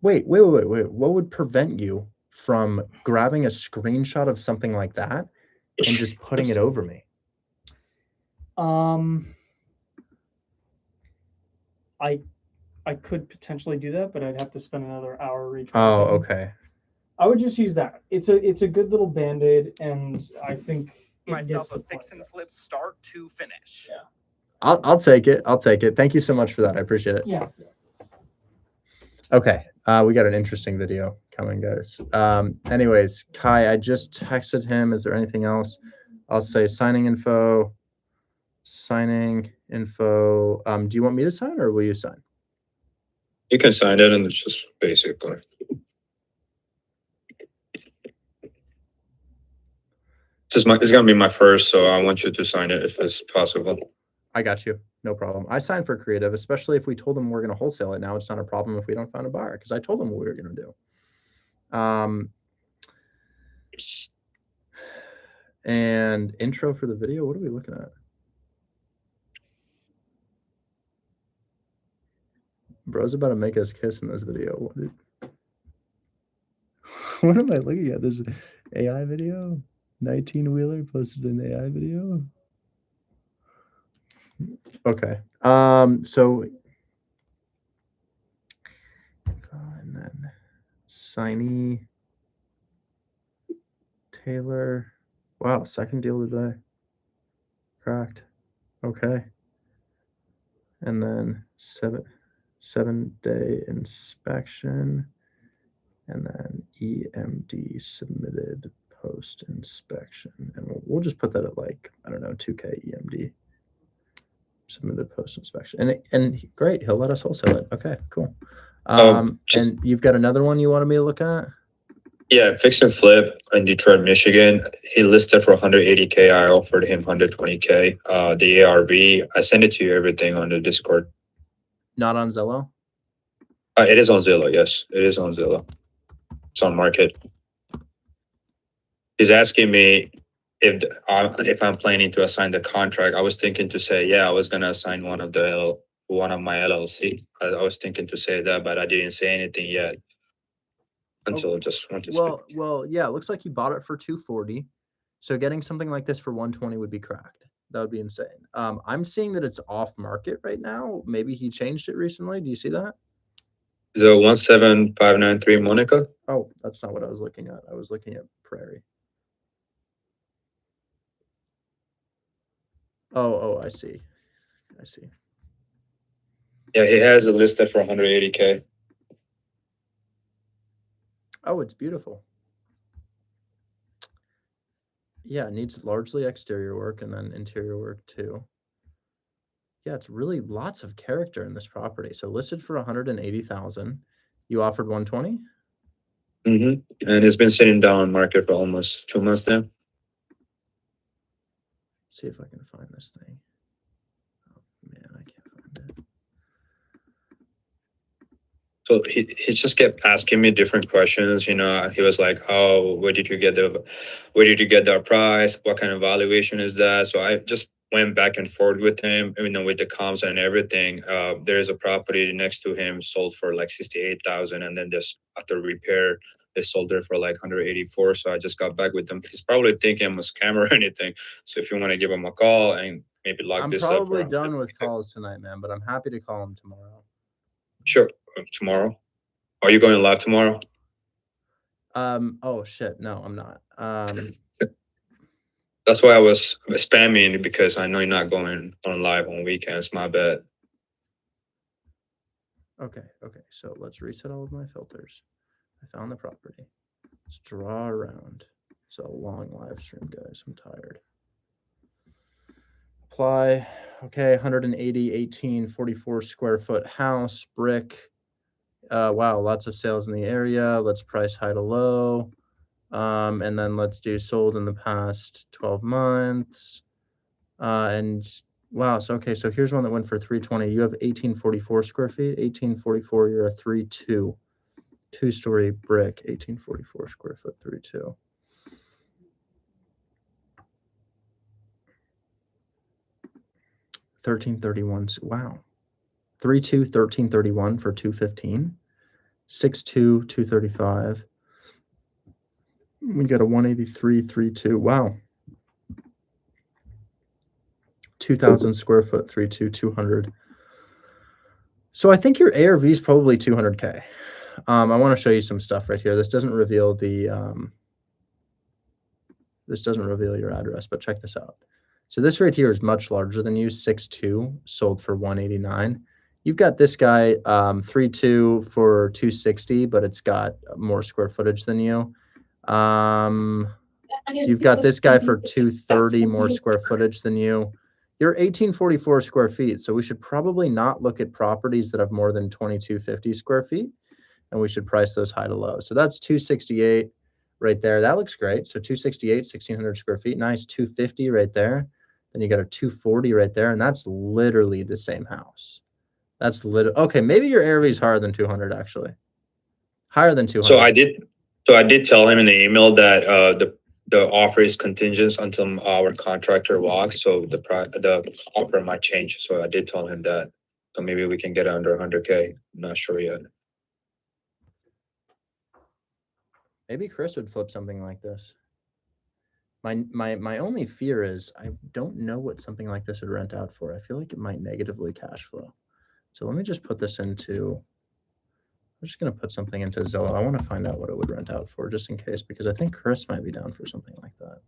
wait. What would prevent you from grabbing a screenshot of something like that and just putting it over me? I could potentially do that, but I'd have to spend another hour retracing. Oh, okay. I would just use that. It's a good little band-aid, and I think Myself a fix and flip start to finish. Yeah. I'll take it. Thank you so much for that. I appreciate it. Yeah. Okay. We got an interesting video coming, guys. Anyways, Kai, I just texted him. Is there anything else? I'll say signing info. Do you want me to sign or will you sign? You can sign it, and it's just basically. It's gonna be my first, so I want you to sign it if it's possible. I got you. No problem. I signed for creative, especially if we told them we're going to wholesale it. Now it's not a problem if we don't find a buyer, because I told them what we were going to do. And intro for the video. What are we looking at? Bro's about to make us kiss in this video. What am I looking at? This AI video? 19-wheeler posted an AI video? Okay. So and then Signy Taylor. Wow, second deal today. Cracked. Okay. And then 7-day inspection. And then EMD submitted post inspection. And we'll just put that at like, I don't know, 2K EMD submitted post inspection. And great, he'll let us wholesale it. Okay, cool. And you've got another one you wanted me to look at? Yeah, fix and flip in Detroit, Michigan. He listed for 180K. I offered him 120K. The ARV, I sent it to you everything on the Discord. Not on Zillow? It is on Zillow. Yes, it is on Zillow. It's on market. He's asking me if I'm planning to assign the contract. I was thinking to say, yeah, I was gonna assign one of my LLC. I was thinking to say that, but I didn't say anything yet until just want to speak. Well, yeah, it looks like he bought it for 240. So getting something like this for 120 would be cracked. That would be insane. I'm seeing that it's off market right now. Maybe he changed it recently. Do you see that? The 17593 Monica. Oh, that's not what I was looking at. I was looking at Prairie. Oh, I see. Yeah, he has it listed for 180K. Oh, it's beautiful. Yeah, it needs largely exterior work and then interior work too. Yeah, it's really lots of character in this property. So listed for 180,000. You offered 120? Mm-hmm. And it's been sitting down on market for almost 2 months now. See if I can find this thing. Oh man, I can't find it. So he just kept asking me different questions. You know, he was like, "Oh, where did you get the price? What kind of valuation is that?" So I just went back and forth with him, you know, with the comps and everything. There is a property next to him sold for like 68,000, and then this after repair they sold it for like 184. So I just got back with them. He's probably thinking I'm a scammer or anything. So if you want to give him a call and maybe lock I'm this up. probably done with calls tonight, man, but I'm happy to call him tomorrow. Sure, tomorrow. Are you going live tomorrow? Oh shit, no, I'm not. That's why I was spamming, because I know you're not going on live on weekends. My bad. Okay. So let's reset all of my filters. I found the property. Let's draw around. It's a long live stream, guys. I'm tired. Apply. Okay, 180, 18, 44 square foot house, brick. Wow, lots of sales in the area. Let's price high to low. And then let's do sold in the past 12 months. And wow, so okay, so here's one that went for 320. You have 1844 square feet. 1844, you're a 3.2. Two-story brick, 1844 square foot, 3.2. $1,331. Wow. 3.2, 1331 for 215. 6.2, 235. We got a 183, 3.2. Wow. 2,000 square foot, 3.2, 200. So I think your ARV is probably 200K. I want to show you some stuff right here. This doesn't reveal your address, but check this out. So this right here is much larger than you, 6.2, sold for 189. You've got this guy, 3.2 for 260, but it's got more square footage than you. You've got this guy for 230, more square footage than you. You're 1844 square feet, so we should probably not look at properties that have more than 2250 square feet, and we should price those high to low. So that's 268 right there. That looks great. So 268, 1600 square feet, nice. 250 right there. Then you got a 240 right there, and that's literally the same house. That's okay. Maybe your ARV is higher than 200, actually. Higher than 200. So I did tell him in the email that the offer is contingent until our contractor walks. So the offer might change. So I did tell him that. So maybe we can get under 100K. I'm not sure yet. Maybe Chris would flip something like this. My only fear is I don't know what something like this would rent out for. I feel like it might negatively cash flow. So let me just put this into, I'm just going to put something into Zillow. I want to find out what it would rent out for just in case, because I think Chris might be down for something like that.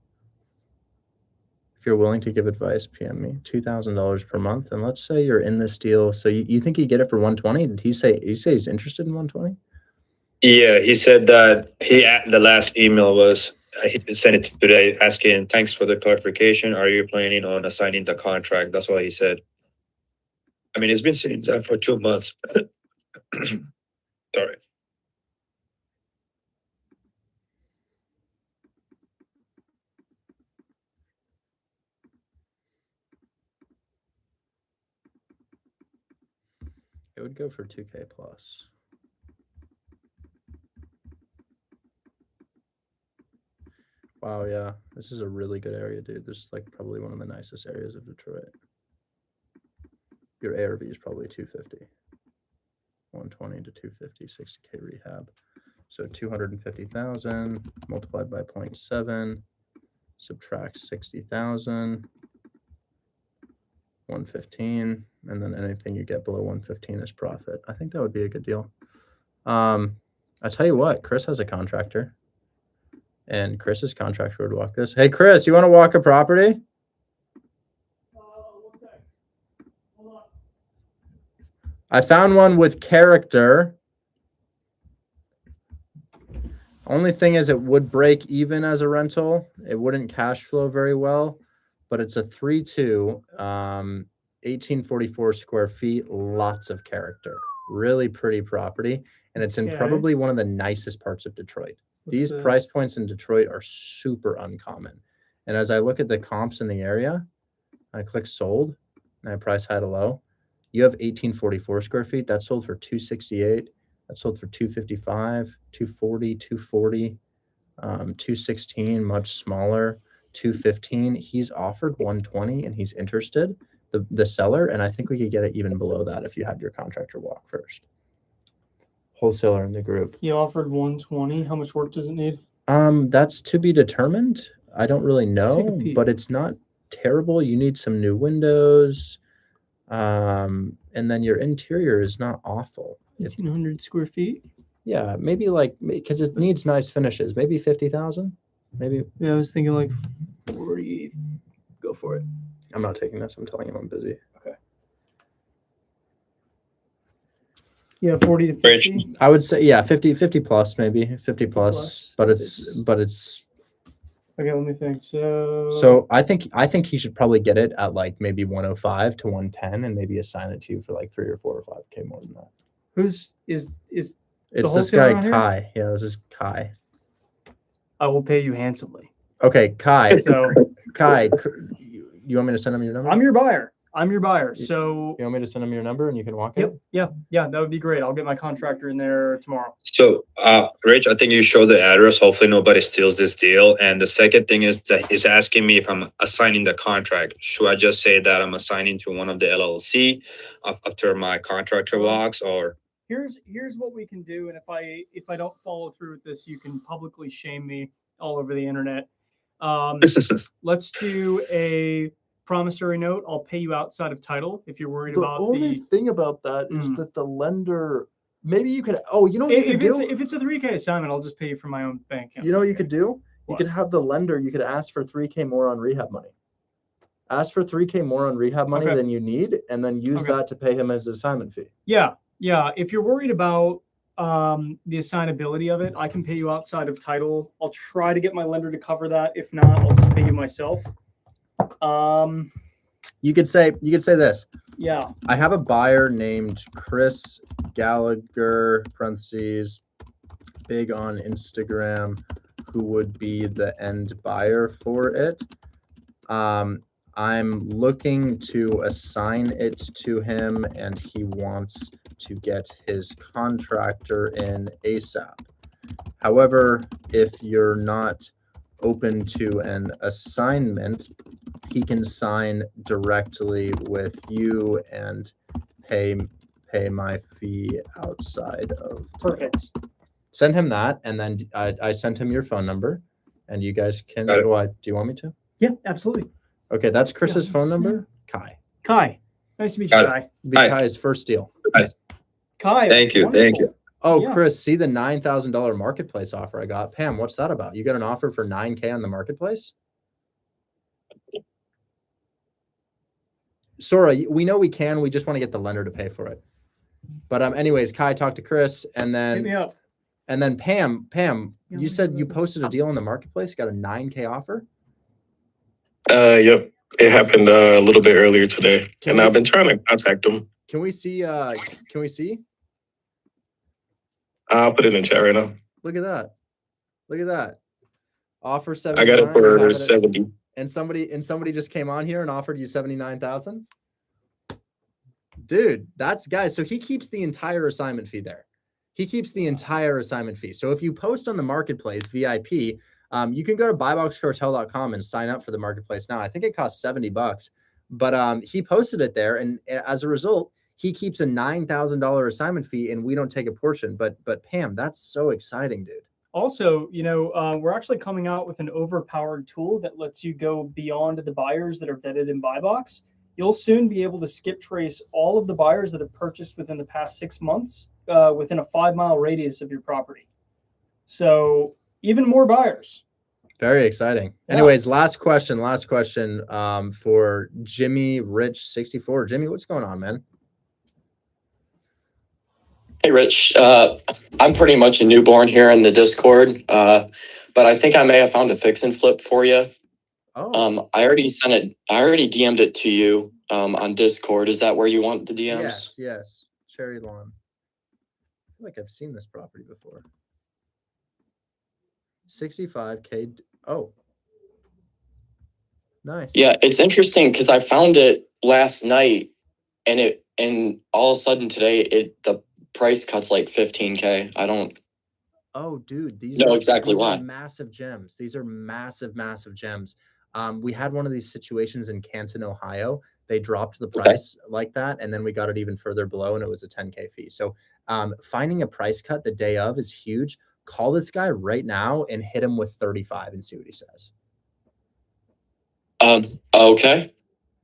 If you're willing to give advice, PM me. $2,000 per month. And let's say you're in this deal. So you think you get it for 120? Did he say he's interested in 120? Yeah, he said that the last email was he sent it today asking, thanks for the clarification. Are you planning on assigning the contract? That's what he said. I mean, it's been sitting there for 2 months. Sorry. It would go for 2K plus. Wow, yeah. This is a really good area, dude. This is like probably one of the nicest areas of Detroit. Your ARV is probably 250. 120 to 250, 60K rehab. So 250,000 multiplied by 0.7, subtract 60,000, 115, and then anything you get below 115 is profit. I think that would be a good deal. I tell you what, Chris has a contractor. And Chris's contractor would walk this. Hey, Chris, you want to walk a property? I found one with character. Only thing is it would break even as a rental. It wouldn't cash flow very well, but it's a 3-2, 1844 square feet, lots of character. Really pretty property. And it's in probably one of the nicest parts of Detroit. These price points in Detroit are super uncommon. And as I look at the comps in the area, I click sold and I price high to low. You have 1844 square feet. That sold for 268. That sold for 255, 240, 240, 216, much smaller, 215. He's offered 120 and he's interested, the seller. And I think we could get it even below that if you had your contractor walk first. Wholesaler in the group. He offered 120. How much work does it need? That's to be determined. I don't really know, but it's not terrible. You need some new windows. And then your interior is not awful. 1,800 square feet. Yeah, maybe like, because it needs nice finishes. Maybe 50,000. Maybe. Yeah, I was thinking like 40. Go for it. I'm not taking this. I'm telling him I'm busy. Okay. Yeah, 40 to 50. I would say, yeah, 50 plus, maybe 50 plus, but it's okay, let me think. So I think he should probably get it at like maybe 105 to 110 and maybe assign it to you for like 3 or 4 or 5K more than that. Who's is it's this guy Kai. Yeah, this is Kai. I will pay you handsomely. Okay, Kai. So Kai, you want me to send him your number? I'm your buyer. So you want me to send him your number and you can walk it? Yeah, that would be great. I'll get my contractor in there tomorrow. So, Rich, I think you show the address. Hopefully nobody steals this deal. And the second thing is that he's asking me if I'm assigning the contract. Should I just say that I'm assigning to one of the LLC after my contractor walks, or? Here's what we can do. And if I don't follow through with this, you can publicly shame me all over the internet. Let's do a promissory note. I'll pay you outside of title if you're worried about the only thing about that is that the lender, maybe you could, if it's a 3K assignment, I'll just pay you from my own bank account. You know what you could do? You could have the lender, you could ask for 3K more on rehab money. Ask for 3K more on rehab money than you need, and then use that to pay him as his assignment fee. Yeah. If you're worried about the assignability of it, I can pay you outside of title. I'll try to get my lender to cover that. If not, I'll just pay you myself. You could say this. Yeah. I have a buyer named Chris Gallagher, parentheses, big on Instagram, who would be the end buyer for it. I'm looking to assign it to him and he wants to get his contractor in ASAP. However, if you're not open to an assignment, he can sign directly with you and pay my fee outside of. Perfect. Send him that, and then I sent him your phone number, And you guys can. Got it. Why? Do you want me to? Yeah, absolutely. Okay, that's Chris's what's phone his number. name? Kai. Kai. Nice to meet you, Got it. Kai. Be Hi. Kai's first deal. Hi. Kai. Thank that's you. Thank you. wonderful. Oh, Yeah. Chris, see the $9,000 marketplace offer I got. Pam, what's that about? You got an offer for $9K on the marketplace? Sora, we know we can. We just want to get the lender to pay for it. But anyways, Kai talked to Chris, and Hit me then up. Pam, Yeah, you said you posted a deal on the marketplace. You got a $9K offer. Yep. It happened a little bit earlier today, Can and we- I've been trying to contact them. Can we see? Can we see? I'll put it in the chat right now. Look at that. Look at that. Offer I 79. got it you have for at- 70. And somebody just came on here and offered you 79,000. Dude, that's guys. So he keeps the entire assignment fee there. He keeps the entire assignment fee. So if you post on the marketplace VIP, you can go to buyboxcartel.com and sign up for the marketplace now. I think it costs $70, but he posted it there, and as a result, he keeps a $9,000 assignment fee, and we don't take a portion. But Pam, that's so exciting, dude. Also, we're actually coming out with an overpowered tool that lets you go beyond the buyers that are vetted in BuyBox. You'll soon be able to skip trace all of the buyers that have purchased within the past 6 months within a 5-mile radius of your property. So even more buyers. Very exciting. Yeah. Anyways, last question for Jimmy Rich 64. Jimmy, what's going on, man? Hey, Rich. I'm pretty much a newborn here in the Discord, but I think I may have found a fix and flip for you. Oh. I already sent it. I already DM'd it to you on Discord. Is that where you want the DMs? Yes. Cherry Lawn. I feel like I've seen this property before. 65K. Oh. Nice. Yeah, it's interesting because I found it last night, and all of a sudden today the price cuts like 15K. I don't Oh, dude, these know are exactly these are why. massive gems. These are massive gems. We had one of these situations in Canton, Ohio. They dropped the price like that, and then we got it even further below, and it was a 10K fee. So finding a price cut the day of is huge. Call this guy right now and hit him with 35 and see what he says. Okay.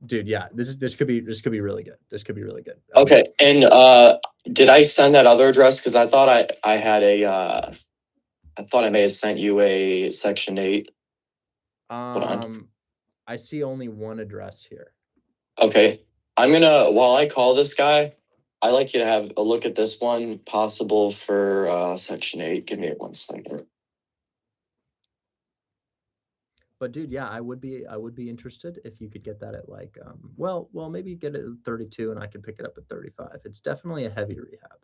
Dude, yeah, this could be really good. This could be really good. Okay. And did I send that other address? Because I thought I had I thought I may have sent you a Section 8. Hold on. I see only one address here. Okay. While I call this guy, I'd like you to have a look at this one, possible for Section 8. Give me 1 second. But dude, yeah, I would be interested if you could get that at like well, maybe get it at 32 and I could pick it up at 35. It's definitely a heavy rehab.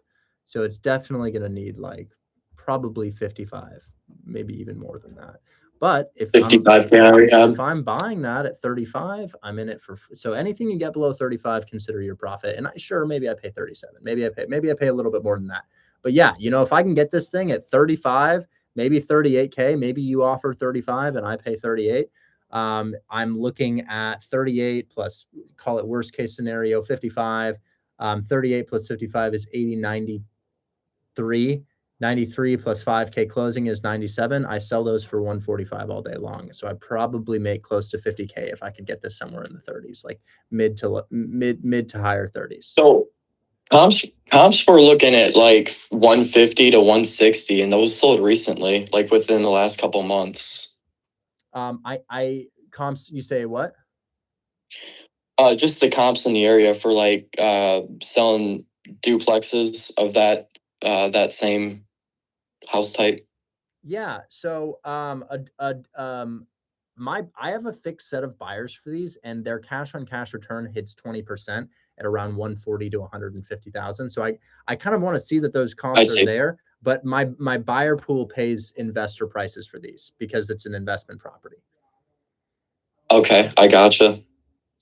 So it's definitely going to need like probably 55, maybe even more than that. But if 55 if I'm buying that at 35, I'm in it for so anything you get below 35, consider your profit. And maybe I pay 37. Maybe I pay a little bit more than that. But yeah, if I can get this thing at 35, maybe 38K, maybe you offer 35 and I pay 38. I'm looking at 38 plus, call it worst case scenario, 55. 38 plus 55 is 80, 93. 93 plus 5K closing is 97. I sell those for 145 all day long. So I probably make close to 50K if I could get this somewhere in the 30s, like mid to higher 30s. So comps were looking at like 150 to 160, and those sold recently, like within the last couple months. Comps, you say what? Just the comps in the area for like selling duplexes of that same house type. Yeah. So I have a fixed set of buyers for these, and their cash on cash return hits 20% at around 140 to 150,000. So I kind of want to see that those comps are there, but my buyer pool pays investor prices for these because it's an investment property. Okay, I gotcha.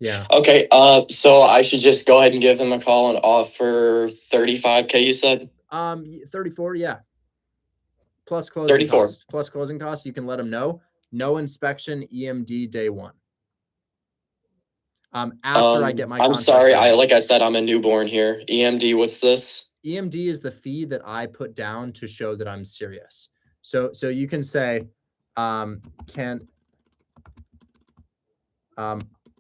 Yeah. Okay, so I should just go ahead and give him a call and offer 35K, you said? 34, yeah. Plus closing 34. costs. Plus closing costs, you can let them know. No inspection, EMD day one. After I get my I'm contract sorry, ready. like I said, I'm a newborn here. EMD, what's this? EMD is the fee that I put down to show that I'm serious. So you can say,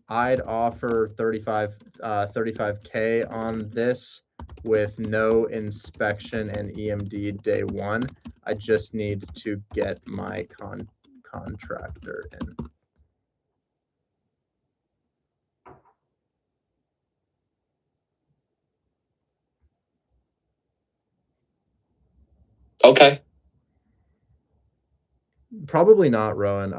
I'd offer 35K on this with no inspection and EMD day one. I just need to get my contractor in. Okay. Probably not, Rowan.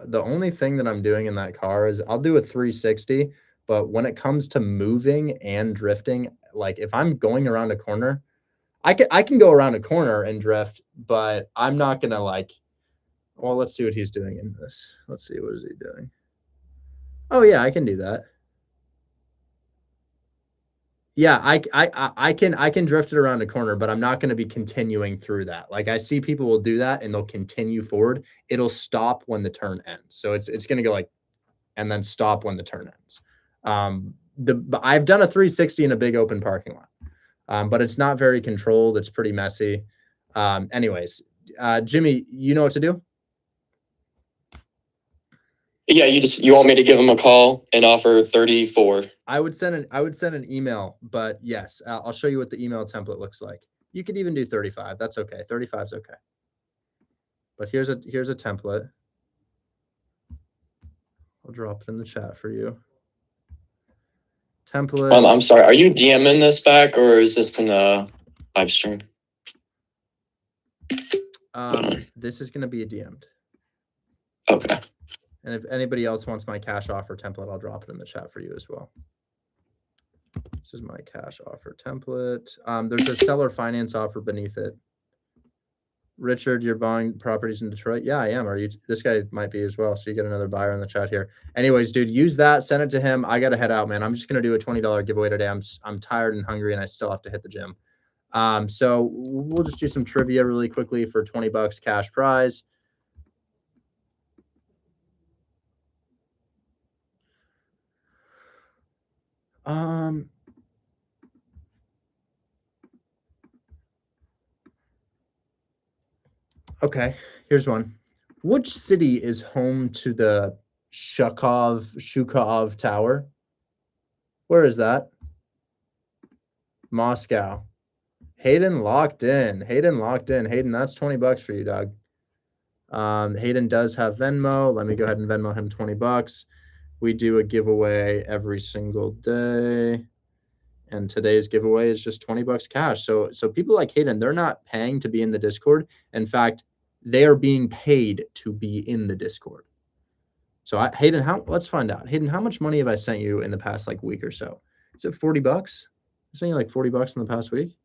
The only thing that I'm doing in that car is I'll do a 360, but when it comes to moving and drifting, like if I'm going around a corner, I can go around a corner and drift, but I'm not gonna well, let's see what he's doing in this. Let's see, what is he doing? Oh yeah, I can do that. Yeah, I can drift it around a corner, but I'm not going to be continuing through that. Like I see people will do that and they'll continue forward. It'll stop when the turn ends. So it's going to go like, and then stop when the turn ends. But I've done a 360 in a big open parking lot, but it's not very controlled. It's pretty messy. Anyways, Jimmy, you know what to do? Yeah, you want me to give him a call and offer 34. I would send an email, but yes, I'll show you what the email template looks like. You could even do 35. That's okay. 35 is okay. But here's a template. I'll drop it in the chat for you. Template. I'm sorry. Are you DMing this back or is this in the live stream? This is going to be a DM'd. Okay. And if anybody else wants my cash offer template, I'll drop it in the chat for you as well. This is my cash offer template. There's a seller finance offer beneath it. Richard, you're buying properties in Detroit? Yeah, I am. Are you? This guy might be as well. So you get another buyer in the chat here. Anyways, dude, use that. Send it to him. I got to head out, man. I'm just going to do a $20 giveaway today. I'm tired and hungry and I still have to hit the gym. So we'll just do some trivia really quickly for $20 cash prize. Okay, here's one. Which city is home to the Shukov Tower? Where is that? Moscow. Hayden locked in. Hayden, that's $20 for you, dog. Hayden does have Venmo. Let me go ahead and Venmo him $20. We do a giveaway every single day. And today's giveaway is just $20 cash. So people like Hayden, they're not paying to be in the Discord. In fact, they are being paid to be in the Discord. So Hayden, let's find out. Hayden, how much money have I sent you in the past week or so? Is it $40? I sent you $40 in the past week.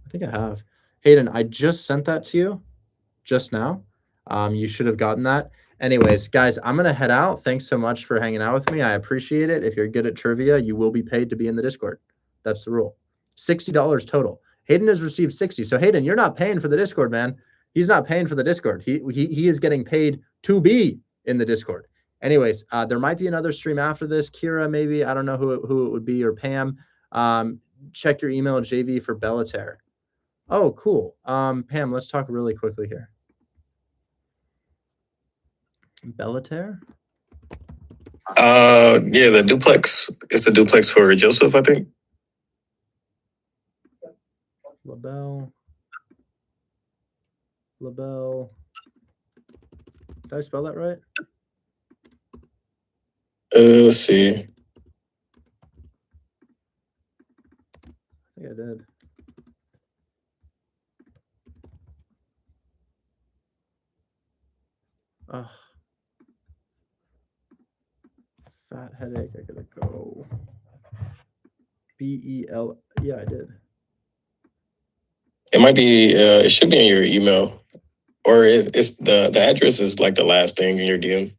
I think I have. Hayden, I just sent that to you just now. You should have gotten that. Anyways, guys, I'm going to head out. Thanks so much for hanging out with me. I appreciate it. If you're good at trivia, you will be paid to be in the Discord. That's the rule. $60 total. Hayden has received 60. So Hayden, you're not paying for the Discord, man. He's not paying for the Discord. He is getting paid to be in the Discord. Anyways, there might be another stream after this. Kira, maybe. I don't know who it would be, or Pam. Check your email, JV, for Bellator. Oh, cool. Pam, let's talk really quickly here. Bellator? Yeah, the duplex. It's the duplex for Joseph, I think. LaBelle. Did I spell that right? Let's see. I think I did. Fat headache. I gotta go. BEL. Yeah, I did. It might be. It should be in your email, or it's the address is the last thing in your DM.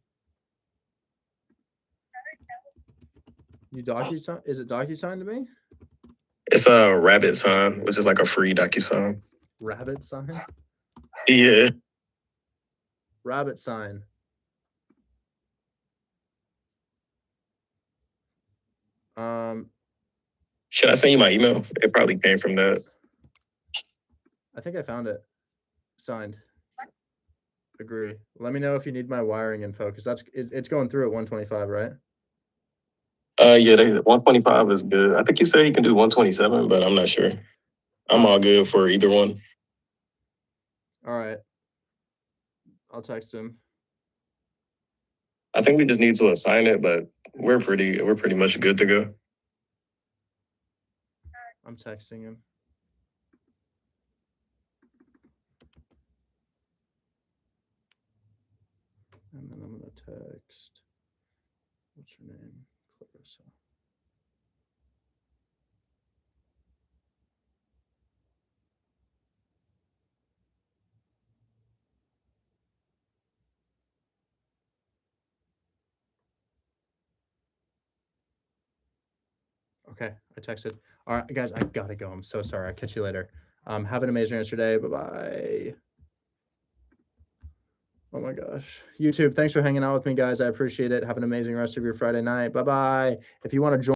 You DocuSign? Is it DocuSign to me? It's a rabbit sign, which is a free DocuSign. Rabbit sign? Yeah. Rabbit sign. Should I send you my email? It probably came from that. I think I found it. Signed. Agree. Let me know if you need my wiring info because it's going through at 125, right? Yeah, 125 is good. I think you said you can do 127, but I'm not sure. I'm all good for either one. All right. I'll text him. I think we just need to assign it, but we're pretty much good to go. I'm texting him. And then I'm gonna text. What's her name? Clarissa. Okay, I texted. All right, guys, I gotta go. I'm so sorry. I'll catch you later. Have an amazing rest of your day. Bye-bye. Oh my gosh. YouTube, thanks for hanging out with me, guys. I appreciate it. Have an amazing rest of your Friday night. Bye-bye. If you want to join